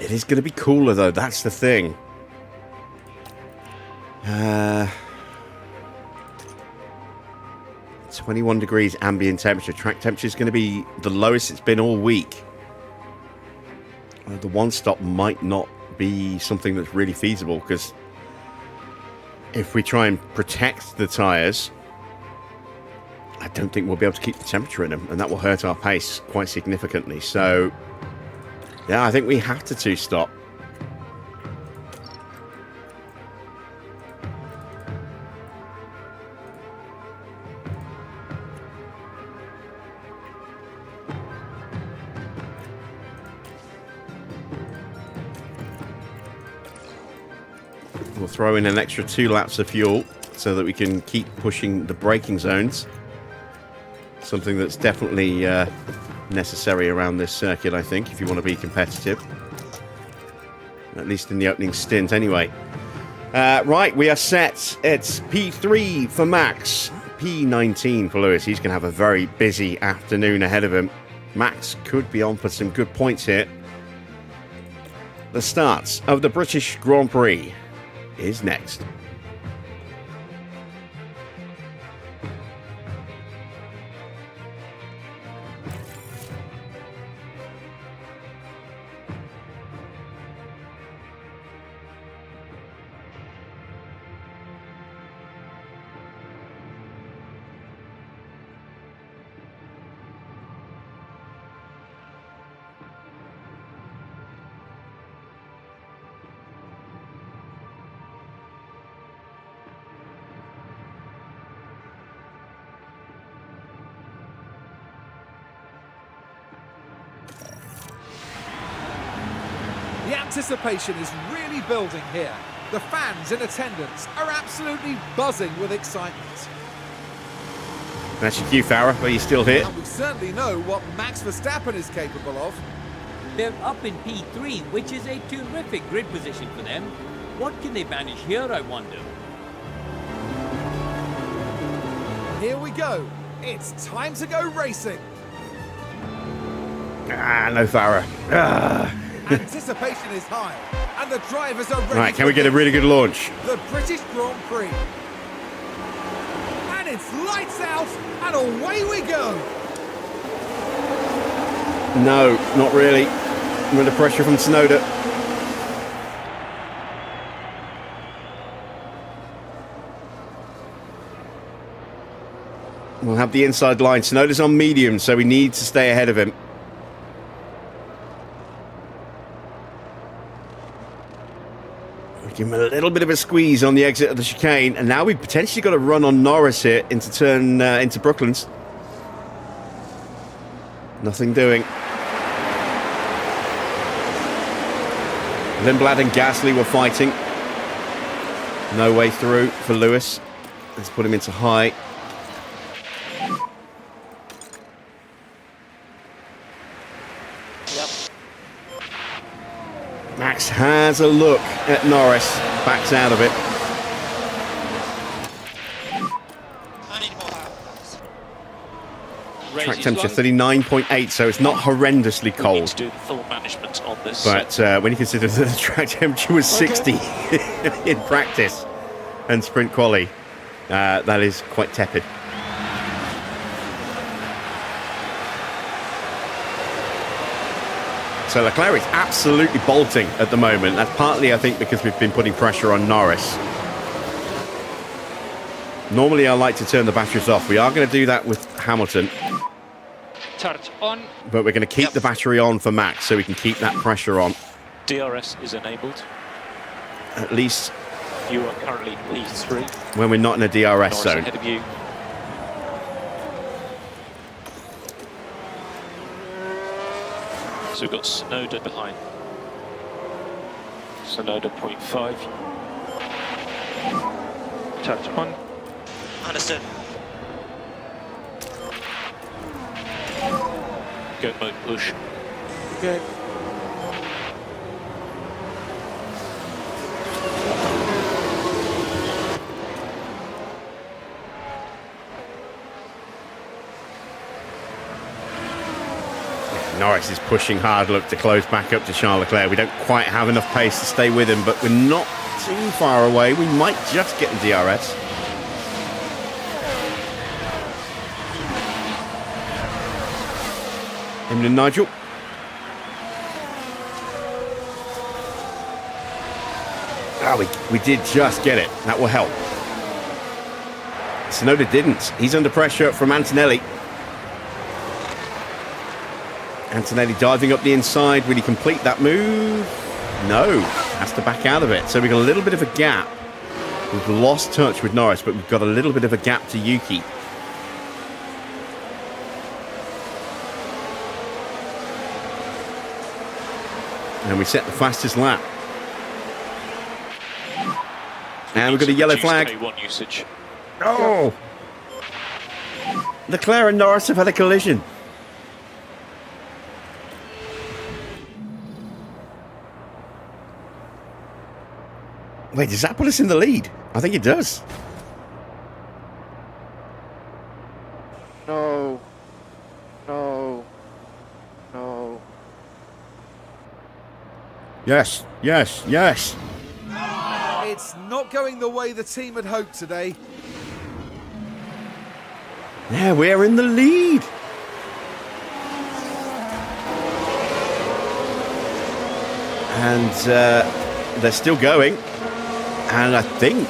It is going to be cooler though, that's the thing. 21 degrees ambient temperature. Track temperature is going to be the lowest it's been all week. The one stop might not be something that's really feasible, because if we try and protect the tyres, I don't think we'll be able to keep the temperature in them, and that will hurt our pace quite significantly. So yeah, I think we have to two-stop. We'll throw in an extra 2 laps of fuel so that we can keep pushing the braking zones. Something that's definitely necessary around this circuit, I think, if you want to be competitive. At least in the opening stint, anyway. Right, we are set. It's P3 for Max, P19 for Lewis. He's going to have a very busy afternoon ahead of him. Max could be on for some good points here. The start of the British Grand Prix is next. The anticipation is really building here. The fans in attendance are absolutely buzzing with excitement. That's your cue, Farah, but you're still here. And we certainly know what Max Verstappen is capable of. They're up in P3, which is a terrific grid position for them. What can they manage here, I wonder? Here we go. It's time to go racing. No Farah. Anticipation is high, and the drivers are ready. Right, can we get a really good launch? The British Grand Prix. And it's lights out, and away we go. No, not really. I'm under pressure from Tsunoda. We'll have the inside line. Tsunoda's on medium, so we need to stay ahead of him. Give him a little bit of a squeeze on the exit of the chicane, and now we've potentially got a run on Norris here into Brooklands. Nothing doing. Lindblad and Gasly were fighting. No way through for Lewis. Let's put him into high. Max has a look at Norris, backs out of it. Track temperature 39.8, so it's not horrendously cold. We need to do full management on this. But when you consider that the track temperature was 60 in practice and sprint quali, that is quite tepid. So Leclerc is absolutely bolting at the moment. That's partly, I think, because we've been putting pressure on Norris. Normally, I like to turn the batteries off. We are going to do that with Hamilton. Charge on. But we're going to keep the battery on for Max, so we can keep that pressure on. DRS is enabled. At least You are currently P3. when we're not in a DRS Norris zone. ahead of you. So we've got Tsunoda behind. Tsunoda 0.5. Charge on. Understood. Go mode push. Okay. Norris is pushing hard, look to close back up to Charles Leclerc. We don't quite have enough pace to stay with him, but we're not too far away. We might just get the DRS. Him and Nigel. Oh, we did just get it. That will help. Tsunoda didn't. He's under pressure from Antonelli. Antonelli diving up the inside. Will he complete that move? No. Has to back out of it. So we've got a little bit of a gap. We've lost touch with Norris, but we've got a little bit of a gap to Yuki. And we set the fastest lap. And we've got a yellow flag. K1 usage. Oh! Leclerc and Norris have had a collision. Wait, does that put us in the lead? I think it does. No. No. No. Yes, yes, yes. It's not going the way the team had hoped today. Yeah, we're in the lead. And they're still going. And I think...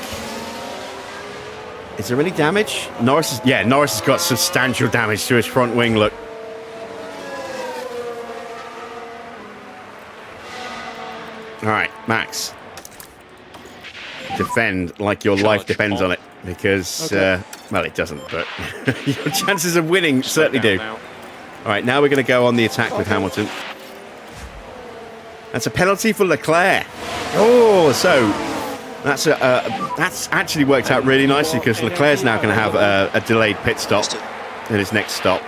Is there any damage? Norris has got substantial damage to his front wing, look. All right, Max. Defend like your life depends on it. Because, well, it doesn't, but your chances of winning certainly do. All right, now we're going to go on the attack with Hamilton. That's a penalty for Leclerc. Oh, so that's actually worked out really nicely because Leclerc's now going to have a delayed pit stop in his next stop.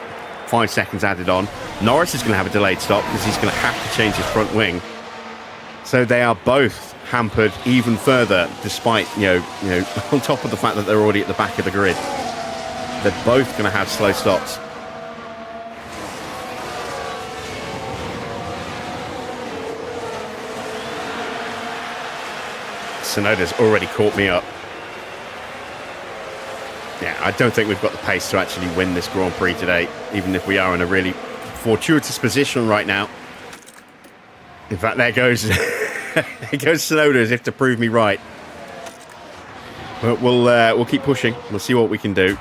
5 seconds added on. Norris is going to have a delayed stop because he's going to have to change his front wing. So they are both hampered even further, despite you know, on top of the fact that they're already at the back of the grid. They're both going to have slow stops. Tsunoda's already caught me up. Yeah, I don't think we've got the pace to actually win this Grand Prix today, even if we are in a really fortuitous position right now. In fact, there goes there goes Tsunoda as if to prove me right. But we'll keep pushing. We'll see what we can do.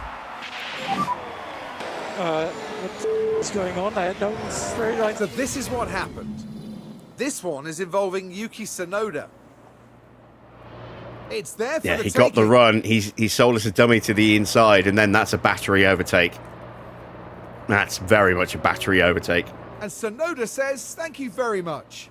What's going on there? No one's very right. So this is what happened. This one is involving Yuki Tsunoda. It's there for the he got the taking. run. He sold us a dummy to the inside, and then that's a battery overtake. That's very much a battery overtake. And Tsunoda says, thank you very much.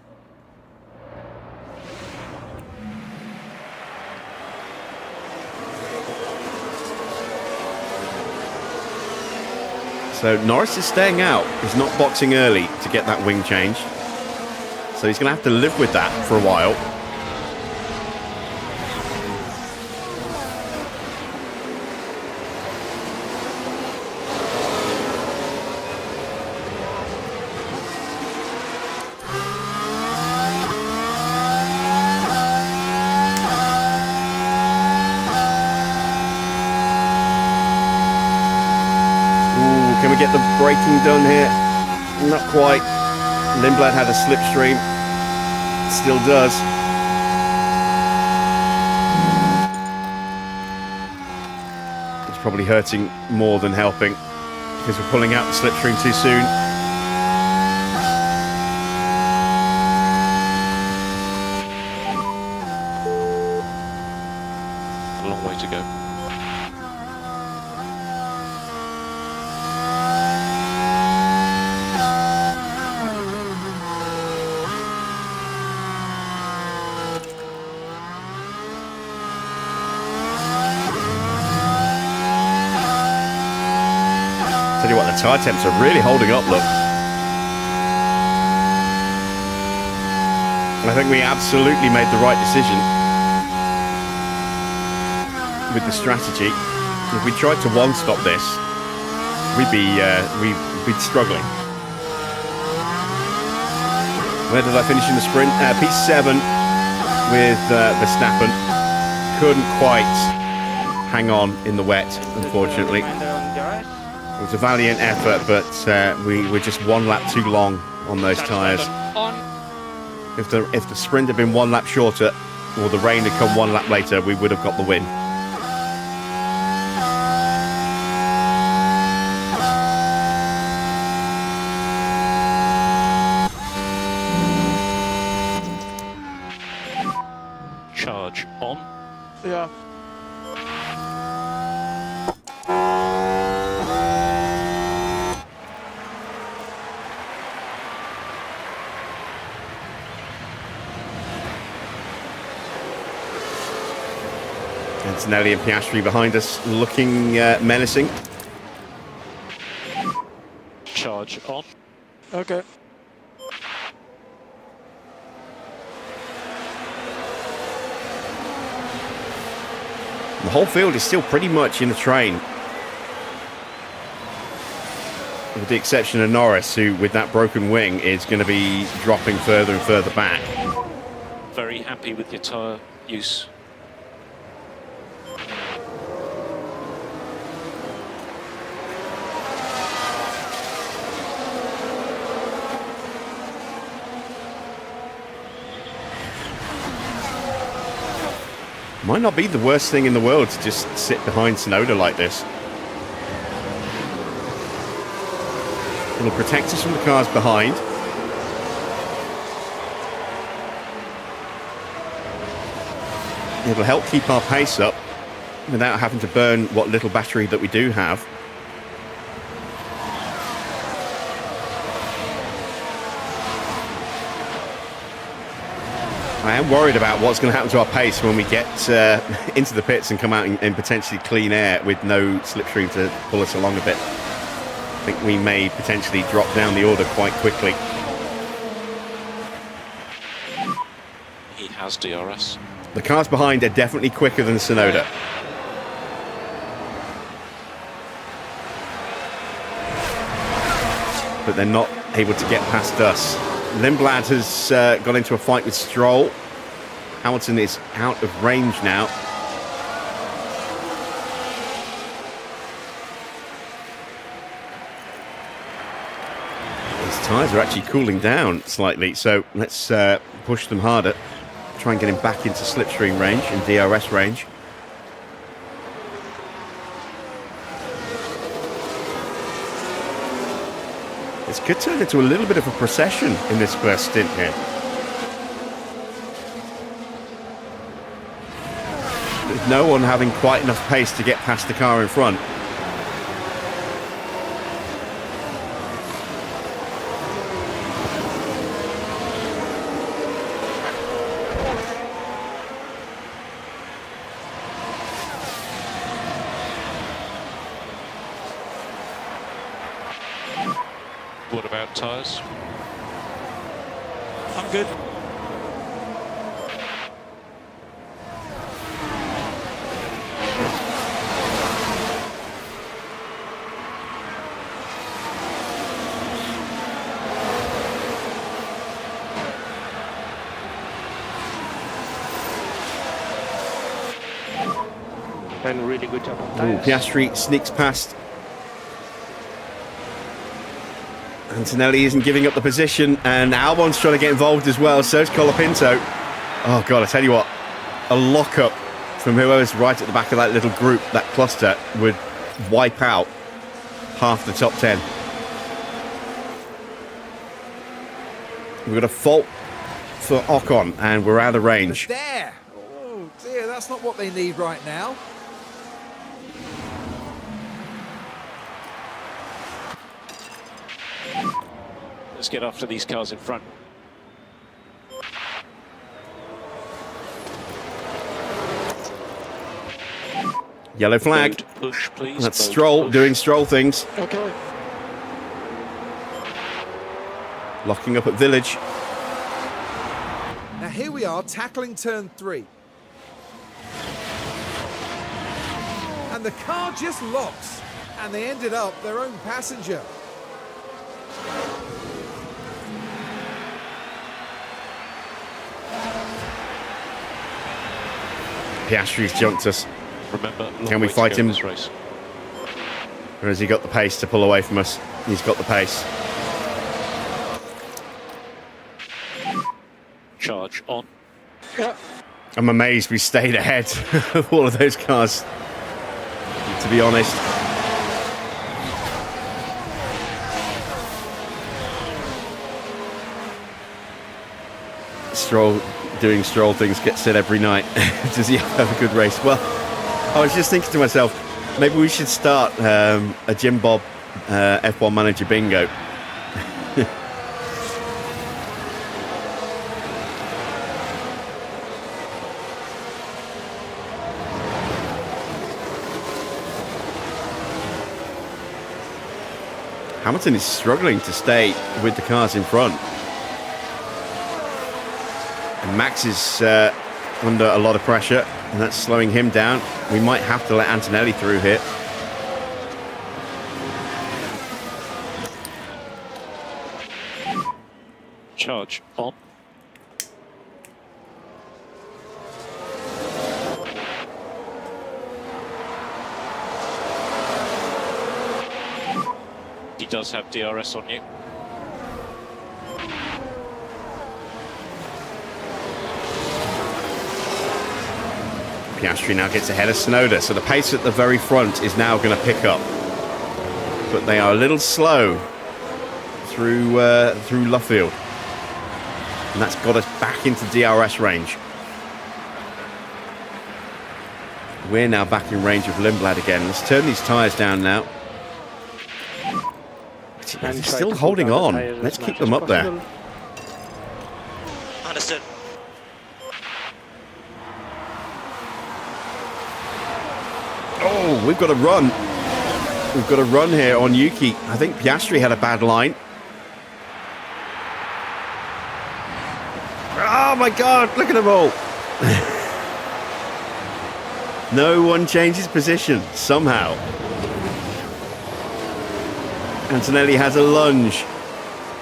So Norris is staying out. He's not boxing early to get that wing change. So he's going to have to live with that for a while. Can we get the braking done here? Not quite. Lindblad had a slipstream. Still does. It's probably hurting more than helping because we're pulling out the slipstream too soon. A long way to go. Tell you what, the tyre temps are really holding up, look. I think we absolutely made the right decision with the strategy. If we tried to one-stop this, we'd be struggling. Where did I finish in the sprint? P7 with Verstappen. Couldn't quite hang on in the wet, unfortunately. It was a valiant effort, but we were just one lap too long on those tyres. If the sprint had been one lap shorter, or the rain had come one lap later, we would have got the win. Charge on. Yeah. Antonelli and Piastri behind us, looking menacing. Charge on. Okay. The whole field is still pretty much in the train, with the exception of Norris, who with that broken wing is going to be dropping further and further back. Very happy with your tyre use. Might not be the worst thing in the world to just sit behind Tsunoda like this. It'll protect us from the cars behind. It'll help keep our pace up without having to burn what little battery that we do have. I am worried about what's going to happen to our pace when we get into the pits and come out in potentially clean air with no slipstream to pull us along a bit. I think we may potentially drop down the order quite quickly. He has DRS. The cars behind are definitely quicker than Tsunoda. But they're not able to get past us. Lindblad has got into a fight with Stroll. Hamilton is out of range now. His tyres are actually cooling down slightly, so let's push them harder. Try and get him back into slipstream range and DRS range. This could turn into a little bit of a procession in this first stint here. With no one having quite enough pace to get past the car in front. What about tyres? I'm good. And really good job on Ooh, tyres. Piastri sneaks past. Antonelli isn't giving up the position, and Albon's trying to get involved as well, so is Colapinto. Oh God, I tell you what, a lock-up from whoever's right at the back of that little group, that cluster, would wipe out half the top 10. We've got a fault for Ocon, and we're out of range. There! Oh dear, that's not what they need right now. Let's get after these cars in front. Yellow flag. Mode push, please. That's Mode Stroll push. doing Stroll things. Okay. Locking up at Village. Now here we are tackling turn 3. And the car just locks, and they ended up their own passenger. Piastri's junked us. Remember, long Can we way to fight go in him? this race. Or has he got the pace to pull away from us? He's got the pace. Charge on. Yeah. I'm amazed we stayed ahead of all of those cars, to be honest. Stroll doing Stroll things gets said every night. Does he have a good race? Well, I was just thinking to myself, maybe we should start a Jim Bob F1 manager bingo. Hamilton is struggling to stay with the cars in front. And Max is under a lot of pressure, and that's slowing him down. We might have to let Antonelli through here. Charge on. He does have DRS on you. Piastri now gets ahead of Tsunoda, so the pace at the very front is now going to pick up. But they are a little slow through Luffield. And that's got us back into DRS range. We're now back in range of Lindblad again. Let's turn these tyres down now. They're still holding on. Let's keep them up there. Understood. Oh, we've got to run. We've got to run here on Yuki. I think Piastri had a bad line. Oh my God, look at them all. No one changes position, somehow. Antonelli has a lunge.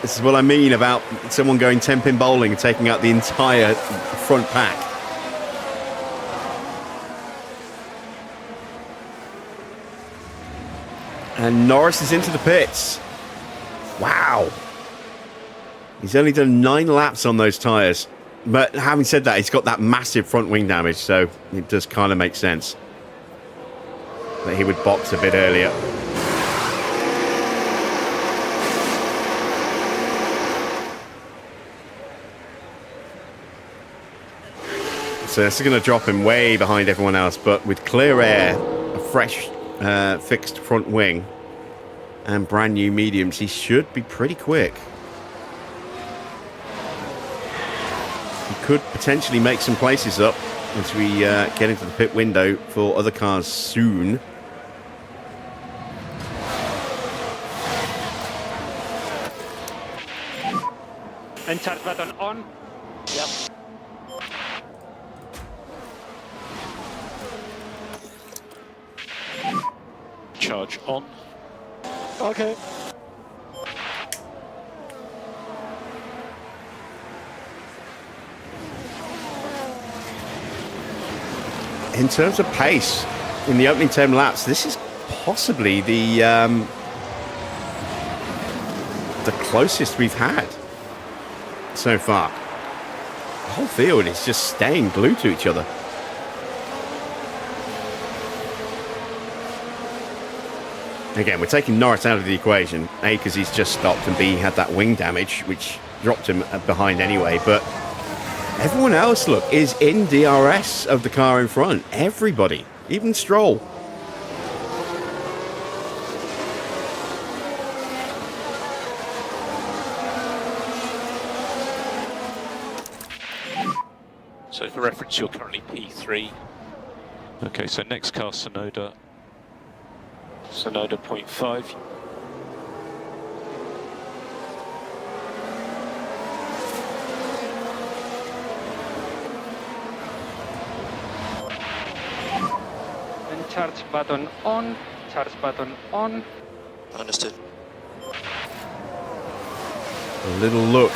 This is what I mean about someone going 10-pin bowling and taking out the entire front pack. And Norris is into the pits. Wow. He's only done 9 laps on those tyres. But having said that, he's got that massive front wing damage, so it does kind of make sense that he would box a bit earlier. So this is going to drop him way behind everyone else, but with clear air, a fresh fixed front wing, and brand new mediums, he should be pretty quick. He could potentially make some places up as we get into the pit window for other cars soon. And charge button on. Yep. Charge on. Okay. In terms of pace, in the opening 10 laps, this is possibly the closest we've had so far. The whole field is just staying glued to each other. Again, we're taking Norris out of the equation, A, because he's just stopped, and B, he had that wing damage, which dropped him behind anyway. But everyone else, look, is in DRS of the car in front. Everybody, even Stroll. So for reference, you're currently P3. Okay, so next car, Tsunoda. Tsunoda 0.5. And charge button on. Charge button on. Understood. A little look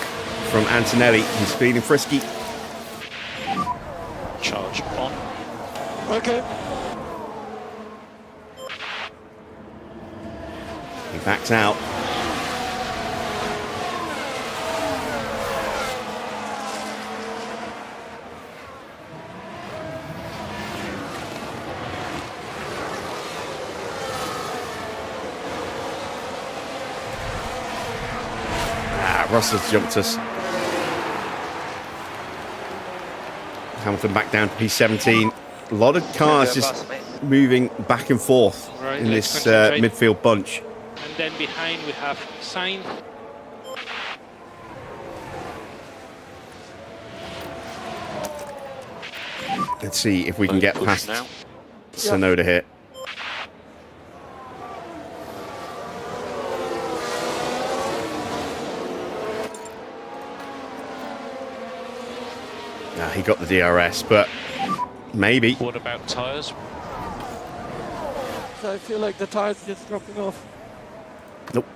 from Antonelli. He's feeling frisky. Charge on. Okay. He backs out. Russell's jumped us. Hamilton back down to P17. A lot of cars just moving back and forth in this midfield bunch. And then behind we have Sainz. Let's see if we can get past Sonoda here. He got the DRS, but maybe. What about tyres? So I feel like the tires are just dropping off. Nope.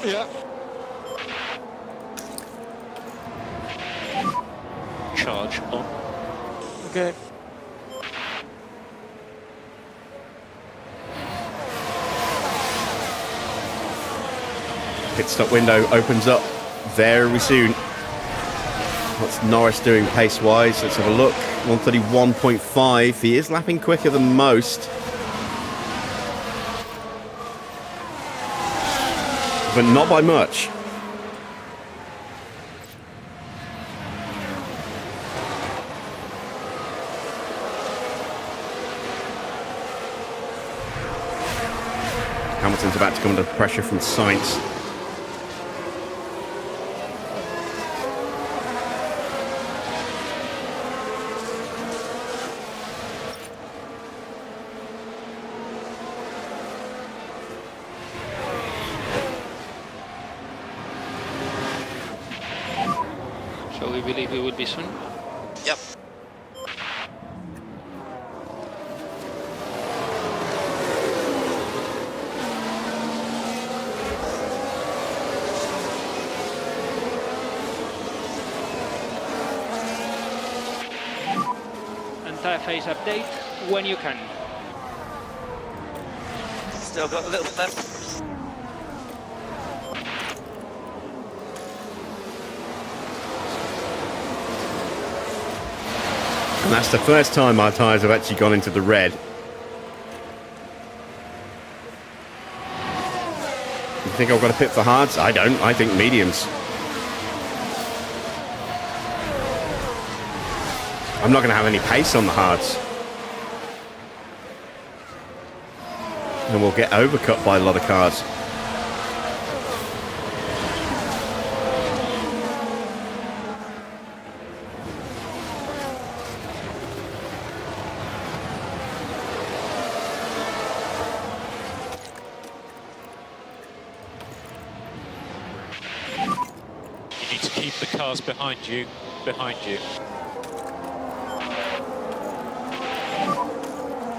Yeah. Charge on. Okay. Pit stop window opens up very soon. What's Norris doing pace-wise? Let's have a look. 131.5. He is lapping quicker than most. But not by much. Hamilton's about to come under pressure from Sainz. So we believe we will be soon. Yep. Entire phase update when you can. Still got a little bit left. And that's the first time our tyres have actually gone into the red. You think I've got to pit for hards? I don't. I think mediums. I'm not going to have any pace on the hards. And we'll get overcut by a lot of cars. You need to keep the cars behind you.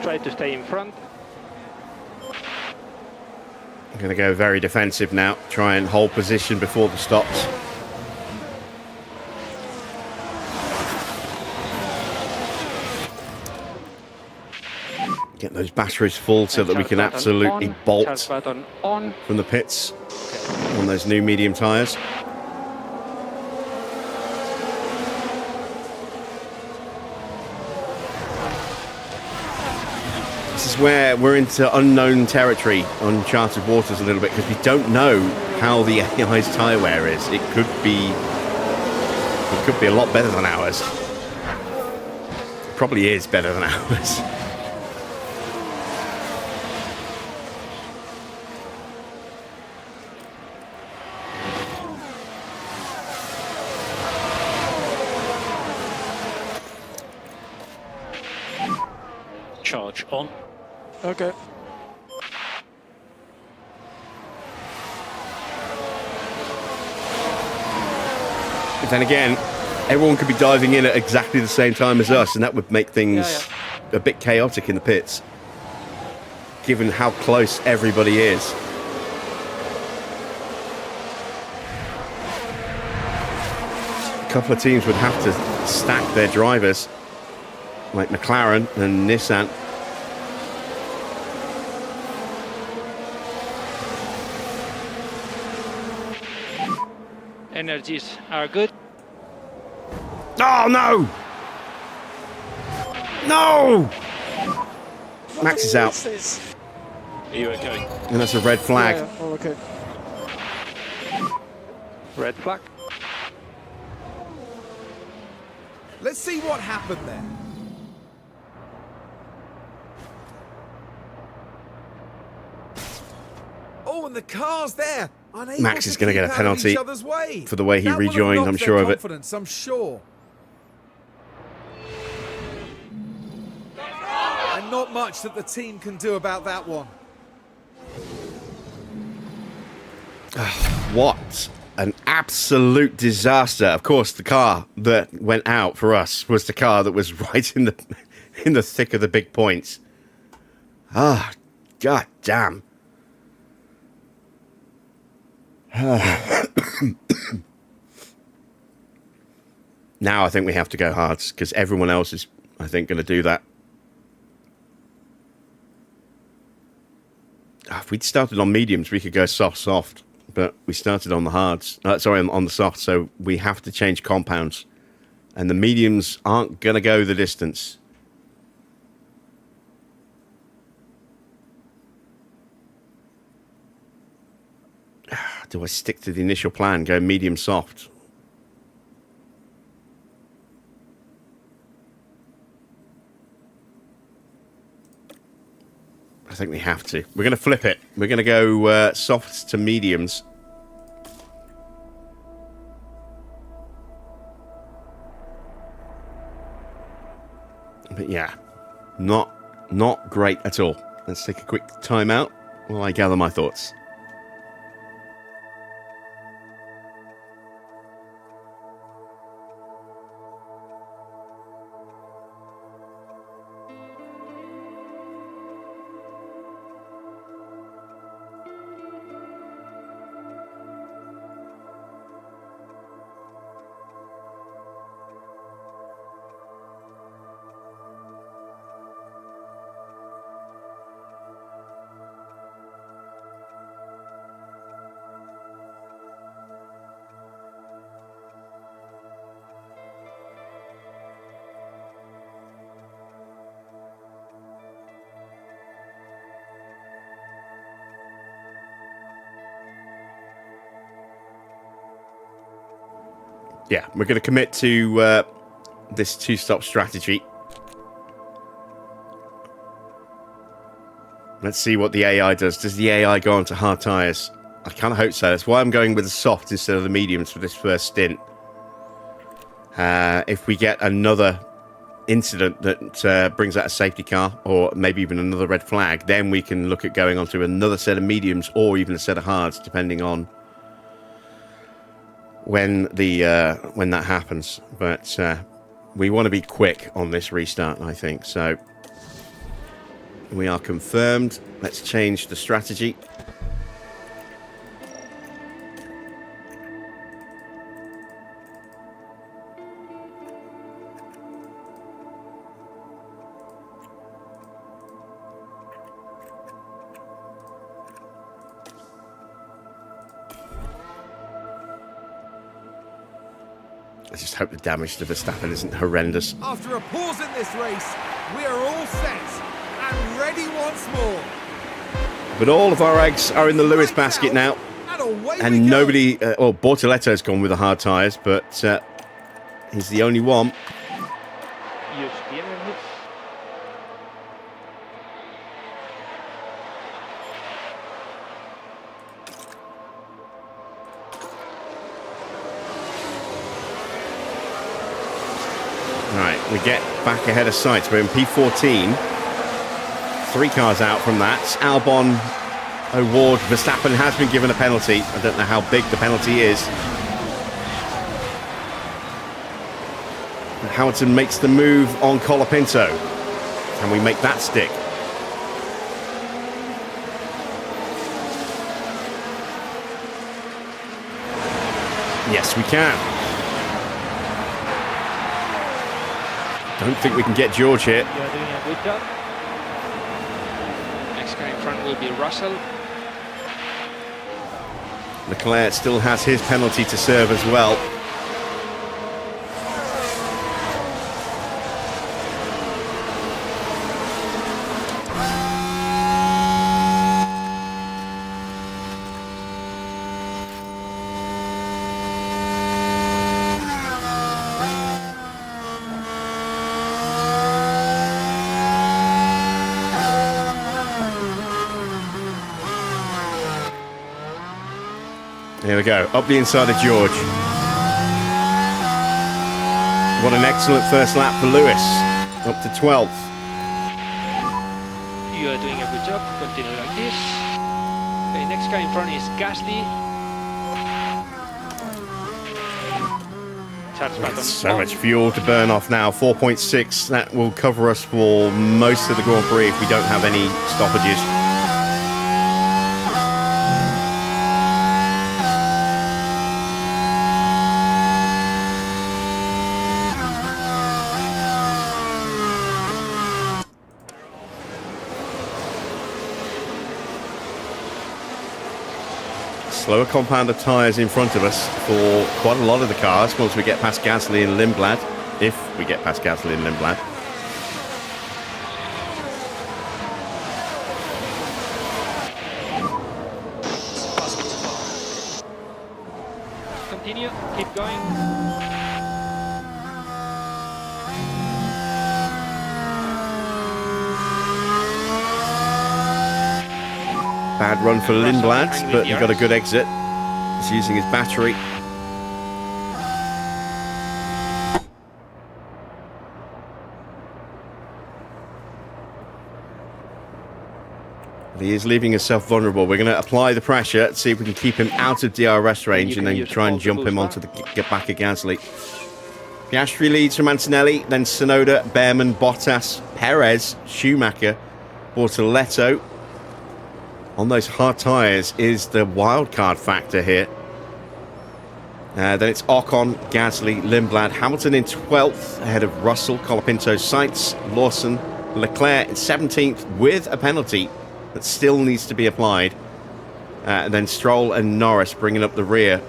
Try to stay in front. I'm going to go very defensive now. Try and hold position before the stops. Get those batteries full so that we can absolutely bolt from the pits on those new medium tyres. This is where we're into unknown territory, uncharted waters a little bit, because we don't know how the AI's tyre wear is. It could be a lot better than ours. It probably is better than ours. Charge on. Okay. But then again, everyone could be diving in at exactly the same time as us, and that would make things a bit chaotic in the pits, given how close everybody is. couple of teams would have to stack their drivers, like McLaren and Nissan. Energies are good. Oh, no! No! Max is out. Are you okay? And that's a red flag. Yeah, all okay. Red flag. Let's see what happened there. Oh, and the car's there. Unable Max is going to keep get a out of penalty each other's way. for the way he That would have rejoined, knocked I'm their sure of it. confidence, I'm sure. And not much that the team can do about that one. What an absolute disaster. Of course, the car that went out for us was the car that was right in the thick of the big points. Ah, god damn. Now I think we have to go hards because everyone else is, I think, going to do that. If we'd started on mediums, we could go soft, but we started on the hards. On the soft, so we have to change compounds, and the mediums aren't going to go the distance. Do I stick to the initial plan, go medium soft? I think we have to. We're going to flip it. We're going to go softs to mediums. But yeah, not great at all. Let's take a quick time out while I gather my thoughts. Yeah, we're going to commit to this two-stop strategy. Let's see what the AI does. Does the AI go onto hard tyres? I kind of hope so. That's why I'm going with the soft instead of the mediums for this first stint. If we get another incident that brings out a safety car, or maybe even another red flag, then we can look at going onto another set of mediums or even a set of hards, depending on when that happens. But we want to be quick on this restart, I think. So we are confirmed. Let's change the strategy. I just hope the damage to Verstappen isn't horrendous. After a pause in this race, we are all set and ready once more. But all of our eggs are in the Lewis basket now. And nobody... well, Bortoletto's gone with the hard tyres, but he's the only one. We get back ahead of sight. We're in P14. 3 cars out from that. Albon, O'Ward, Verstappen has been given a penalty. I don't know how big the penalty is. But Hamilton makes the move on Colapinto. Can we make that stick? Yes, we can. Don't think we can get George here. You're doing a good job. Next guy in front will be Russell. Leclerc still has his penalty to serve as well. Here we go, up the inside of George. What an excellent first lap for Lewis, up to 12th. You are doing a good job. Continue like this. Okay, next guy in front is Gasly. Charles Patton So on. much fuel to burn off now, 4.6. That will cover us for most of the Grand Prix if we don't have any stoppages. Slower compounder tyres in front of us for quite a lot of the cars once we get past Gasly and Lindblad, if we get past Gasly and Lindblad. Continue, keep going. Bad run for And Russell Lindblad, behind but with he got a Yaris. good exit. He's using his battery. He is leaving himself vulnerable. We're going to apply the pressure, see if we can keep him out of DRS range and then try and jump him onto the get back of Gasly. Piastri leads from Antonelli, then Tsunoda, Bearman, Bottas, Perez, Schumacher, Bortoletto. On those hard tyres is the wildcard factor here. Then it's Ocon, Gasly, Lindblad, Hamilton in 12th, ahead of Russell, Colapinto, Sainz, Lawson, Leclerc in 17th with a penalty that still needs to be applied. And then Stroll and Norris bringing up the rear.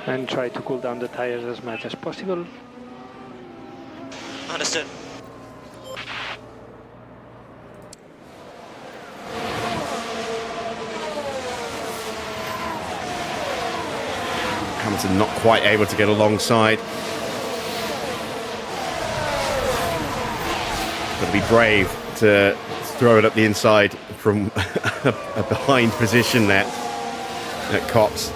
And try to cool down the tires as much as possible. Understood. Hamilton not quite able to get alongside. Got to be brave to throw it up the inside from a behind position there at Cops.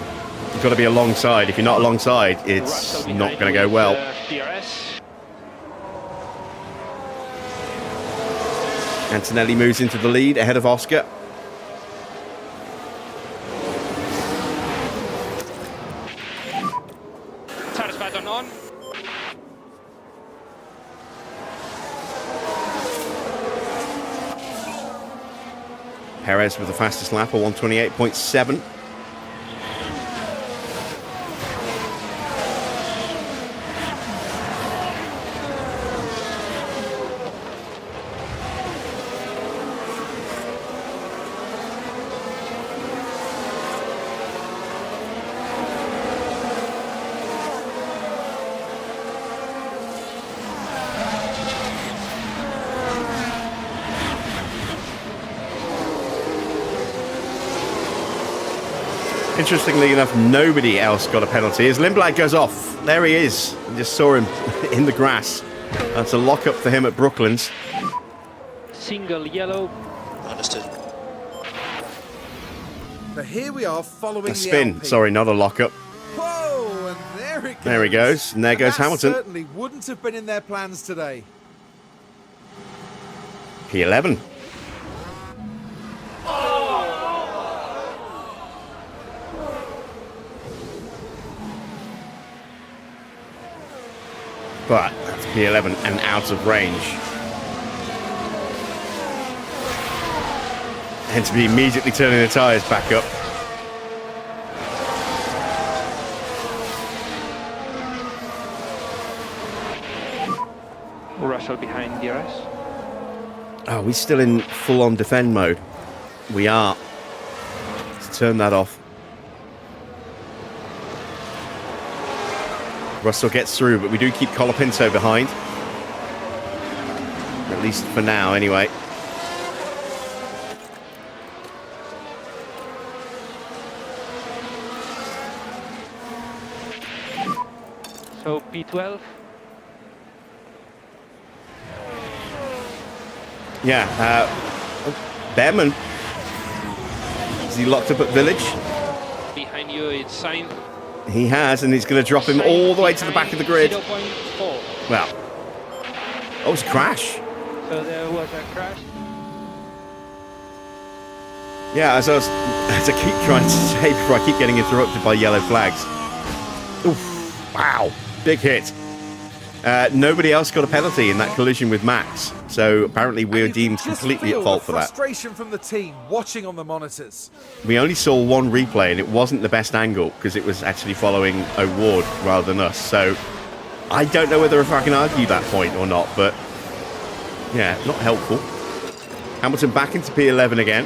You've got to be alongside. If you're not alongside, it's Russell not behind going to you go well. with, DRS. Antonelli moves into the lead ahead of Oscar. Charles Patton on. Perez with the fastest lap, a 128.7. Interestingly enough, nobody else got a penalty as Lindblad goes off. There he is. I just saw him in the grass. That's a lock-up for him at Brooklands. Single yellow. Understood. But here we are following A the spin. LP. Sorry, not a lock-up. Whoa, and there it goes. There he goes. And there goes that Hamilton. certainly wouldn't have been in their plans today. P11. But that's P11 and out of range. And to be immediately turning the tyres back up. Russell behind DRS. Oh, we're still in full-on defend mode. We are. Let's turn that off. Russell gets through, but we do keep Colapinto behind. At least for now, anyway. So P12. Yeah, Bearman. Is he locked up at Village? Behind you, it's Sainz. He has, and he's going to drop him all the way to the back of the grid. 0.4. Well, oh, it's a crash. So there was a crash. Yeah, as I keep trying to say before I keep getting interrupted by yellow flags. Oof, wow, big hit. Nobody else got a penalty in that collision with Max, so apparently we're deemed completely at fault for that. Frustration from the team watching on the monitors. We only saw one replay, and it wasn't the best angle because it was actually following O'Ward rather than us. So I don't know whether if I can argue that point or not, but yeah, not helpful. Hamilton back into P11 again.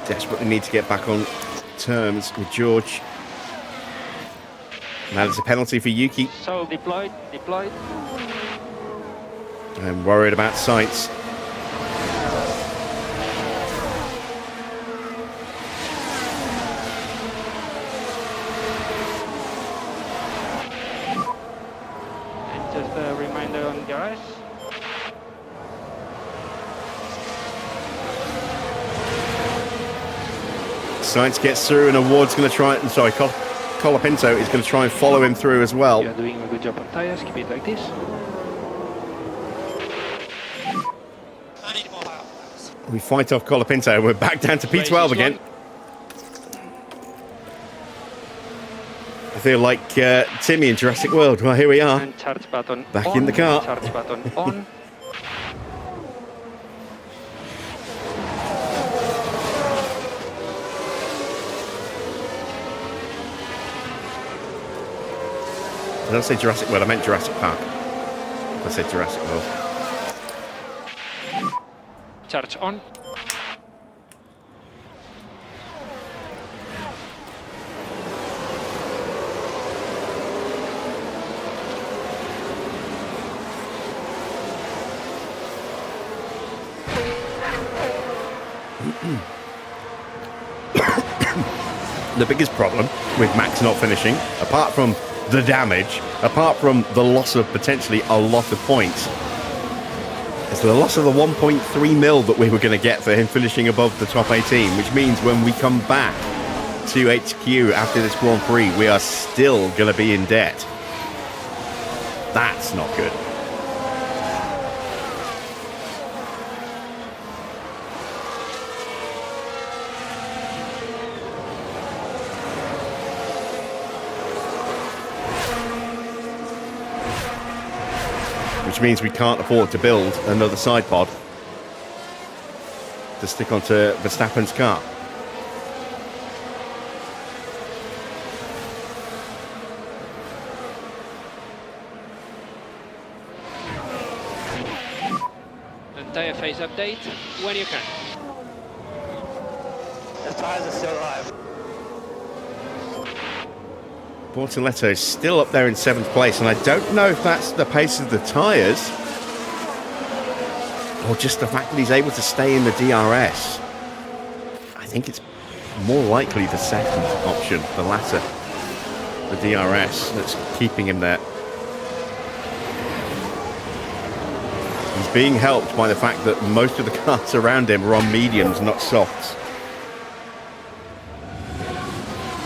Desperately need to get back on terms with George. Now there's a penalty for Yuki. So deployed. I'm worried about Sainz. And just a reminder on DRS. Sainz gets through, and Award's going to try. Sorry, Colapinto is going to try and follow him through as well. You are doing a good job on tires. Keep it like this. We fight off Colapinto. We're back down to P12 again. I feel like Timmy in Jurassic World. Well, here we are. And charge button Back on, in the car. Charge button on. Did I say Jurassic World? I meant Jurassic Park. I said Jurassic World. Charge on. The biggest problem with Max not finishing, apart from the damage, apart from the loss of potentially a lot of points, is the loss of the 1.3 mil that we were going to get for him finishing above the top 18, which means when we come back to HQ after this Grand Prix, we are still going to be in debt. That's not good. Which means we can't afford to build another side pod to stick onto Verstappen's car. And tyre phase update when you can. The tyres are still alive. Bortoletto is still up there in 7th place, and I don't know if that's the pace of the tyres or just the fact that he's able to stay in the DRS. I think it's more likely the second option, the latter, the DRS, that's keeping him there. He's being helped by the fact that most of the cars around him are on mediums, not softs.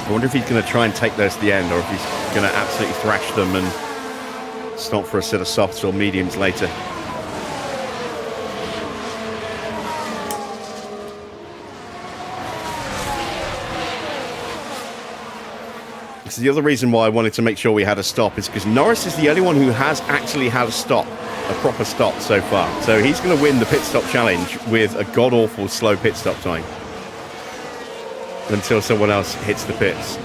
I wonder if he's going to try and take those to the end, or if he's going to absolutely thrash them and stop for a set of softs or mediums later. So the other reason why I wanted to make sure we had a stop is because Norris is the only one who has actually had a stop, a proper stop so far. So he's going to win the pit stop challenge with a god-awful slow pit stop time until someone else hits the pits.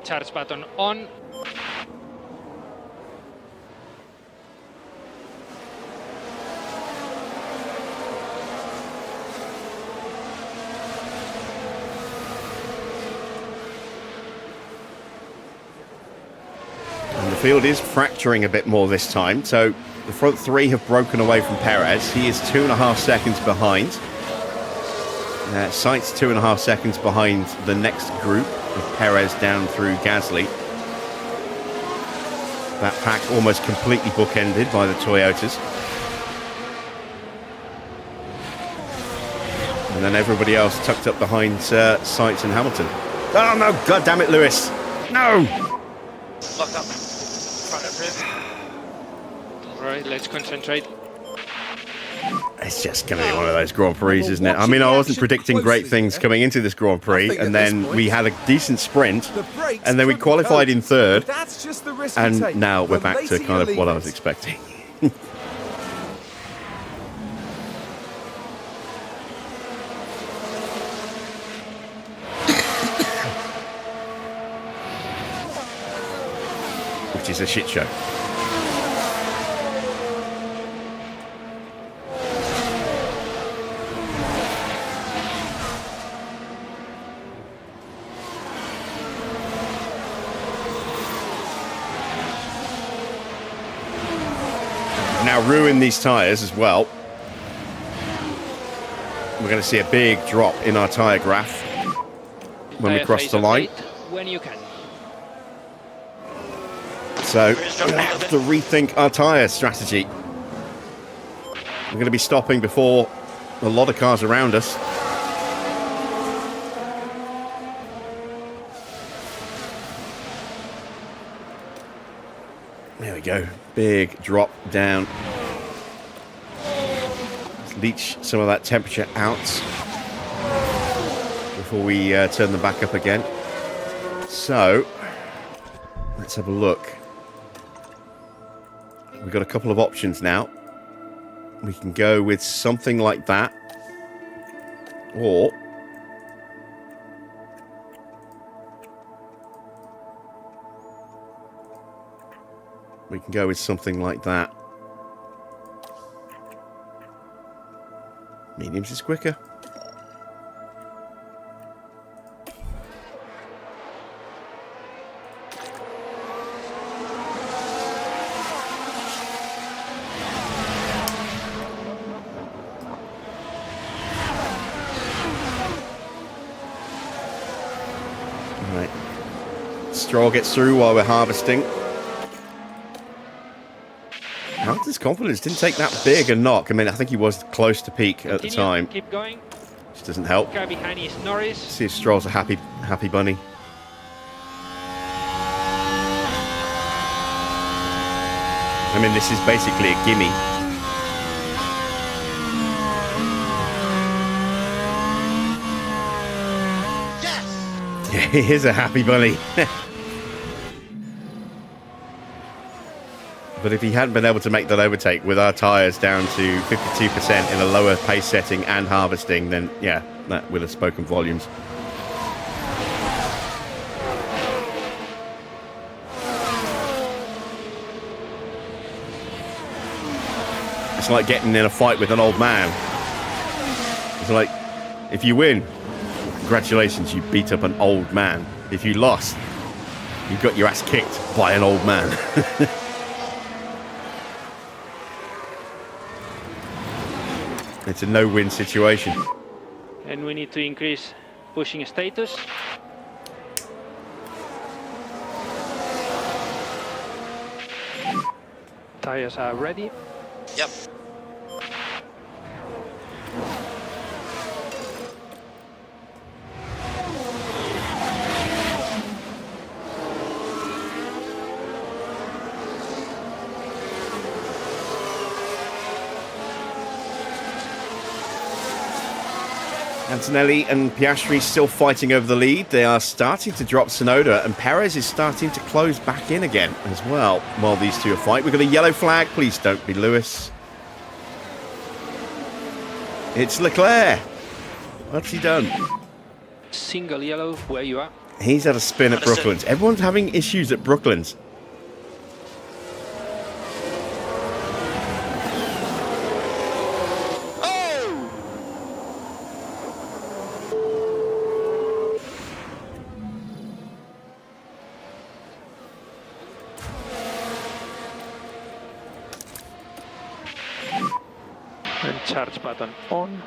Charge button on. And the field is fracturing a bit more this time. So the front three have broken away from Perez. He is 2.5 seconds behind. Sainz 2.5 seconds behind the next group of Perez down through Gasly. That pack almost completely bookended by the Toyotas. And then everybody else tucked up behind Sainz and Hamilton. Oh no, god damn it, Lewis. No! Locked up. Front and rear. Alright, let's concentrate. It's just going to be one of those Grand Prix, isn't it? I mean, I wasn't predicting great things coming into this Grand Prix, and then we had a decent sprint, and then we qualified in third, and now we're back to kind of what I was expecting. Which is a shit show. Now ruin these tyres as well. We're going to see a big drop in our tyre graph when we cross the line. When you can. So we're going to have to rethink our tyre strategy. We're going to be stopping before a lot of cars around us. There we go. Big drop down. Let's leach some of that temperature out before we turn them back up again. So let's have a look. We've got a couple of options now. We can go with something like that, or we can go with something like that. Mediums is quicker. Right. Straw gets through while we're harvesting. Hamilton's confidence didn't take that big a knock. I mean, I think he was close to peak at the time. Keep going. Which doesn't help. Car behind is Norris. See if Stroll's a happy bunny. I mean, this is basically a gimme. Yes! Yeah, he is a happy bunny. But if he hadn't been able to make that overtake with our tyres down to 52% in a lower pace setting and harvesting, then yeah, that would have spoken volumes. It's like getting in a fight with an old man. It's like, if you win, congratulations, you beat up an old man. If you lost, you got your ass kicked by an old man. It's a no-win situation. And we need to increase pushing status. Tires are ready. Yep. Antonelli and Piastri still fighting over the lead. They are starting to drop Tsunoda, and Perez is starting to close back in again as well while these two are fighting. We've got a yellow flag. Please don't be Lewis. It's Leclerc. What's he done? Single yellow where you are. He's had a spin at Brooklands. Everyone's having issues at Brooklands. And charge button on.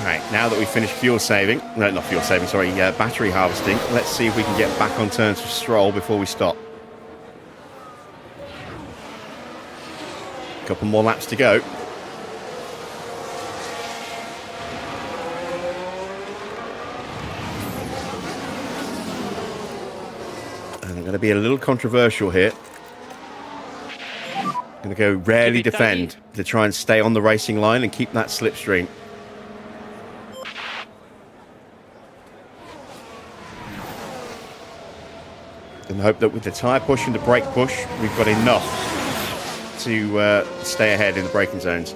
Right, now that we've finished fuel saving, no, not fuel saving, sorry, battery harvesting, let's see if we can get back on turns with Stroll before we stop. A couple more laps to go. And I'm going to be a little controversial here. I'm going to go rarely defend to try and stay on the racing line and keep that slipstream. And hope that with the tyre push and the brake push, we've got enough to stay ahead in the braking zones.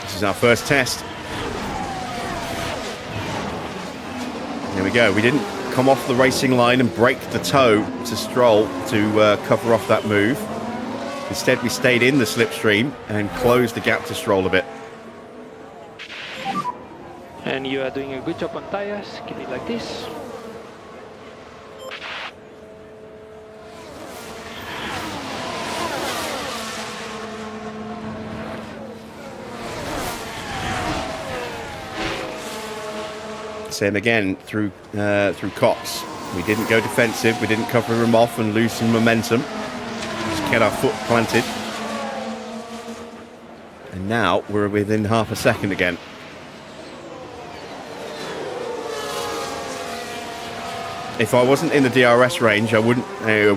This is our first test. There we go. We didn't come off the racing line and break the toe to Stroll to cover off that move. Instead, we stayed in the slipstream and closed the gap to Stroll a bit. And you are doing a good job on tires. Keep it like this. Same again through Cox. We didn't go defensive. We didn't cover him off and lose some momentum. Get our foot planted, and now we're within half a second again. If I wasn't in the DRS range, I wouldn't.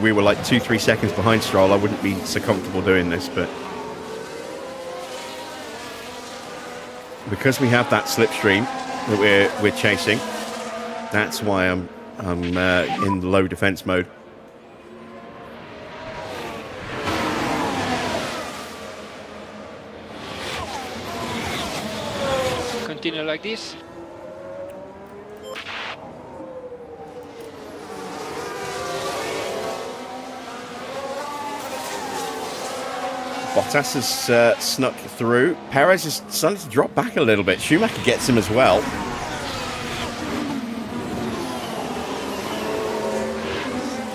We were like 2-3 seconds behind Stroll. I wouldn't be so comfortable doing this, but because we have that slipstream that we're chasing, that's why I'm in low defense mode. Continue like this. Bottas has snuck through. Perez is starting to drop back a little bit. Schumacher gets him as well.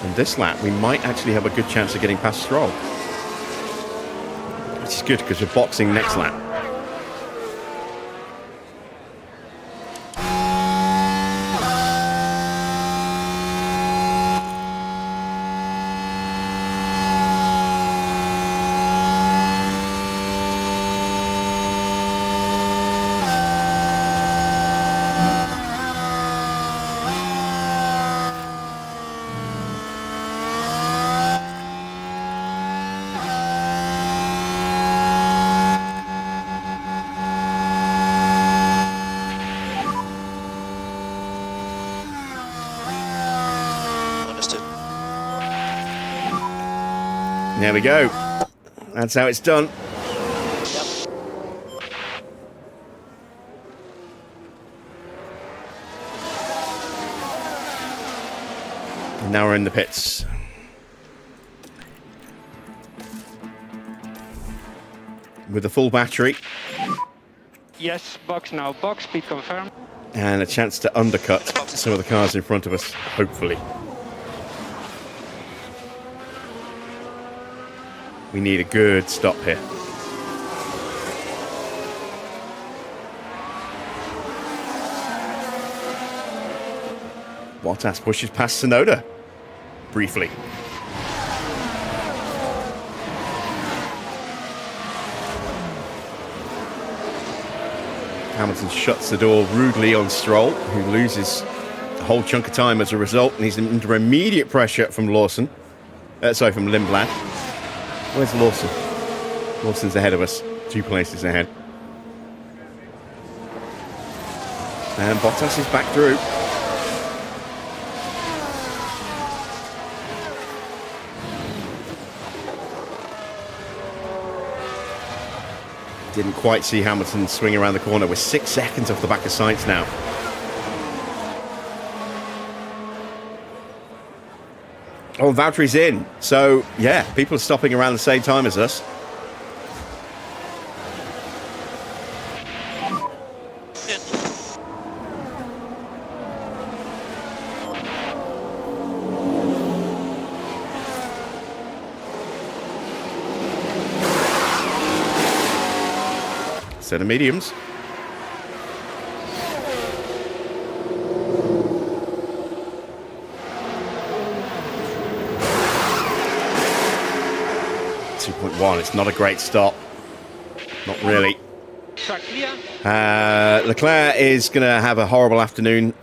And this lap, we might actually have a good chance of getting past Stroll. Which is good because we're boxing next lap. There we go. That's how it's done. And now we're in the pits. With a full battery. Yes, box now. Box, speed confirm. And a chance to undercut some of the cars in front of us, hopefully. We need a good stop here. Bottas pushes past Tsunoda briefly. Hamilton shuts the door rudely on Stroll, who loses a whole chunk of time as a result, and he's under immediate pressure from Lawson. Sorry, from Lindblad. Where's Lawson? Lawson's ahead of us, 2 places ahead. And Bottas is back through. Didn't quite see Hamilton swing around the corner. We're 6 seconds off the back of Sainz now. Oh, Valtteri's in. So, yeah, people are stopping around the same time as us. Set of mediums. It's not a great stop. Not really. Leclerc is going to have a horrible afternoon,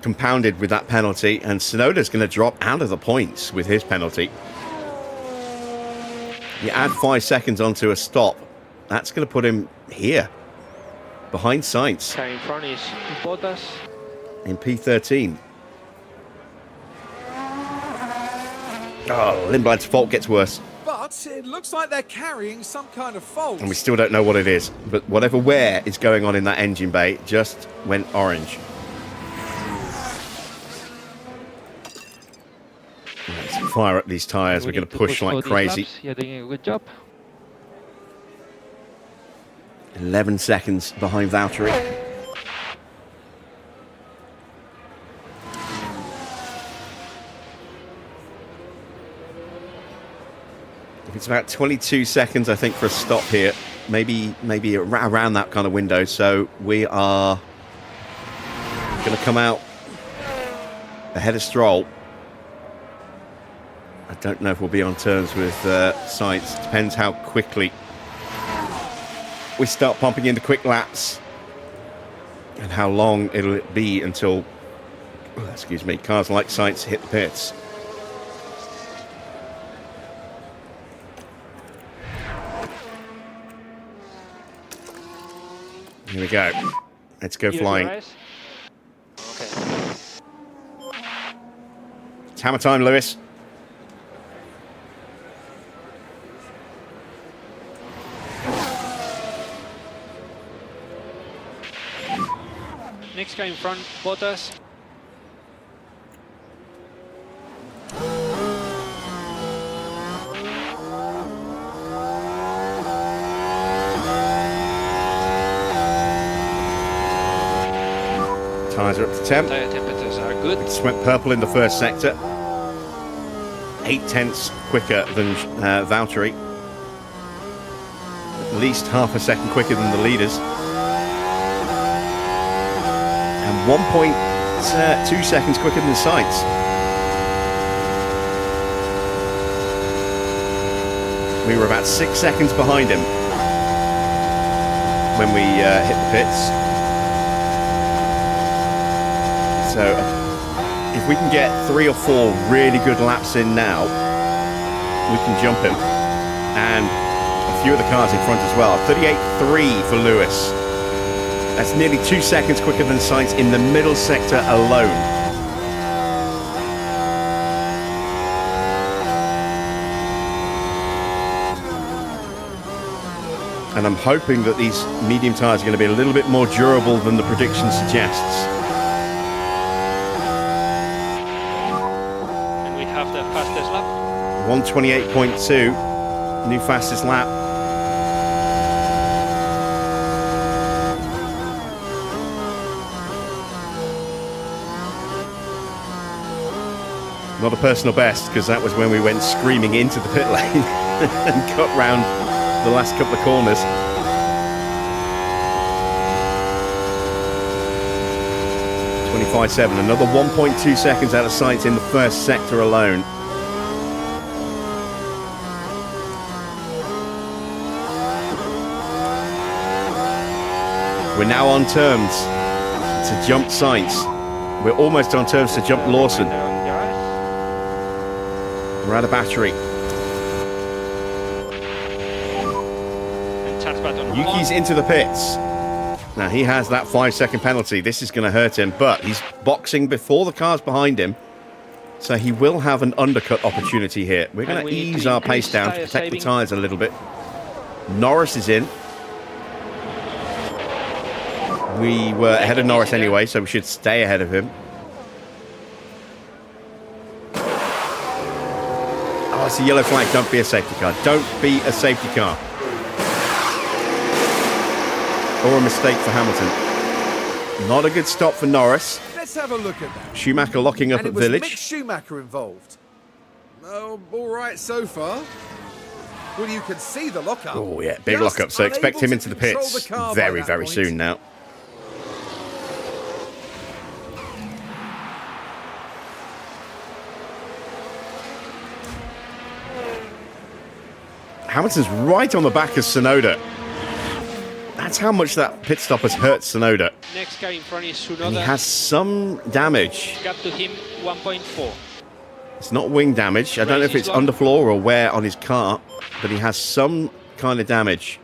compounded with that penalty, and Tsunoda's going to drop out of the points with his penalty. You add 5 seconds onto a stop, that's going to put him here, behind Sainz. In front is Bottas. In P13. Oh, Lindblad's fault gets worse. But it looks like they're carrying some kind of fault. And we still don't know what it is. But whatever wear is going on in that engine bay just went orange. Let's fire up these tyres. We're going to push like crazy. You're doing a good job. 11 seconds behind Valtteri. It's about 22 seconds, I think, for a stop here. Maybe around that kind of window. So we are going to come out ahead of Stroll. I don't know if we'll be on terms with Sainz. Depends how quickly we start pumping into quick laps and how long it'll be until, excuse me, cars like Sainz hit the pits. Here we go. Let's go flying. Okay. It's hammer time, Lewis. Next guy in front, Bottas. Tyres are up to temp. Tyre temperatures are good. It's went purple in the first sector. 8/10 quicker than Valtteri. At least half a second quicker than the leaders. And 1.2 seconds quicker than Sainz. We were about 6 seconds behind him when we hit the pits. So if we can get 3 or 4 really good laps in now, we can jump him. And a few of the cars in front as well. 38.3 for Lewis. That's nearly 2 seconds quicker than Sainz in the middle sector alone. And I'm hoping that these medium tyres are going to be a little bit more durable than the prediction suggests. And we have the fastest lap. 1:28.2, new fastest lap. Not a personal best, because that was when we went screaming into the pit lane and cut round the last couple of corners. .5.7, another 1.2 seconds out of sight in the first sector alone. We're now on terms to jump Sainz. We're almost on terms to jump Lawson. We're out of battery. Yuki's into the pits. Now he has that 5-second penalty. This is going to hurt him, but he's boxing before the cars behind him. So he will have an undercut opportunity here. We're going to ease our pace down to protect the tyres a little bit. Norris is in. We were ahead of Norris anyway, so we should stay ahead of him. Oh, it's a yellow flag. Don't be a safety car. Don't be a safety car. Or a mistake for Hamilton. Not a good stop for Norris. Let's have a look at that. Schumacher locking up And at it was Village. Mick Schumacher involved. Oh, all right so far. Well, you can see the lockup. Oh, yeah, big Just lockup. So expect unable him to into the control pits the car by very, that very point. soon now. Hamilton's right on the back of Tsunoda. That's how much that pit stop has hurt Tsunoda. Next car in front is And he Tsunoda. has some damage. Gap to him 1.4. It's not wing damage. I don't know if it's underfloor or wear on his car, but he has some kind of damage.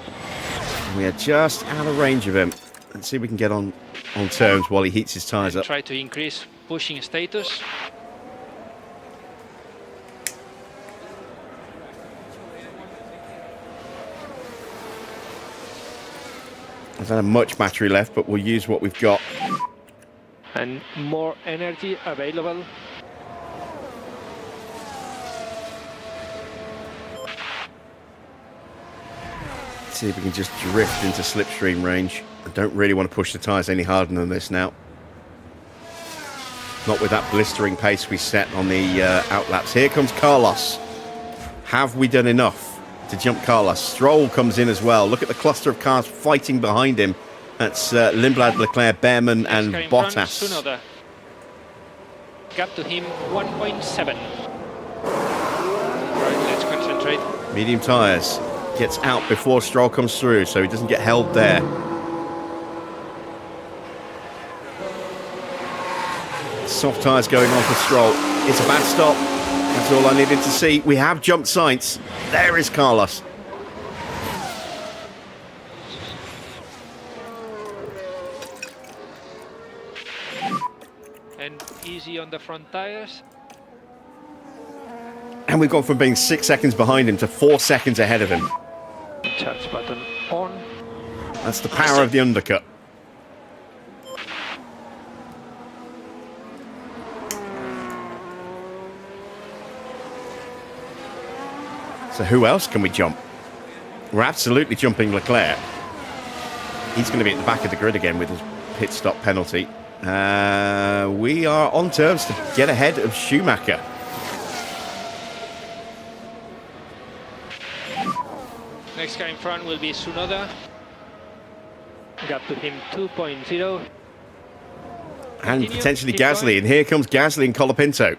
And we are just out of range of him. Let's see if we can get on terms while he heats his tyres up. Try to increase pushing status. I don't have much battery left, but we'll use what we've got. And more energy available. Let's see if we can just drift into slipstream range. I don't really want to push the tyres any harder than this now. Not with that blistering pace we set on the outlaps. Here comes Carlos. Have we done enough to jump Carlos? Stroll comes in as well. Look at the cluster of cars fighting behind him. That's Lindblad, Leclerc, Bearman and Bottas. Tsunoda. Gap to him 1.7. Right, let's concentrate. Medium tyres. Gets out before Stroll comes through, so he doesn't get held there. Soft tyres going on for Stroll. It's a bad stop. That's all I needed to see. We have jumped Sainz. There is Carlos. And easy on the front tires. And we've gone from being 6 seconds behind him to 4 seconds ahead of him. Charge button on. That's the power of the undercut. So who else can we jump? We're absolutely jumping Leclerc. He's going to be at the back of the grid again with his pit stop penalty. We are on terms to get ahead of Schumacher. Next car in front will be Tsunoda. Gap to him 2.0. And potentially keep Gasly. going. And here comes Gasly and Colapinto.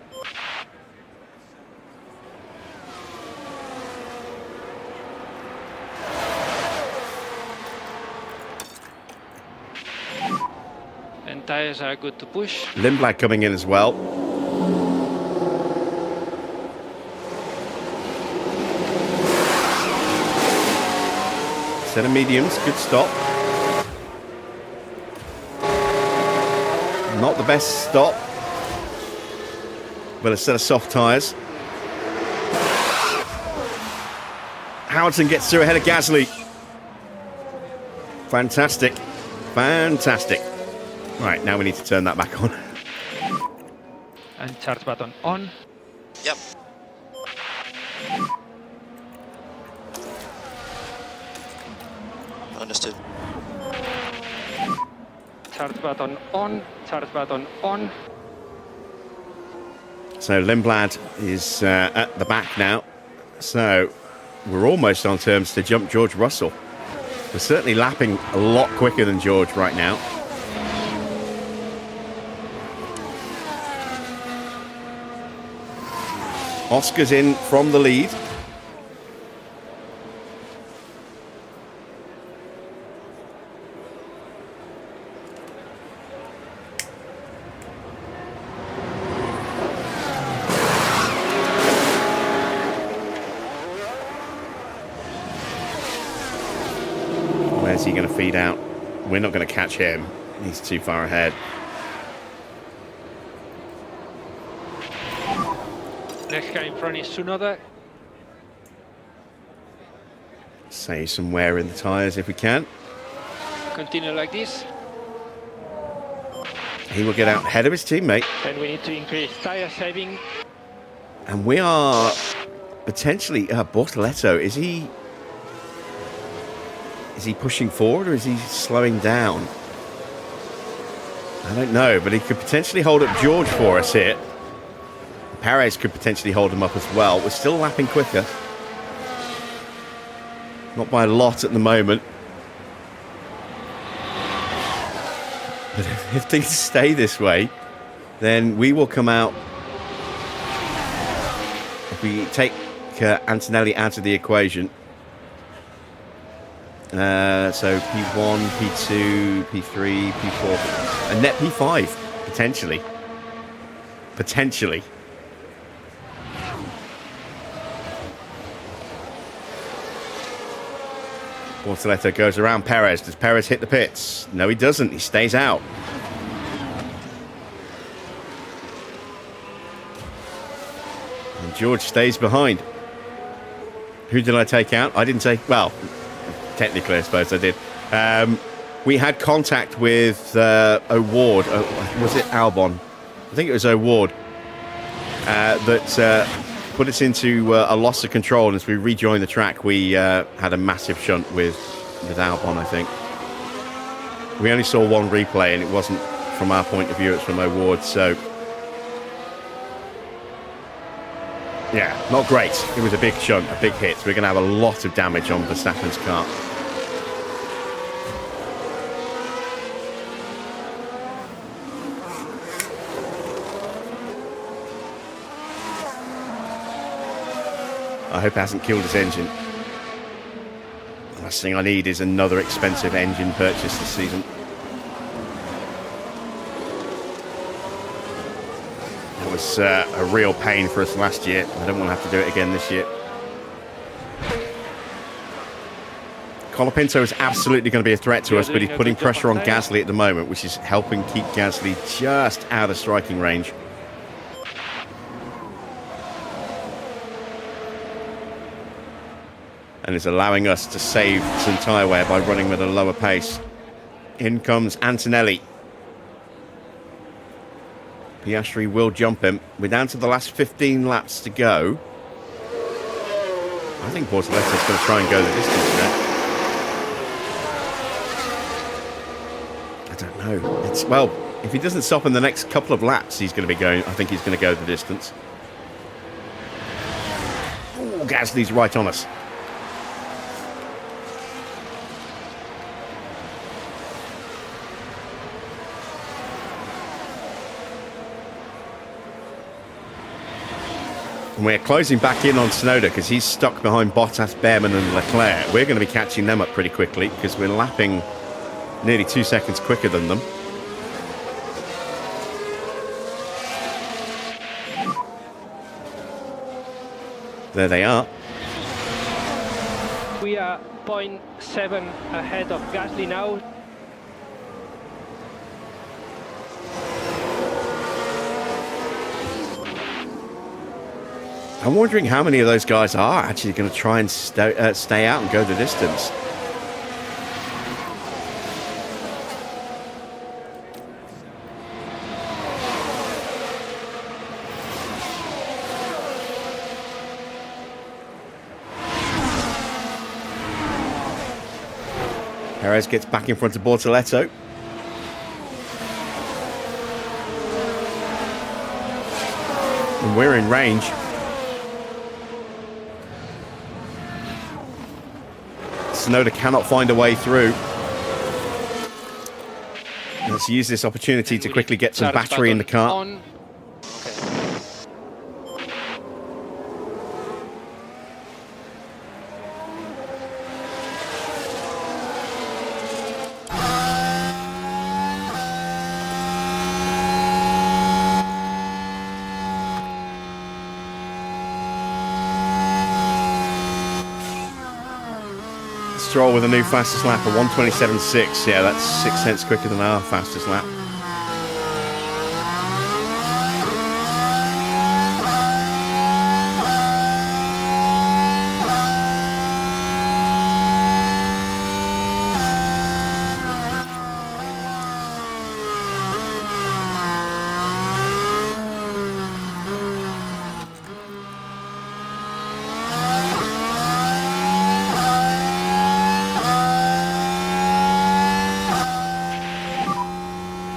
And tires are good to push. Lindblad coming in as well. Set of mediums, good stop. Not the best stop, but a set of soft tyres. Hamilton gets through ahead of Gasly. Fantastic, fantastic. Right, now we need to turn that back on. And charge button on. Yep. Understood. Charge button on. Charge button on. So Lindblad is at the back now. So we're almost on terms to jump George Russell. We're certainly lapping a lot quicker than George right now. Oscar's in from the lead. Is he going to feed out? We're not going to catch him. He's too far ahead. Next car in front is Tsunoda. Save some wear in the tyres if we can. Continue like this. He will get out ahead of his teammate. And we need to increase tire saving. And we are potentially... Bortoletto, is he pushing forward or is he slowing down? I don't know, but he could potentially hold up George for us here. Perez could potentially hold him up as well. We're still lapping quicker. Not by a lot at the moment. But if things stay this way, then we will come out. If we take Antonelli out of the equation. So P1, P2, P3, P4, and net P5, potentially. Potentially. Bortoletto goes around Perez. Does Perez hit the pits? No, he doesn't. He stays out. And George stays behind. Who did I take out? I didn't take... Well, technically, I suppose I did. We had contact with O'Ward. Was it Albon? I think it was O'Ward. That put us into a loss of control. And as we rejoined the track, we had a massive shunt with Albon, I think. We only saw one replay, and it wasn't from our point of view, it's from O'Ward. So, yeah, not great. It was a big shunt, a big hit. We're going to have a lot of damage on Verstappen's car. I hope it hasn't killed his engine. The last thing I need is another expensive engine purchase this season. It was a real pain for us last year. I don't want to have to do it again this year. Colapinto is absolutely going to be a threat to us, but he's putting pressure on Gasly at the moment, which is helping keep Gasly just out of striking range. And is allowing us to save some tyre wear by running with a lower pace. In comes Antonelli. Piastri will jump him. We're down to the last 15 laps to go. I think Bortoletto's going to try and go the distance now. I don't know. Well, if he doesn't stop in the next couple of laps, he's going to be going. I think he's going to go the distance. Oh, Gasly's right on us. And we're closing back in on Tsunoda because he's stuck behind Bottas, Bearman and Leclerc. We're going to be catching them up pretty quickly because we're lapping nearly 2 seconds quicker than them. There they are. We are 0.7 ahead of Gasly now. I'm wondering how many of those guys are actually going to try and stay out and go the distance. Perez gets back in front of Bortoletto. And we're in range. Tsunoda cannot find a way through. Let's use this opportunity to quickly get some battery in the car. Stroll with a new fastest lap of 1:27.6. Yeah, that's 6 cents quicker than our fastest lap.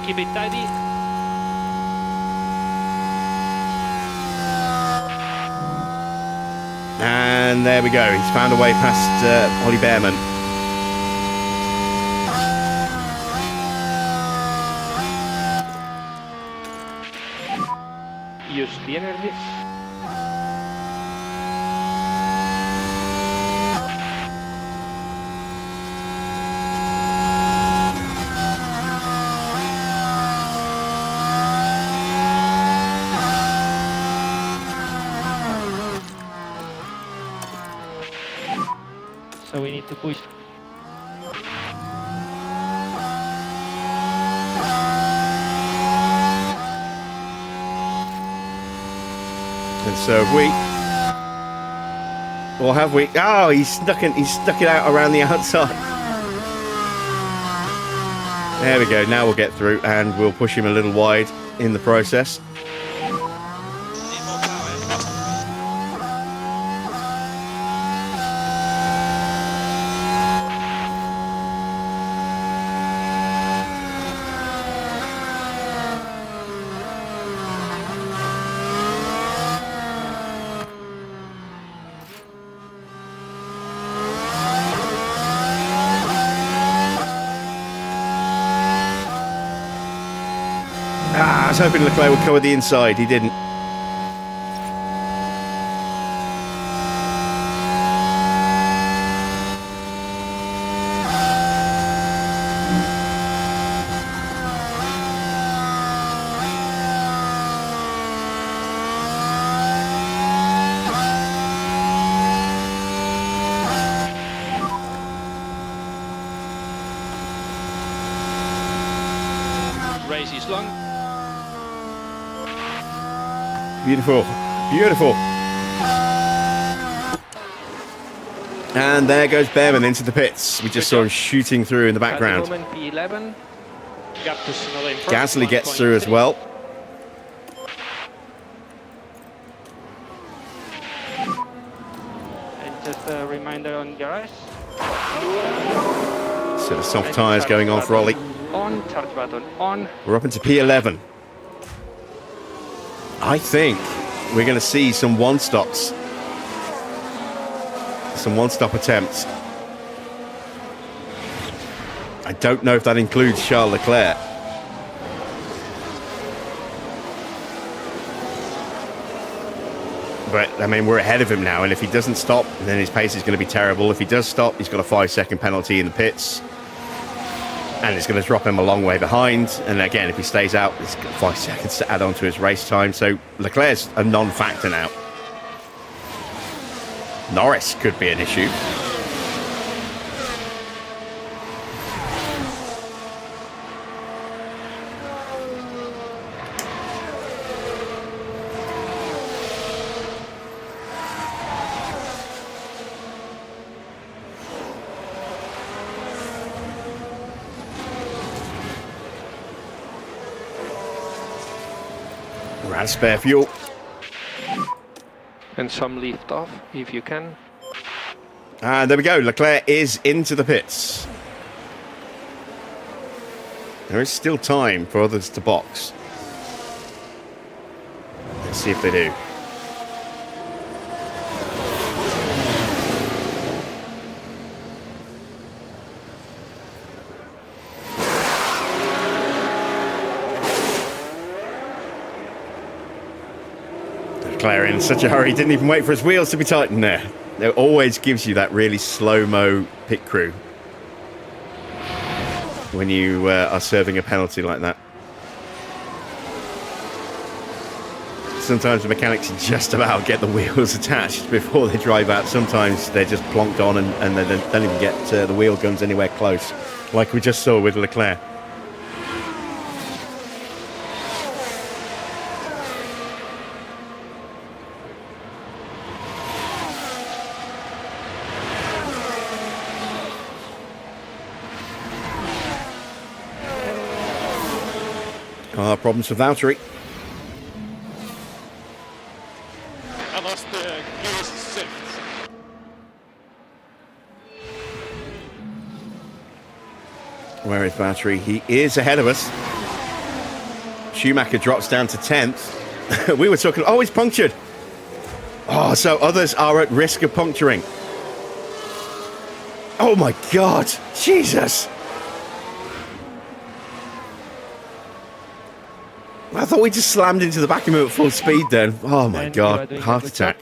Keep it tidy. And there we go. He's found a way past Ollie Bearman. Use the energy. So we need to push. And so have we. Or have we? Oh, he stuck it out around the outside. There we go. Now we'll get through and we'll push him a little wide in the process. I was hoping Leclerc would cover the inside. He didn't. Race is long. Beautiful, beautiful. And there goes Bearman into the pits. We just saw him shooting through in the background. At the moment, P11. Gap to Tsunoda in front. Gasly gets through as well. And just a reminder on your eyes. So the soft tyres going on for Ollie. On, charge button on. We're up into P11. I think we're going to see some one-stops. Some one-stop attempts. I don't know if that includes Charles Leclerc. But, I mean, we're ahead of him now, and if he doesn't stop, then his pace is going to be terrible. If he does stop, he's got a 5-second penalty in the pits. And it's going to drop him a long way behind. And again, if he stays out, he's got 5 seconds to add on to his race time. So Leclerc's a non-factor now. Norris could be an issue. We're out of spare fuel. And some lift off, if you can. And there we go. Leclerc is into the pits. There is still time for others to box. Let's see if they do. Leclerc in such a hurry, didn't even wait for his wheels to be tightened there. It always gives you that really slow-mo pit crew when you are serving a penalty like that. sometimes the mechanics just about get the wheels attached before they drive out. Sometimes they're just plonked on and they don't even get the wheel guns anywhere close, like we just saw with Leclerc. Problems for Valtteri. I lost the gears shift. Where is Valtteri? He is ahead of us. Schumacher drops down to 10th. We were talking, oh, he's punctured. Oh, so others are at risk of puncturing. Oh my God, Jesus. I thought we just slammed into the back of him at full speed then. Oh my God, heart attack.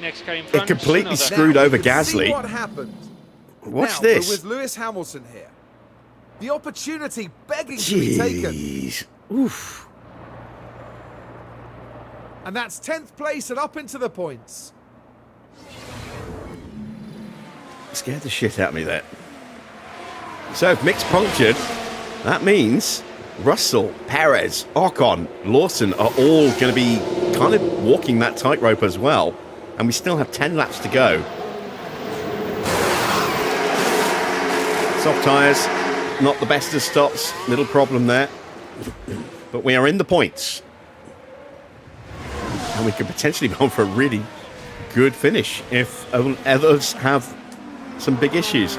Next car in front, It completely Tsunoda. screwed over See Gasly. what happened. Watch Now, this. we're with Lewis Hamilton here. The opportunity begging to be taken. Jeez. Oof. And that's 10th place and up into the points. Scared the shit out of me there. So if Mick's punctured, that means Russell, Perez, Ocon, Lawson are all going to be kind of walking that tightrope as well. And we still have 10 laps to go. Soft tyres, not the best of stops. Little problem there. But we are in the points. And we could potentially go on for a really good finish if others have some big issues.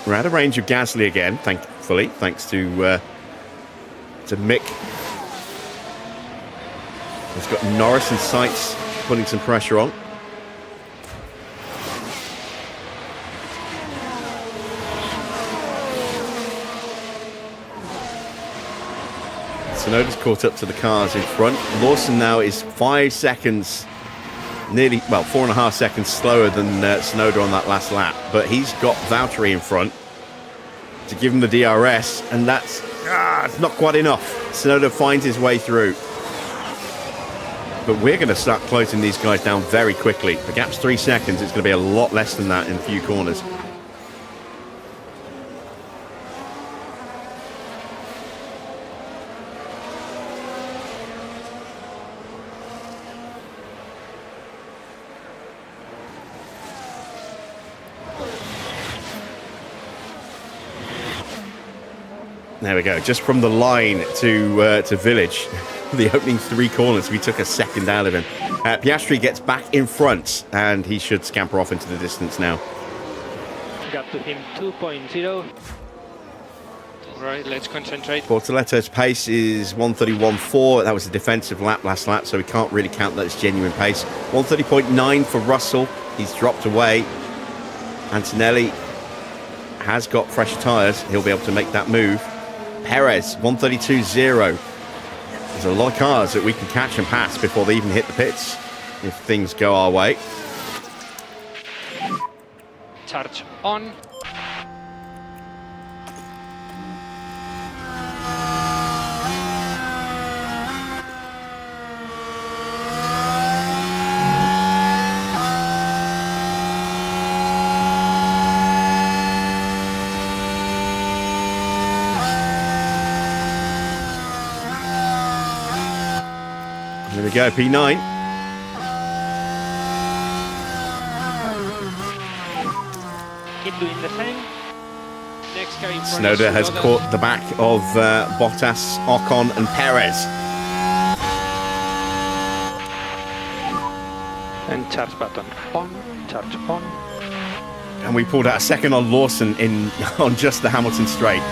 We're out of range of Gasly again, thankfully, thanks to Mick. He's got Norris in sights, putting some pressure on. Tsunoda's caught up to the cars in front. Lawson now is 5 seconds, nearly, well, 4.5 seconds slower than Tsunoda on that last lap. But he's got Valtteri in front to give him the DRS, and that's it's not quite enough. Tsunoda finds his way through. But we're going to start closing these guys down very quickly. The gap's 3 seconds. It's going to be a lot less than that in a few corners. There we go. Just from the line to Village, the opening 3 corners, we took a second out of him. Piastri gets back in front, and he should scamper off into the distance now. Got to him 2.0. Right, let's concentrate. Bortoletto's pace is 1:31.4. That was a defensive lap last lap, so we can't really count that as genuine pace. 1:30.9 for Russell. He's dropped away. Antonelli has got fresh tyres. He'll be able to make that move. Perez, 1:32.0. There's a lot of cars that we can catch and pass before they even hit the pits, if things go our way. Charge on. There we go, P9. Keep doing the same. Next car in front. Tsunoda has caught the back of Bottas, Ocon and Perez. And charge button on, charge on. And we pulled out a second on Lawson on just the Hamilton straight.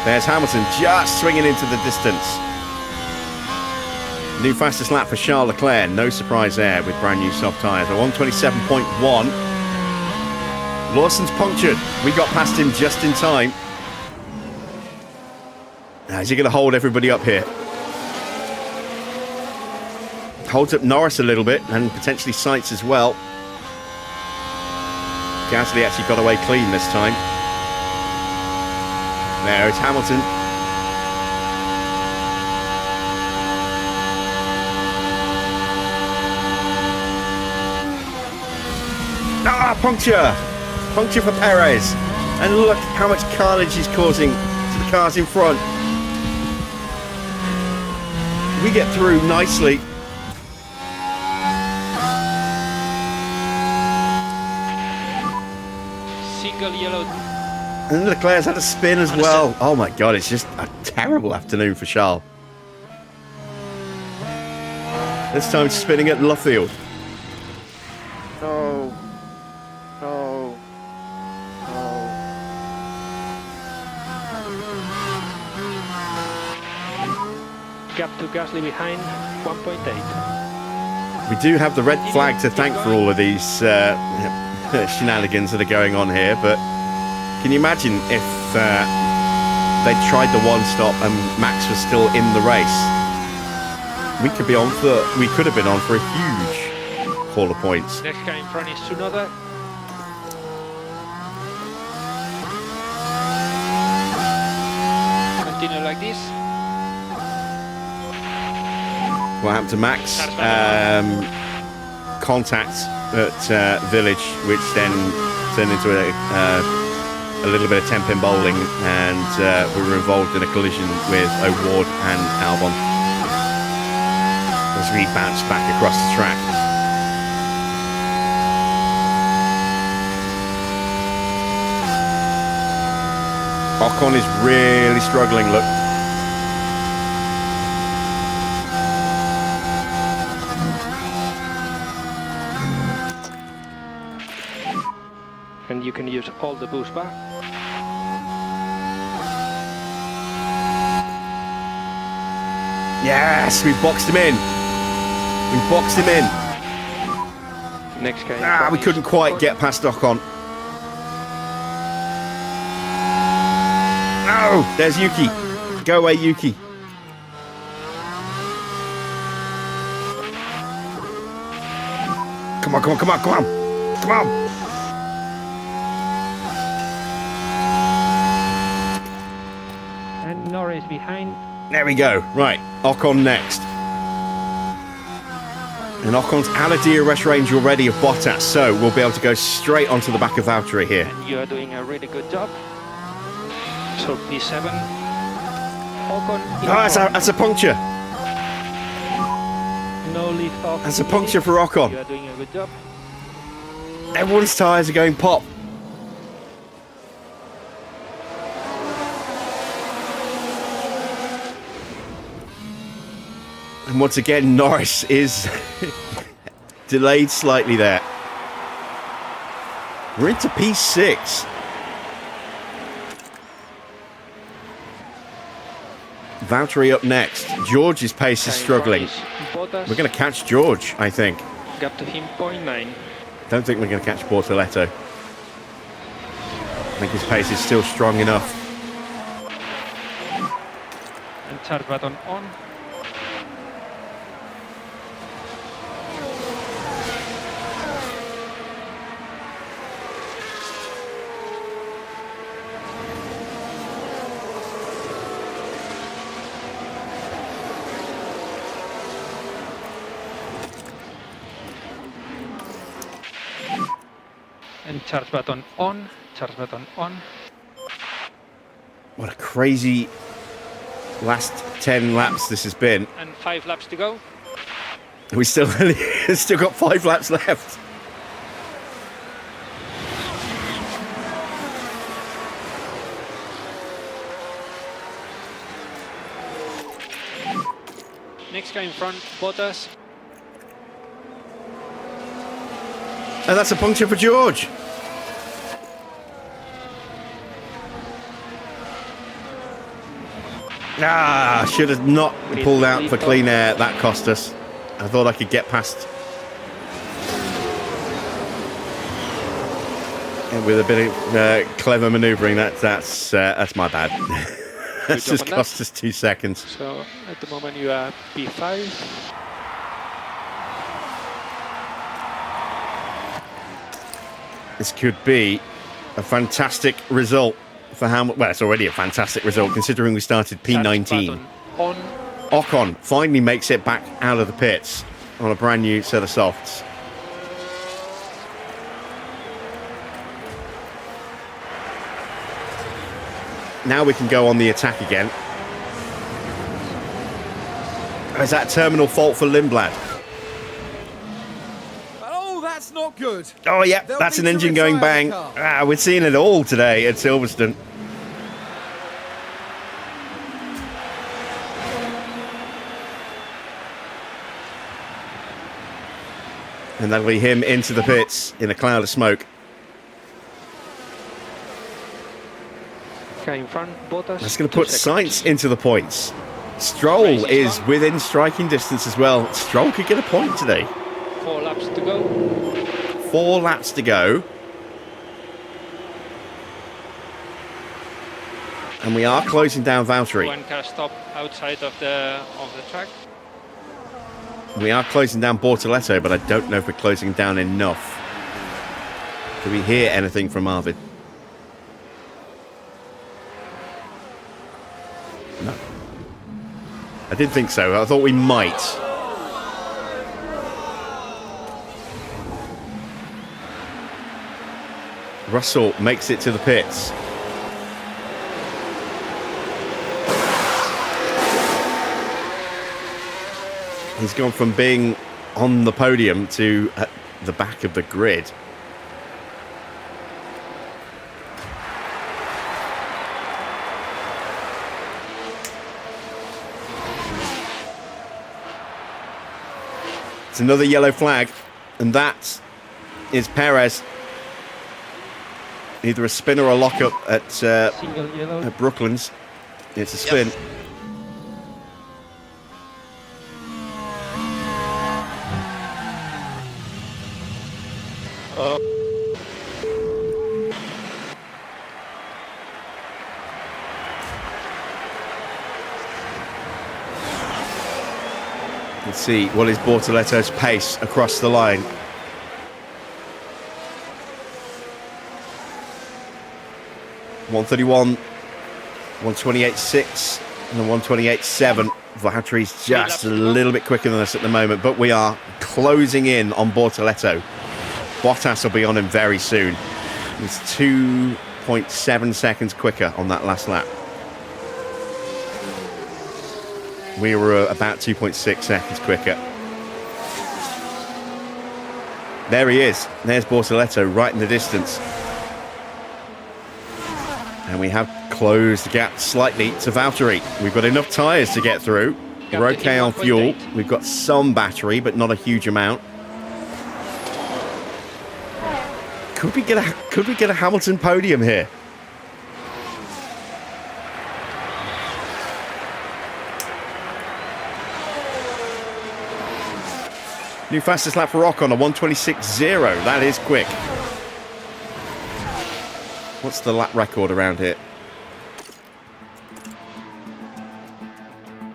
There's Hamilton just swinging into the distance. New fastest lap for Charles Leclerc. No surprise there with brand new soft tyres. A 1:27.1. Lawson's punctured. We got past him just in time. Now, is he going to hold everybody up here? holds up Norris a little bit and potentially Sainz as well. Gasly actually got away clean this time. There is Hamilton. Ah, puncture! Puncture for Perez. And look how much carnage he's causing to the cars in front. We get through nicely. Single yellow. And Leclerc's had a spin as well. Oh my god, it's just a terrible afternoon for Charles. This time spinning at Luffield. No. No. No. Gap to Gasly behind 1.8. We do have the red flag to thank for all of these shenanigans that are going on here, but can you imagine if they tried the one stop and Max was still in the race? We could have been on for a huge haul of points. Next car in front is Tsunoda. Continue like this. What happened to Max? Contact at Village, which then turned into a little bit of 10-pin bowling, and we were involved in a collision with O'Ward and Albon as we bounced back across the track. Ocon is really struggling, look. And you can use all the boost back. Yes, we boxed him in. We boxed him in. Next car. We couldn't quite get past Ocon. No, there's Yuki. Go away, Yuki. Come on, come on, come on, come on. Come on. And Norris behind. There we go. Right, Ocon next. And Ocon's out of DRS range already of Bottas, so we'll be able to go straight onto the back of Valtteri here. And you are doing a really good job. So P7. Ocon. That's a puncture. No lift off. That's a puncture for Ocon. You are doing a good job. Everyone's tyres are going pop. And once again, Norris is delayed slightly there. We're into P6. Valtteri up next. George's pace is struggling. We're going to catch George, I think. Gap to him 0.9. Don't think we're going to catch Bortoletto. I think his pace is still strong enough. And start button on. And charge button on, charge button on. What a crazy last 10 laps this has been. And 5 laps to go. We still got 5 laps left. Next guy in front, Bottas. And that's a puncture for George. Should have not pulled out for clean air. That cost us. I thought I could get past. And with a bit of clever manoeuvring, that's my bad. That's just cost us 2 seconds. So at the moment you are P5. This could be a fantastic result for Hamilton. Well, it's already a fantastic result considering we started P19. On. Ocon finally makes it back out of the pits on a brand new set of softs. Now we can go on the attack again. Is that a terminal fault for Lindblad? Oh, that's not good. Oh, yeah, They'll that's need an to engine going retire the bang. car. We're seeing it all today at Silverstone. And that'll be him into the pits in a cloud of smoke. Okay, in front, Bottas. That's going to put Sainz into the points. Stroll is within striking distance as well. Stroll could get a point today. 4 laps to go. 4 laps to go. And we are closing down Valtteri. One car stop outside of the track. We are closing down Bortoletto, but I don't know if we're closing down enough. Do we hear anything from Arvid? No. I did think so. I thought we might. Russell makes it to the pits. He's gone from being on the podium to at the back of the grid. It's another yellow flag, and that is Perez. Either a spin or a lockup at Brooklands. It's a spin. Yep. Let's see, what is Bortoletto's pace across the line? $131, 128.6, and a 128.7. Valtteri's just a little bit quicker than us at the moment, but we are closing in on Bortoletto. Bottas will be on him very soon. He's 2.7 seconds quicker on that last lap. We were about 2.6 seconds quicker. There he is. There's Bortoletto right in the distance. And we have closed the gap slightly to Valtteri. We've got enough tyres to get through. We're okay on fuel. We've got some battery, but not a huge amount. Could we get a Hamilton podium here? New fastest lap for Ocon, a 126.0. That is quick. What's the lap record around here?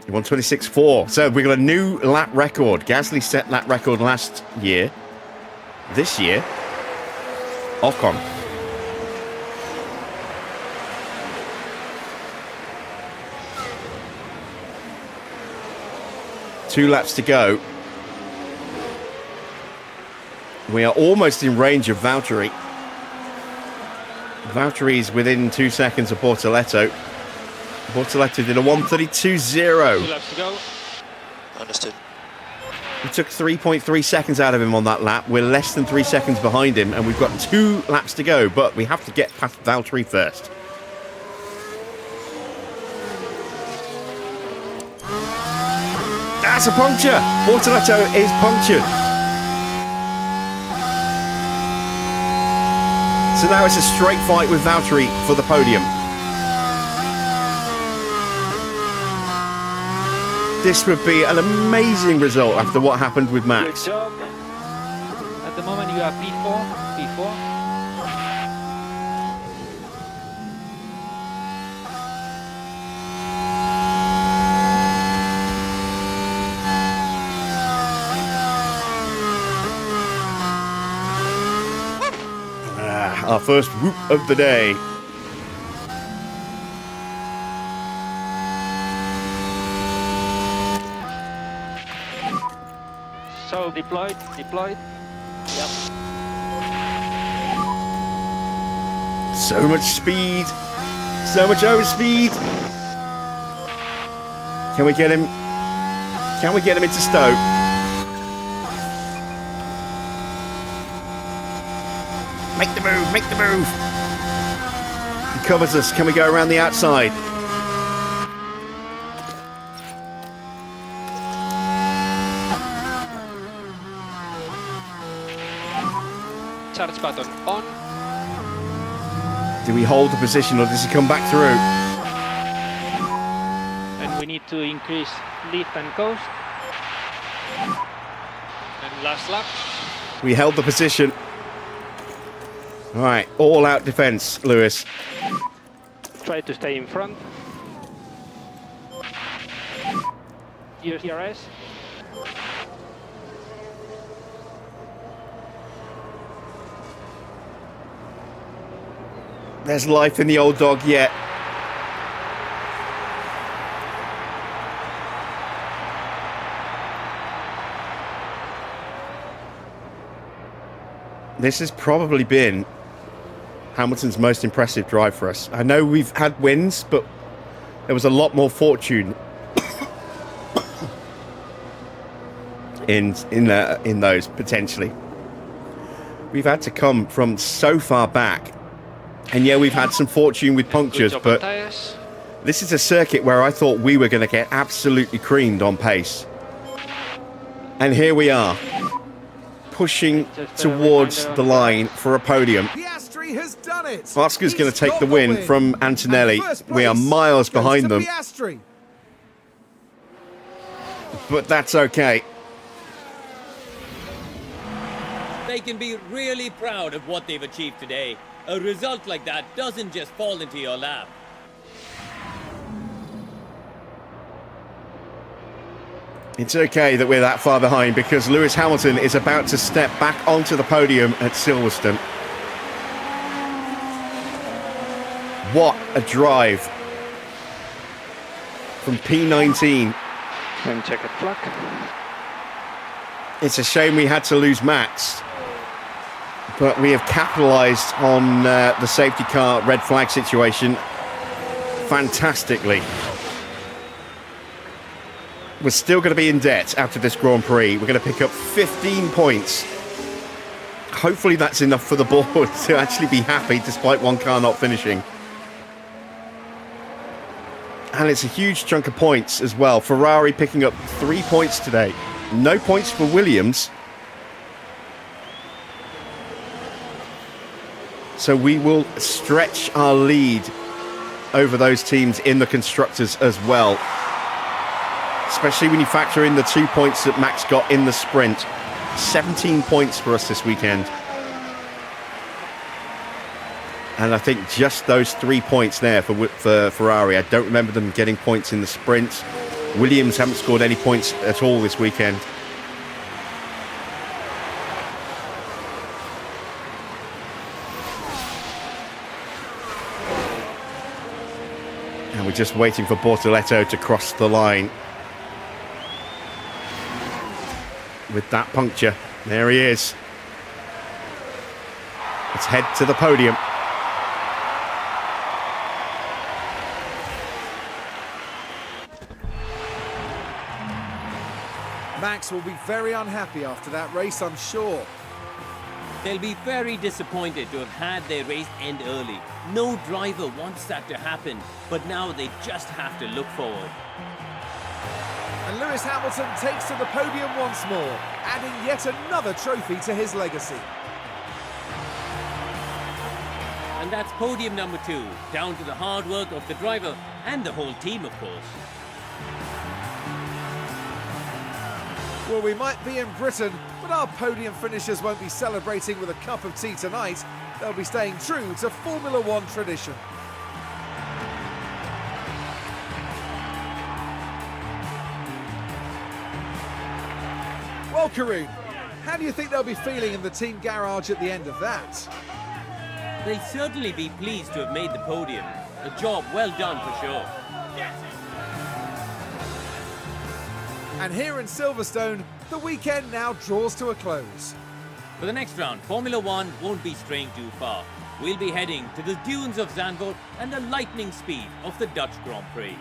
126.4. So we've got a new lap record. Gasly set that record last year. This year, Ocon. Two laps to go. We are almost in range of Valtteri. Valtteri's within 2 seconds of Bortoletto. Bortoletto did a 132.0. 2 laps to go. Understood. We took 3.3 seconds out of him on that lap. We're less than 3 seconds behind him, and we've got 2 laps to go, but we have to get past Valtteri first. That's a puncture. Bortoletto is punctured. So now it's a straight fight with Valtteri for the podium. This would be an amazing result after what happened with Max. Good job. At the moment you are P4. Our first whoop of the day. So deployed. Yep. So much speed. So much overspeed. Can we get him? Can we get him into Stoke? Make the move, make the move. He covers us. Can we go around the outside? Charge button on. Do we hold the position or does he come back through? And we need to increase lift and coast. And last lap. We held the position. All right, all out defense, Lewis. Try to stay in front. Use DRS. There's life in the old dog yet. This has probably been Hamilton's most impressive drive for us. I know we've had wins, but there was a lot more fortune in those potentially. We've had to come from so far back, and yeah, we've had some fortune with punctures, but this is a circuit where I thought we were going to get absolutely creamed on pace, and here we are, pushing towards the line for a podium. Piastri has done it. Oscar's going to take He's the got win from Antonelli. We are miles behind them, Piastri. but that's okay. They can be really proud of what they've achieved today. A result like that doesn't just fall into your lap. It's okay that we're that far behind because Lewis Hamilton is about to step back onto the podium at Silverstone. What a drive from P19. And checkered flag. It's a shame we had to lose Max, but we have capitalised on the safety car red flag situation fantastically. We're still going to be in debt after this Grand Prix. We're going to pick up 15 points. Hopefully that's enough for the board to actually be happy despite one car not finishing. And it's a huge chunk of points as well. Ferrari picking up 3 points today. No points for Williams. So we will stretch our lead over those teams in the constructors as well. Especially when you factor in the 2 points that Max got in the sprint. 17 points for us this weekend. And I think just those 3 points there for Ferrari. I don't remember them getting points in the sprint. Williams haven't scored any points at all this weekend. And we're just waiting for Bortoletto to cross the line. With that puncture, there he is. Let's head to the podium. Max will be very unhappy after that race, I'm sure. They'll be very disappointed to have had their race end early. No driver wants that to happen, but now they just have to look forward. And Lewis Hamilton takes to the podium once more, adding yet another trophy to his legacy. And that's podium number 2, down to the hard work of the driver and the whole team, of course. Well, we might be in Britain, but our podium finishers won't be celebrating with a cup of tea tonight. They'll be staying true to Formula One tradition. Well, Karun, how do you think they'll be feeling in the team garage at the end of that? They'll certainly be pleased to have made the podium. A job well done for sure. And here in Silverstone, the weekend now draws to a close. For the next round, Formula One won't be straying too far. We'll be heading to the dunes of Zandvoort and the lightning speed of the Dutch Grand Prix.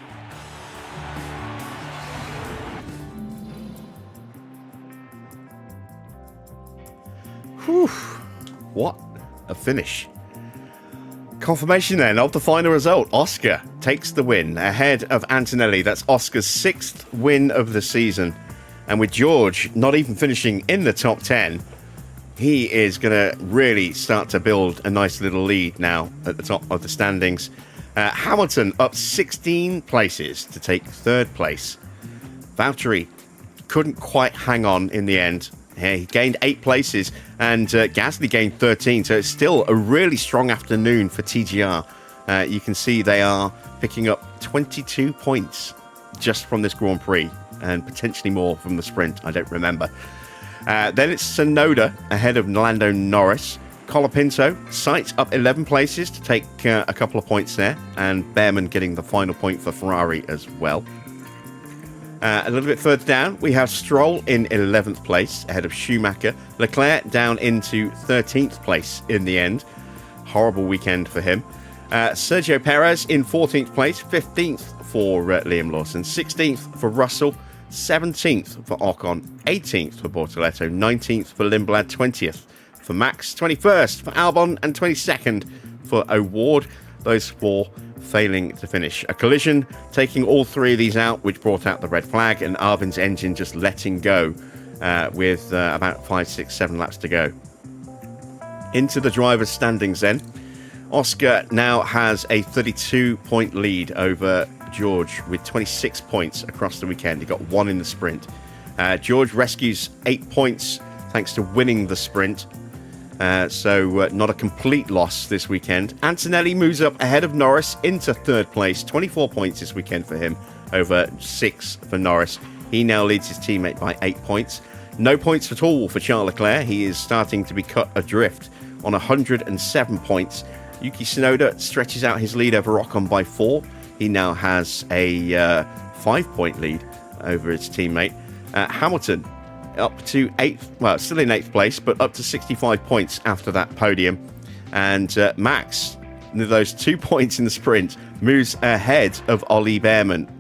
Whew. What a finish. Confirmation then of the final result. Oscar takes the win ahead of Antonelli. That's Oscar's 6th win of the season. And with George not even finishing in the top 10, he is going to really start to build a nice little lead now at the top of the standings. Hamilton up 16 places to take 3rd place. Valtteri couldn't quite hang on in the end. He gained 8 places, and Gasly gained 13, so it's still a really strong afternoon for TGR. You can see they are picking up 22 points just from this Grand Prix, and potentially more from the sprint, I don't remember. Then it's Tsunoda ahead of Lando Norris. Colapinto, Sainz up 11 places to take a couple of points there, and Bearman getting the final point for Ferrari as well. A little bit further down, we have Stroll in 11th place ahead of Schumacher. Leclerc down into 13th place in the end. Horrible weekend for him. Sergio Perez in 14th place, 15th for Liam Lawson, 16th for Russell, 17th for Ocon, 18th for Bortoletto, 19th for Lindblad, 20th for Max, 21st for Albon, and 22nd for O'Ward. Those 4 failing to finish. A collision taking all 3 of these out, which brought out the red flag, and Arvin's engine just letting go with about 5, 6, 7 laps to go. Into the driver's standings then. Oscar now has a 32-point lead over George with 26 points across the weekend. He got 1 in the sprint. George rescues 8 points thanks to winning the sprint. So not a complete loss this weekend. Antonelli moves up ahead of Norris into 3rd place. 24 points this weekend for him over 6 for Norris. He now leads his teammate by 8 points. No points at all for Charles Leclerc. He is starting to be cut adrift on 107 points. Yuki Tsunoda stretches out his lead over Ocon by 4. He now has a 5-point lead over his teammate. Hamilton up to 8th, well, still in 8th place, but up to 65 points after that podium. And Max, with those 2 points in the sprint, moves ahead of Ollie Bearman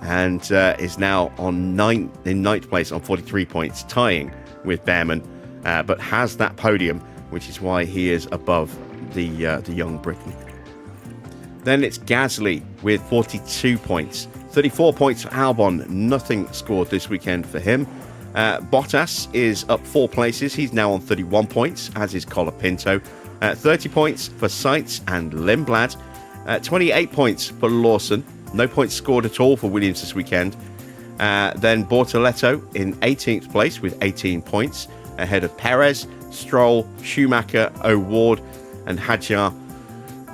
and is now in 9th place on 43 points, tying with Bearman, but has that podium, which is why he is above the young Briton. Then it's Gasly with 42 points. 34 points for Albon. Nothing scored this weekend for him. Bottas is up 4 places. He's now on 31 points, as is Colapinto. 30 points for Sainz and Lindblad. 28 points for Lawson. No points scored at all for Williams this weekend. Then Bortoletto in 18th place with 18 points, ahead of Perez, Stroll, Schumacher, O'Ward, and Hadjar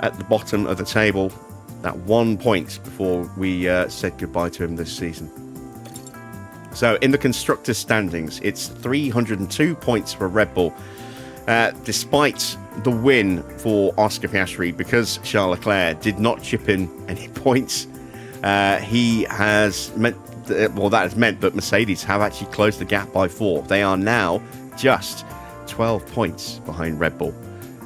at the bottom of the table. That 1 point before we said goodbye to him this season. So in the constructors' standings, it's 302 points for RedBull. Despite the win for Oscar Piastri, because Charles Leclerc did not chip in any points, he has meant that has meant that Mercedes have actually closed the gap by 4. They are now just 12 points behind Red Bull.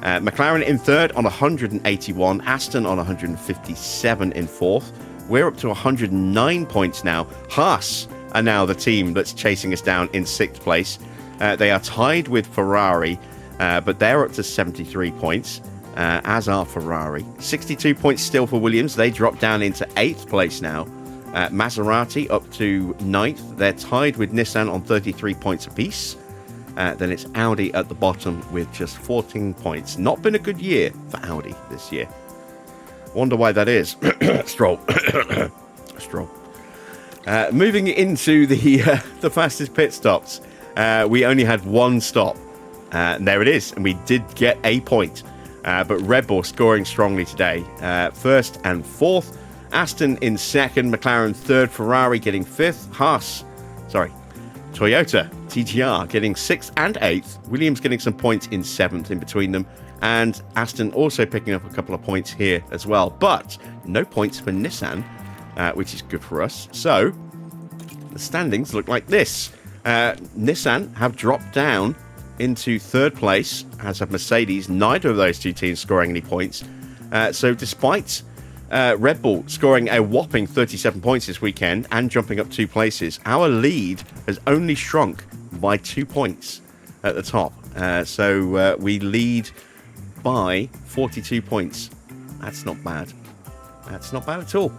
McLaren in 3rd on 181, Aston on 157 in 4th. We're up to 109 points now. Haas are now the team that's chasing us down in 6th place. They are tied with Ferrari, but they're up to 73 points, as are Ferrari. 62 points still for Williams. They drop down into 8th place now. Maserati up to 9th. They're tied with Nissan on 33 points apiece. Then it's Audi at the bottom with just 14 points. Not been a good year for Audi this year. Wonder why that is. Stroll. Stroll. Moving into the fastest pit stops. We only had 1 stop. And there it is. And we did get a point. But Red Bull scoring strongly today. 1st and 4th. Aston in 2nd. McLaren 3rd. Ferrari getting 5th. Toyota, TGR getting 6th and 8th. Williams getting some points in 7th in between them. And Aston also picking up a couple of points here as well. But no points for Nissan, which is good for us. So the standings look like this. Nissan have dropped down into third place, as have Mercedes. Neither of those two teams scoring any points. So despite Red Bull scoring a whopping 37 points this weekend and jumping up 2 places, our lead has only shrunk by 2 points at the top. So we lead by 42 points. That's not bad. That's not bad at all.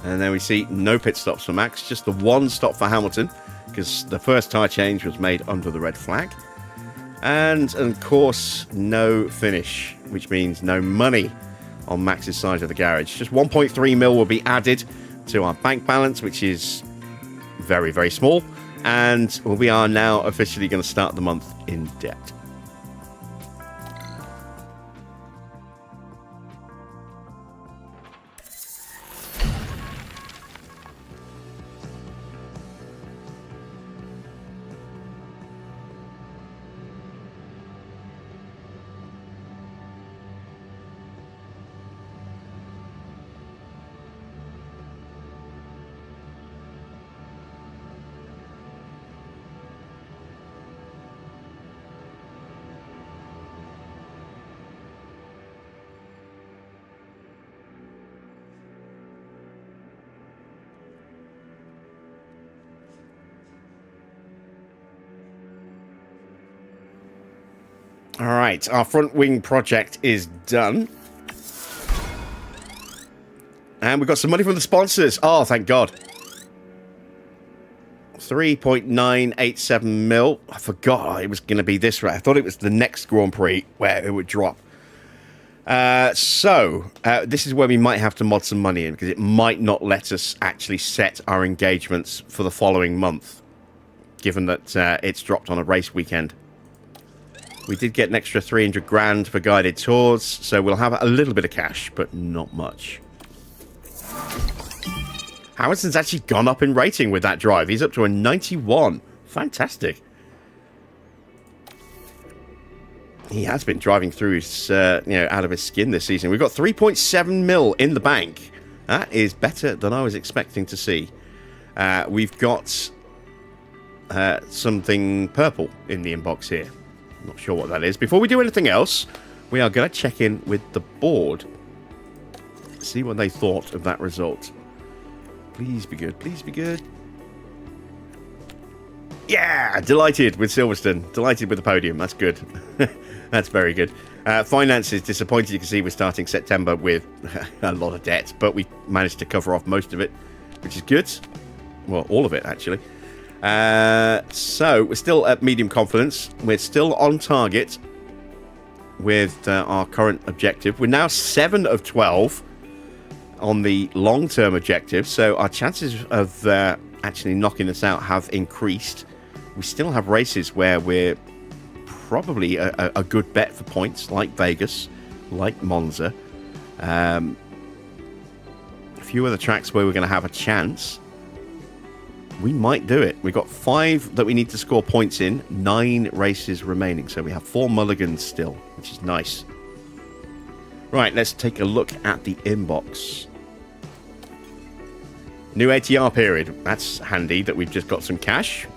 And then we see no pit stops for Max, just the one stop for Hamilton, because the first tyre change was made under the red flag. And of course, no finish, which means no money on Max's side of the garage. Just 1.3 mil will be added to our bank balance, which is very, very small. And we are now officially going to start the month in debt. All right, our front wing project is done. And we've got some money from the sponsors. Oh, thank God. 3.987 mil. I forgot it was going to be this way. I thought it was the next Grand Prix where it would drop. So this is where we might have to mod some money in, because it might not let us actually set our engagements for the following month, given that it's dropped on a race weekend. We did get an extra 300 grand for guided tours, so we'll have a little bit of cash, but not much. Harrison's actually gone up in rating with that drive. He's up to a 91. Fantastic. He has been driving through his, out of his skin this season. We've got 3.7 mil in the bank. That is better than I was expecting to see. We've got something purple in the inbox here. Not sure what that is. Before we do anything else, we are going to check in with the board. See what they thought of that result. Please be good. Please be good. Yeah! Delighted with Silverstone. Delighted with the podium. That's good. That's very good. Finances, disappointed. You can see we're starting September with a lot of debt, but we managed to cover off most of it, which is good. Well, all of it, actually. So we're still at medium confidence. We're still on target with our current objective. We're now 7 of 12 on the long-term objective, so our chances of actually knocking this out have increased. We still have races where we're probably a good bet for points, like Vegas, like Monza. A few other tracks where we're going to have a chance. We might do it. We've got 5 that we need to score points in, 9 races remaining. So we have 4 mulligans still, which is nice. Right, let's take a look at the inbox. New ATR period. That's handy that we've just got some cash.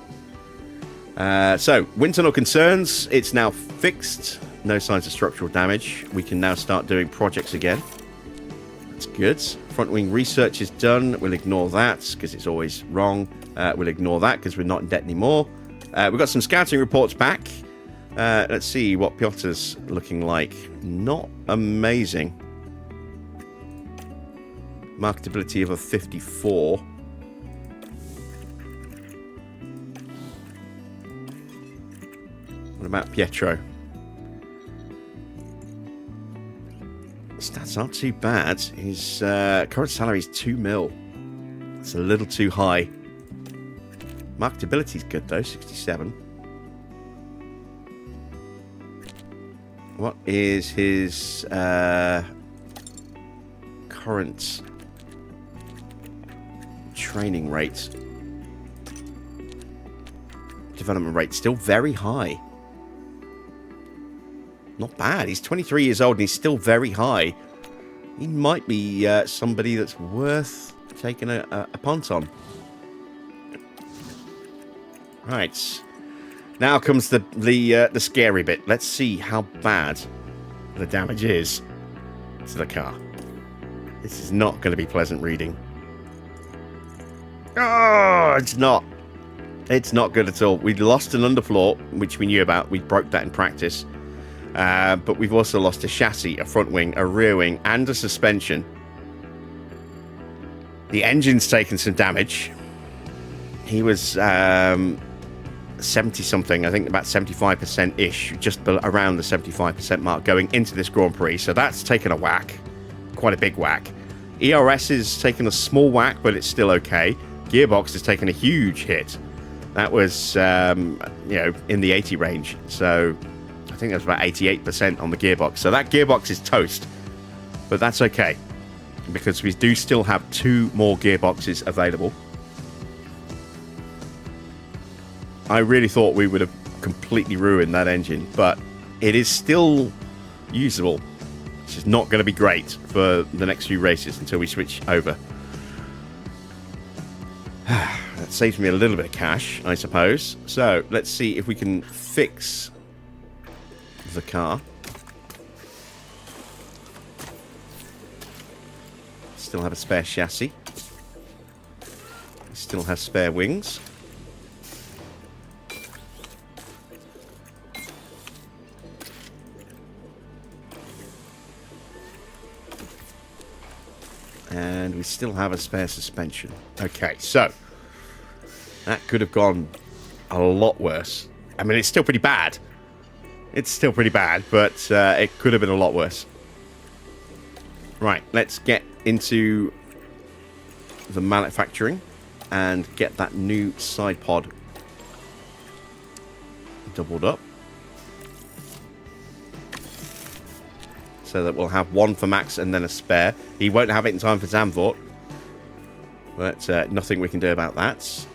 So, wind tunnel concerns. It's now fixed. No signs of structural damage. We can now start doing projects again. That's good. Front wing research is done. We'll ignore that because it's always wrong. We'll ignore that because we're not in debt anymore. We've got some scouting reports back. Let's see what Piotr's looking like. Not amazing. Marketability of a 54. What about Pietro? Stats aren't too bad. His current salary is 2 mil. It's a little too high. Marketability is good though, 67. What is his current training rate? Development rate still very high. Not bad. He's 23 years old and he's still very high. He might be somebody that's worth taking a punt on. Right. Now comes the scary bit. Let's see how bad the damage is to the car. This is not going to be pleasant reading. Oh, it's not. It's not good at all. We lost an underfloor, which we knew about. We broke that in practice. But we've also lost a chassis, a front wing, a rear wing, and a suspension. The engine's taken some damage. He was 70-something, I think about 75%-ish, just around the 75% mark going into this Grand Prix. So that's taken a whack, quite a big whack. ERS is taken a small whack, but it's still okay. Gearbox has taken a huge hit. That was, in the 80 range. So I think that's about 88% on the gearbox. So that gearbox is toast, but that's okay because we do still have 2 more gearboxes available. I really thought we would have completely ruined that engine, but it is still usable, which is not going to be great for the next few races until we switch over. That saves me a little bit of cash, I suppose. So let's see if we can fix the car. Still have a spare chassis. Still has spare wings. And we still have a spare suspension. Okay, so that could have gone a lot worse. I mean, it's still pretty bad. It's still pretty bad, but it could have been a lot worse. Right, let's get into the manufacturing and get that new side pod doubled up. So that we'll have one for Max and then a spare. He won't have it in time for Zandvoort, but nothing we can do about that.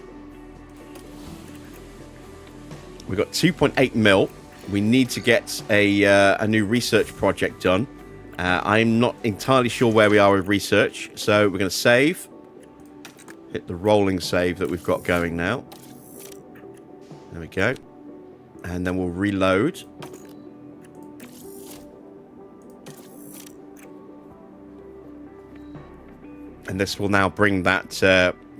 We've got 2.8 mil. We need to get a new research project done. I'm not entirely sure where we are with research, so we're going to save. Hit the rolling save that we've got going now. There we go. And then we'll reload. And this will now bring that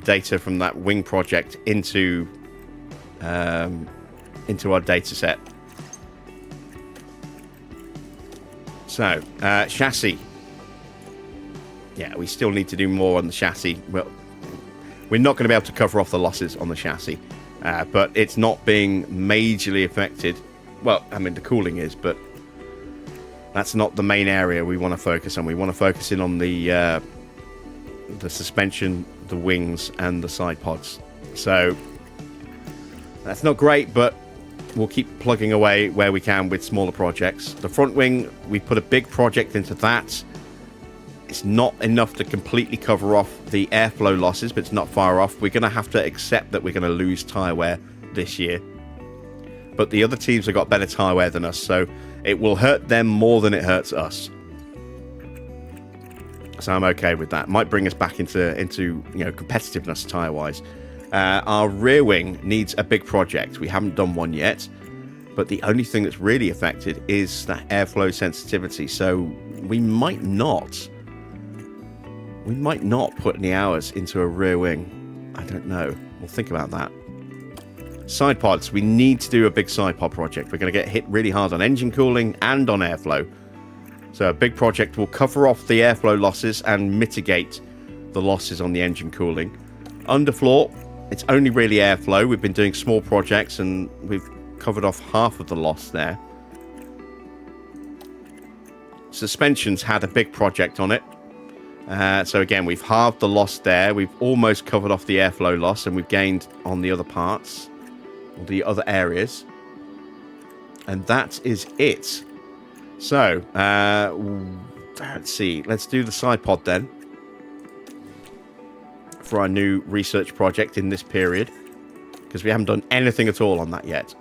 data from that wing project into our data set. So, chassis. Yeah, we still need to do more on the chassis. Well, we're not going to be able to cover off the losses on the chassis, but it's not being majorly affected. Well, I mean, the cooling is, but that's not the main area we want to focus on. We want to focus in on the suspension, the wings, and the side pods. So that's not great, but we'll keep plugging away where we can with smaller projects. The front wing, we put a big project into that. It's not enough to completely cover off the airflow losses, but it's not far off. We're going to have to accept that we're going to lose tyre wear this year. But the other teams have got better tyre wear than us, so it will hurt them more than it hurts us. So I'm okay with that. Might bring us back into competitiveness tyre-wise. Our rear wing needs a big project. We haven't done one yet, but the only thing that's really affected is that airflow sensitivity. So we might not put any hours into a rear wing. I don't know. We'll think about that. Side pods. We need to do a big side pod project. We're going to get hit really hard on engine cooling and on airflow. So a big project will cover off the airflow losses and mitigate the losses on the engine cooling. Underfloor, it's only really airflow. We've been doing small projects and we've covered off half of the loss there. Suspension's had a big project on it. So again, we've halved the loss there. We've almost covered off the airflow loss and we've gained on the other parts, or the other areas. And that is it. So, let's see. Let's do the side pod then for our new research project in this period, because we haven't done anything at all on that yet.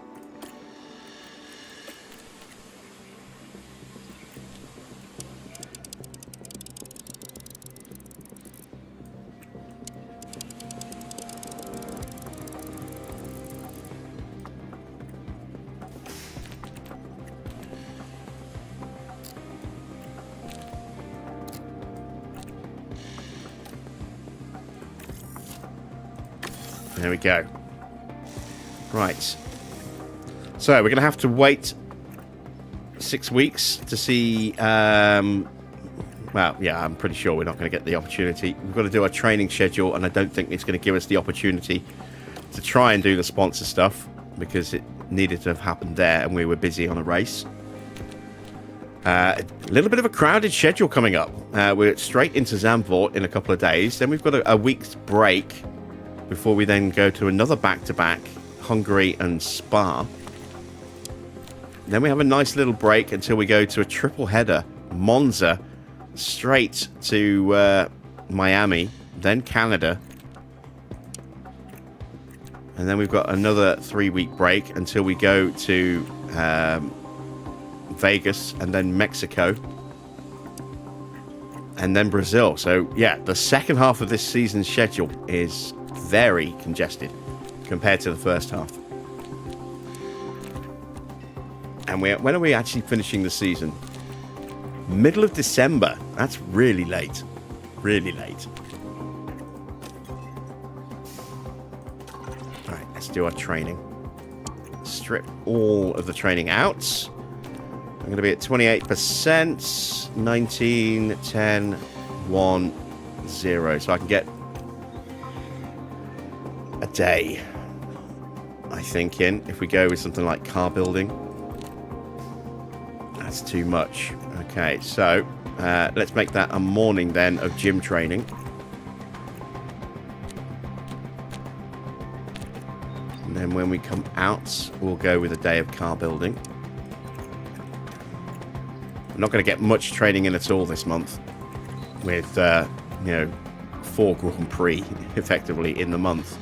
There we go. Right. So we're going to have to wait 6 weeks to see... well, yeah, I'm pretty sure we're not going to get the opportunity. We've got to do our training schedule, and I don't think it's going to give us the opportunity to try and do the sponsor stuff because it needed to have happened there, and we were busy on a race. A little bit of a crowded schedule coming up. We're straight into Zandvoort in a couple of days. Then we've got a week's break before we then go to another back-to-back, Hungary and Spa. Then we have a nice little break until we go to a triple header, Monza, straight to Miami, then Canada. And then we've got another 3-week break until we go to Vegas and then Mexico and then Brazil. So yeah, the second half of this season's schedule is very congested compared to the first half. And when are we actually finishing the season? Middle of December. That's really late. Really late. Alright, let's do our training. Strip all of the training out. I'm going to be at 28%, 19, 10, 1, 0. So I can get a day, I think, in. If we go with something like car building. That's too much. Okay, so let's make that a morning then of gym training. And then when we come out, we'll go with a day of car building. I'm not going to get much training in at all this month with, 4 Grand Prix effectively in the month.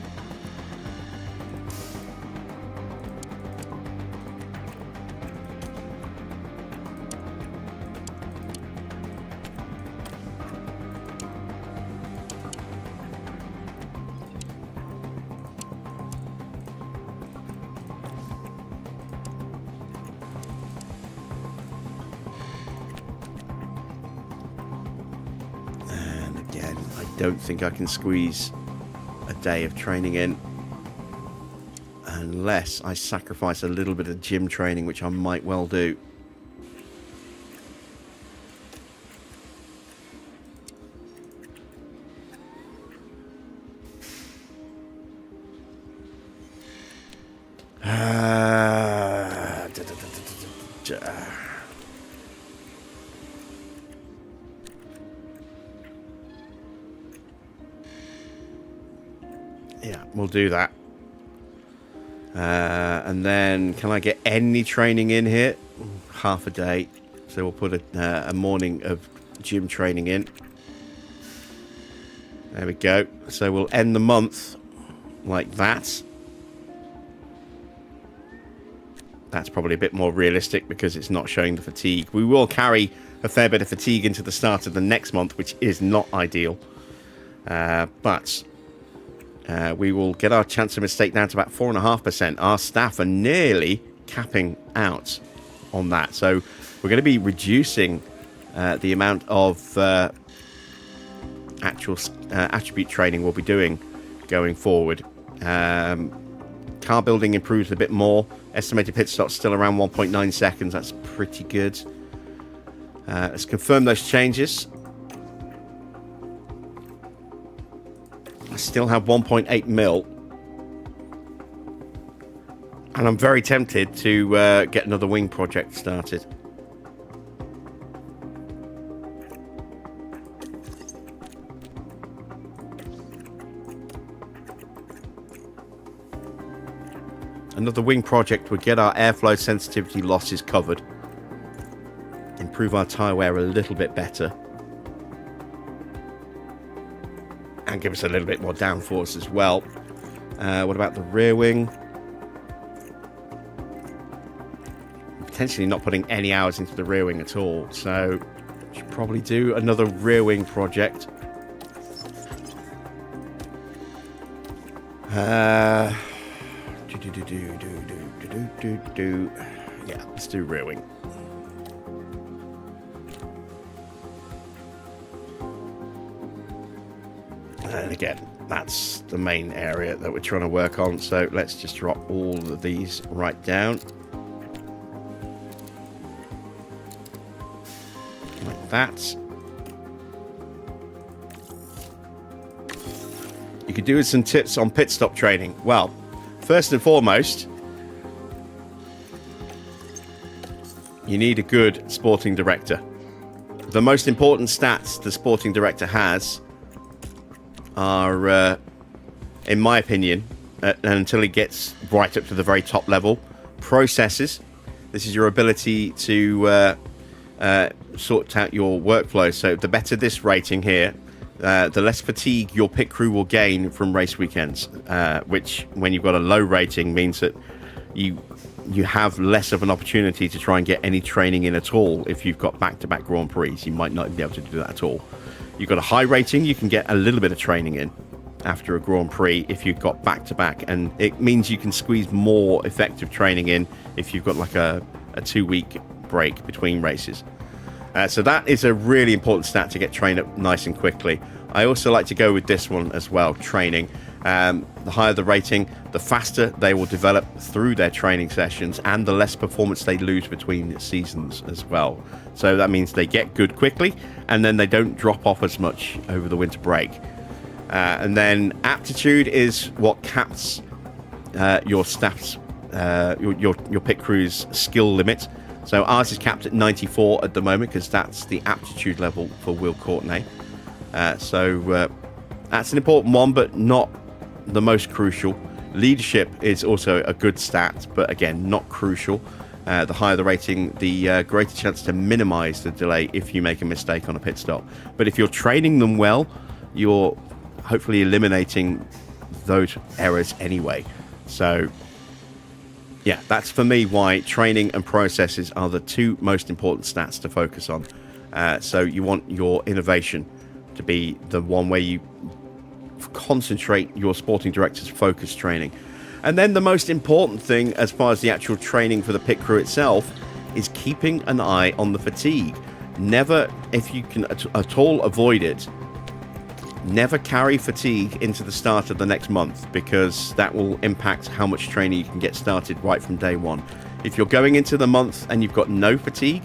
I don't think I can squeeze a day of training in unless I sacrifice a little bit of gym training, which I might well do. Yeah, we'll do that. And then, can I get any training in here? Half a day. So we'll put a morning of gym training in. There we go. So we'll end the month like that. That's probably a bit more realistic because it's not showing the fatigue. We will carry a fair bit of fatigue into the start of the next month, which is not ideal. But we will get our chance of mistake down to about 4.5%. Our staff are nearly capping out on that. So we're going to be reducing the amount of actual attribute training we'll be doing going forward. Car building improves a bit more. Estimated pit stop still around 1.9 seconds. That's pretty good. Let's confirm those changes. I still have 1.8 mil. And I'm very tempted to get another wing project started. Another wing project would get our airflow sensitivity losses covered. Improve our tyre wear a little bit better. And give us a little bit more downforce as well. What about the rear wing? Potentially not putting any hours into the rear wing at all. So, should probably do another rear wing project. Yeah, let's do rear wing. And again, that's the main area that we're trying to work on. So let's just drop all of these right down. Like that. You could do with some tips on pit stop training. Well, first and foremost, you need a good sporting director. The most important stats the sporting director has are, in my opinion, until he gets right up to the very top level, processes. This is your ability to sort out your workflow. So the better this rating here, the less fatigue your pit crew will gain from race weekends, which, when you've got a low rating, means that you have less of an opportunity to try and get any training in at all. If you've got back-to-back Grand Prix, you might not be able to do that at all. You've got a high rating, you can get a little bit of training in after a Grand Prix if you've got back-to-back, and it means you can squeeze more effective training in if you've got like a 2-week break between races. So that is a really important stat to get trained up nice and quickly. I also like to go with this one as well, training. The higher the rating, the faster they will develop through their training sessions, and the less performance they lose between seasons as well. So that means they get good quickly, and then they don't drop off as much over the winter break. And then aptitude is what caps your staff's, your pit crew's skill limit. So ours is capped at 94 at the moment, because that's the aptitude level for Will Courtenay. So that's an important one, but not the most crucial. Leadership is also a good stat, but again, not crucial. The higher the rating, the greater chance to minimize the delay if you make a mistake on a pit stop. But if you're training them well, you're hopefully eliminating those errors anyway. So yeah, that's for me why training and processes are the two most important stats to focus on. So you want your innovation to be the one where you concentrate your sporting director's focus training. And then the most important thing as far as the actual training for the pit crew itself is keeping an eye on the fatigue. Never, if you can at all avoid it, never carry fatigue into the start of the next month, because that will impact how much training you can get started right from day one. If you're going into the month and you've got no fatigue,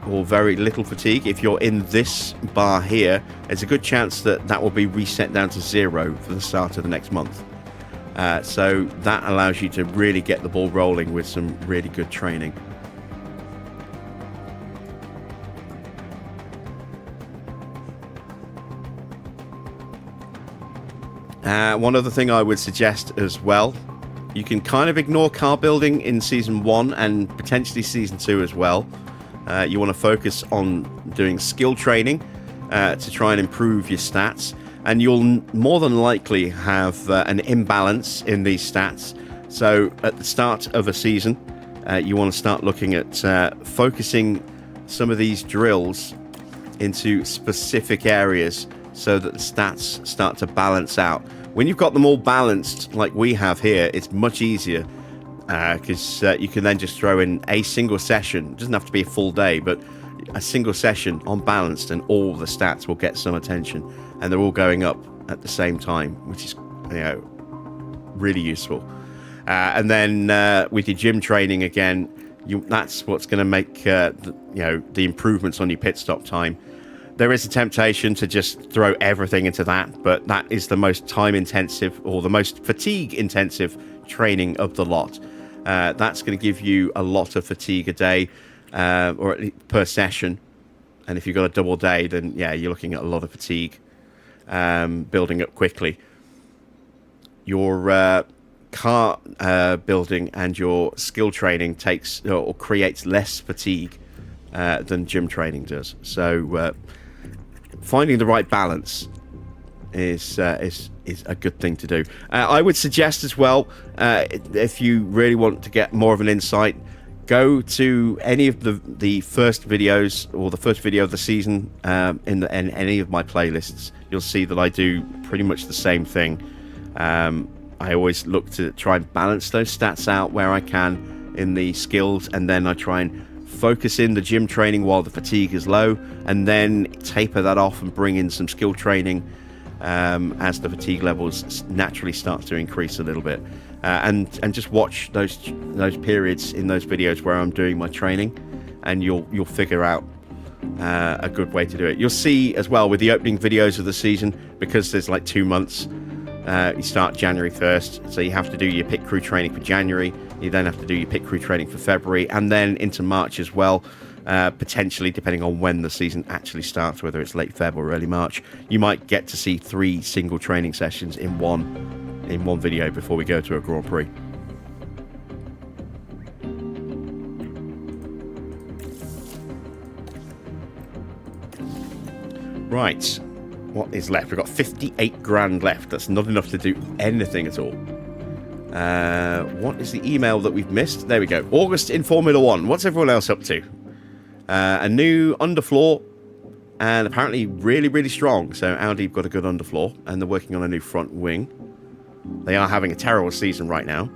or very little fatigue, if you're in this bar here, there's a good chance that that will be reset down to 0 for the start of the next month. So that allows you to really get the ball rolling with some really good training. One other thing I would suggest as well, you can kind of ignore car building in Season 1 and potentially Season 2 as well. You want to focus on doing skill training to try and improve your stats, and you'll more than likely have an imbalance in these stats. So at the start of a season, you want to start looking at focusing some of these drills into specific areas so that the stats start to balance out. When you've got them all balanced like we have here, it's much easier, because you can then just throw in a single session. It doesn't have to be a full day, but a single session on balanced, and all the stats will get some attention, and they're all going up at the same time, which is, really useful. And then with your gym training again, that's what's going to make the improvements on your pit stop time. There is a temptation to just throw everything into that, but that is the most time intensive, or the most fatigue intensive training of the lot. That's going to give you a lot of fatigue a day, or at least per session. And if you've got a double day, then yeah, you're looking at a lot of fatigue building up quickly. Your car building and your skill training takes or creates less fatigue than gym training does. So finding the right balance is a good thing to do. I would suggest as well, if you really want to get more of an insight, go to any of the first videos, or the first video of the season in any of my playlists. You'll see that I do pretty much the same thing. I always look to try and balance those stats out where I can in the skills, and then I try and focus in the gym training while the fatigue is low, and then taper that off and bring in some skill training as the fatigue levels naturally start to increase a little bit. And just watch those periods in those videos where I'm doing my training, and you'll figure out a good way to do it. You'll see as well with the opening videos of the season, because there's like 2 months. You start January 1st, so you have to do your pit crew training for January. You then have to do your pit crew training for February, and then into March as well. Potentially, depending on when the season actually starts, whether it's late Feb or early March, you might get to see 3 single training sessions in one video before we go to a Grand Prix. Right, what is left? We've got 58 grand left. That's not enough to do anything at all. What is the email that we've missed? There we go. August in Formula 1. What's everyone else up to? A new underfloor, and apparently really, really strong. So Audi have got a good underfloor, and they're working on a new front wing. They are having a terrible season right now.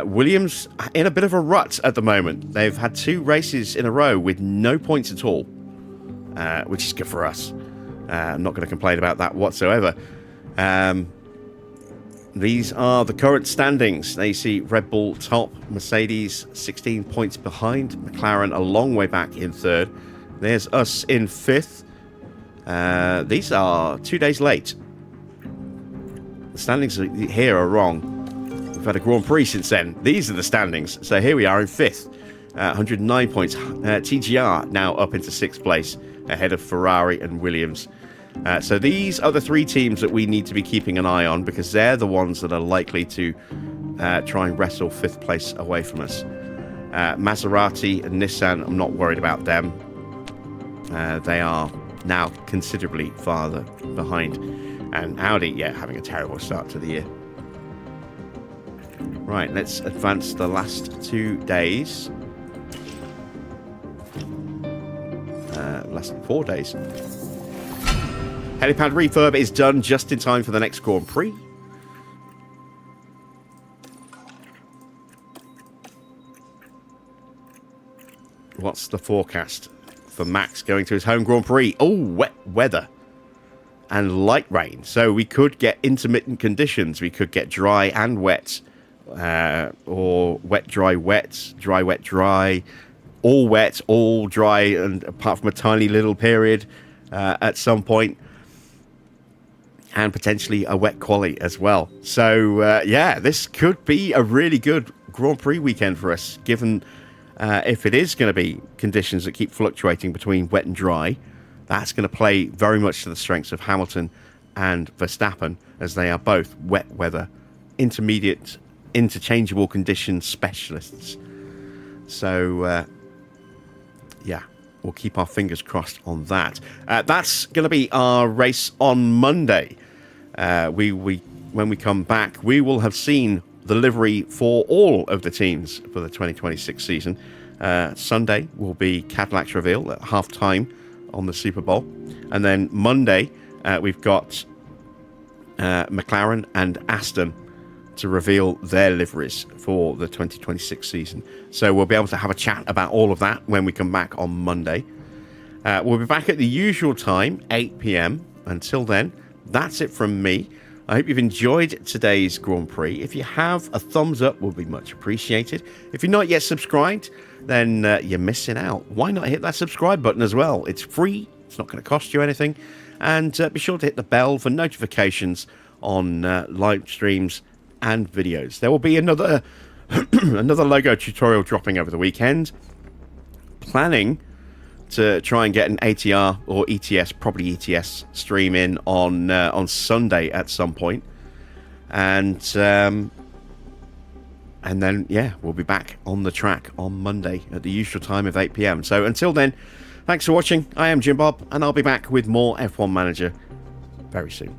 Williams in a bit of a rut at the moment. They've had 2 races in a row with no points at all, which is good for us. I'm not going to complain about that whatsoever. These are the current standings. They see Red Bull top, Mercedes 16 points behind, McLaren a long way back in 3rd. There's us in 5th. These are 2 days late. The standings here are wrong. We've had a Grand Prix since then. These are the standings. So here we are in 5th. 109 points. TGR now up into 6th place, ahead of Ferrari and Williams. So these are the 3 teams that we need to be keeping an eye on, because they're the ones that are likely to try and wrestle 5th place away from us. Maserati and Nissan, I'm not worried about them. They are now considerably farther behind. And Audi, yeah, having a terrible start to the year. Right, let's advance the last 2 days. Last 4 days. Helipad refurb is done just in time for the next Grand Prix. What's the forecast for Max going to his home Grand Prix? Oh, wet weather and light rain. So we could get intermittent conditions. We could get dry and wet, or wet, dry, wet, dry, wet, dry, all wet, all dry, and apart from a tiny little period at some point. And potentially a wet quali as well. So, yeah, this could be a really good Grand Prix weekend for us, given if it is going to be conditions that keep fluctuating between wet and dry. That's going to play very much to the strengths of Hamilton and Verstappen, as they are both wet weather, intermediate, interchangeable condition specialists. So, yeah. We'll keep our fingers crossed on that. That's going to be our race on Monday. When we come back, we will have seen the livery for all of the teams for the 2026 season. Sunday will be Cadillac's reveal at half-time on the Super Bowl. And then Monday, we've got McLaren and Aston to reveal their liveries for the 2026 season. So we'll be able to have a chat about all of that when we come back on Monday. We'll be back at the usual time, 8 p.m. Until then, that's it from me. I hope you've enjoyed today's Grand Prix. If you have, a thumbs up will be much appreciated. If you're not yet subscribed, then you're missing out. Why not hit that subscribe button as well? It's free. It's not going to cost you anything. And be sure to hit the bell for notifications on live streams and videos. There will be another another logo tutorial dropping over the weekend. Planning to try and get an ATR or ETS, probably ETS stream in on Sunday at some point. And then, yeah, we'll be back on the track on Monday at the usual time of 8 p.m. So until then, thanks for watching. I am Jim Bob, and I'll be back with more F1 Manager very soon.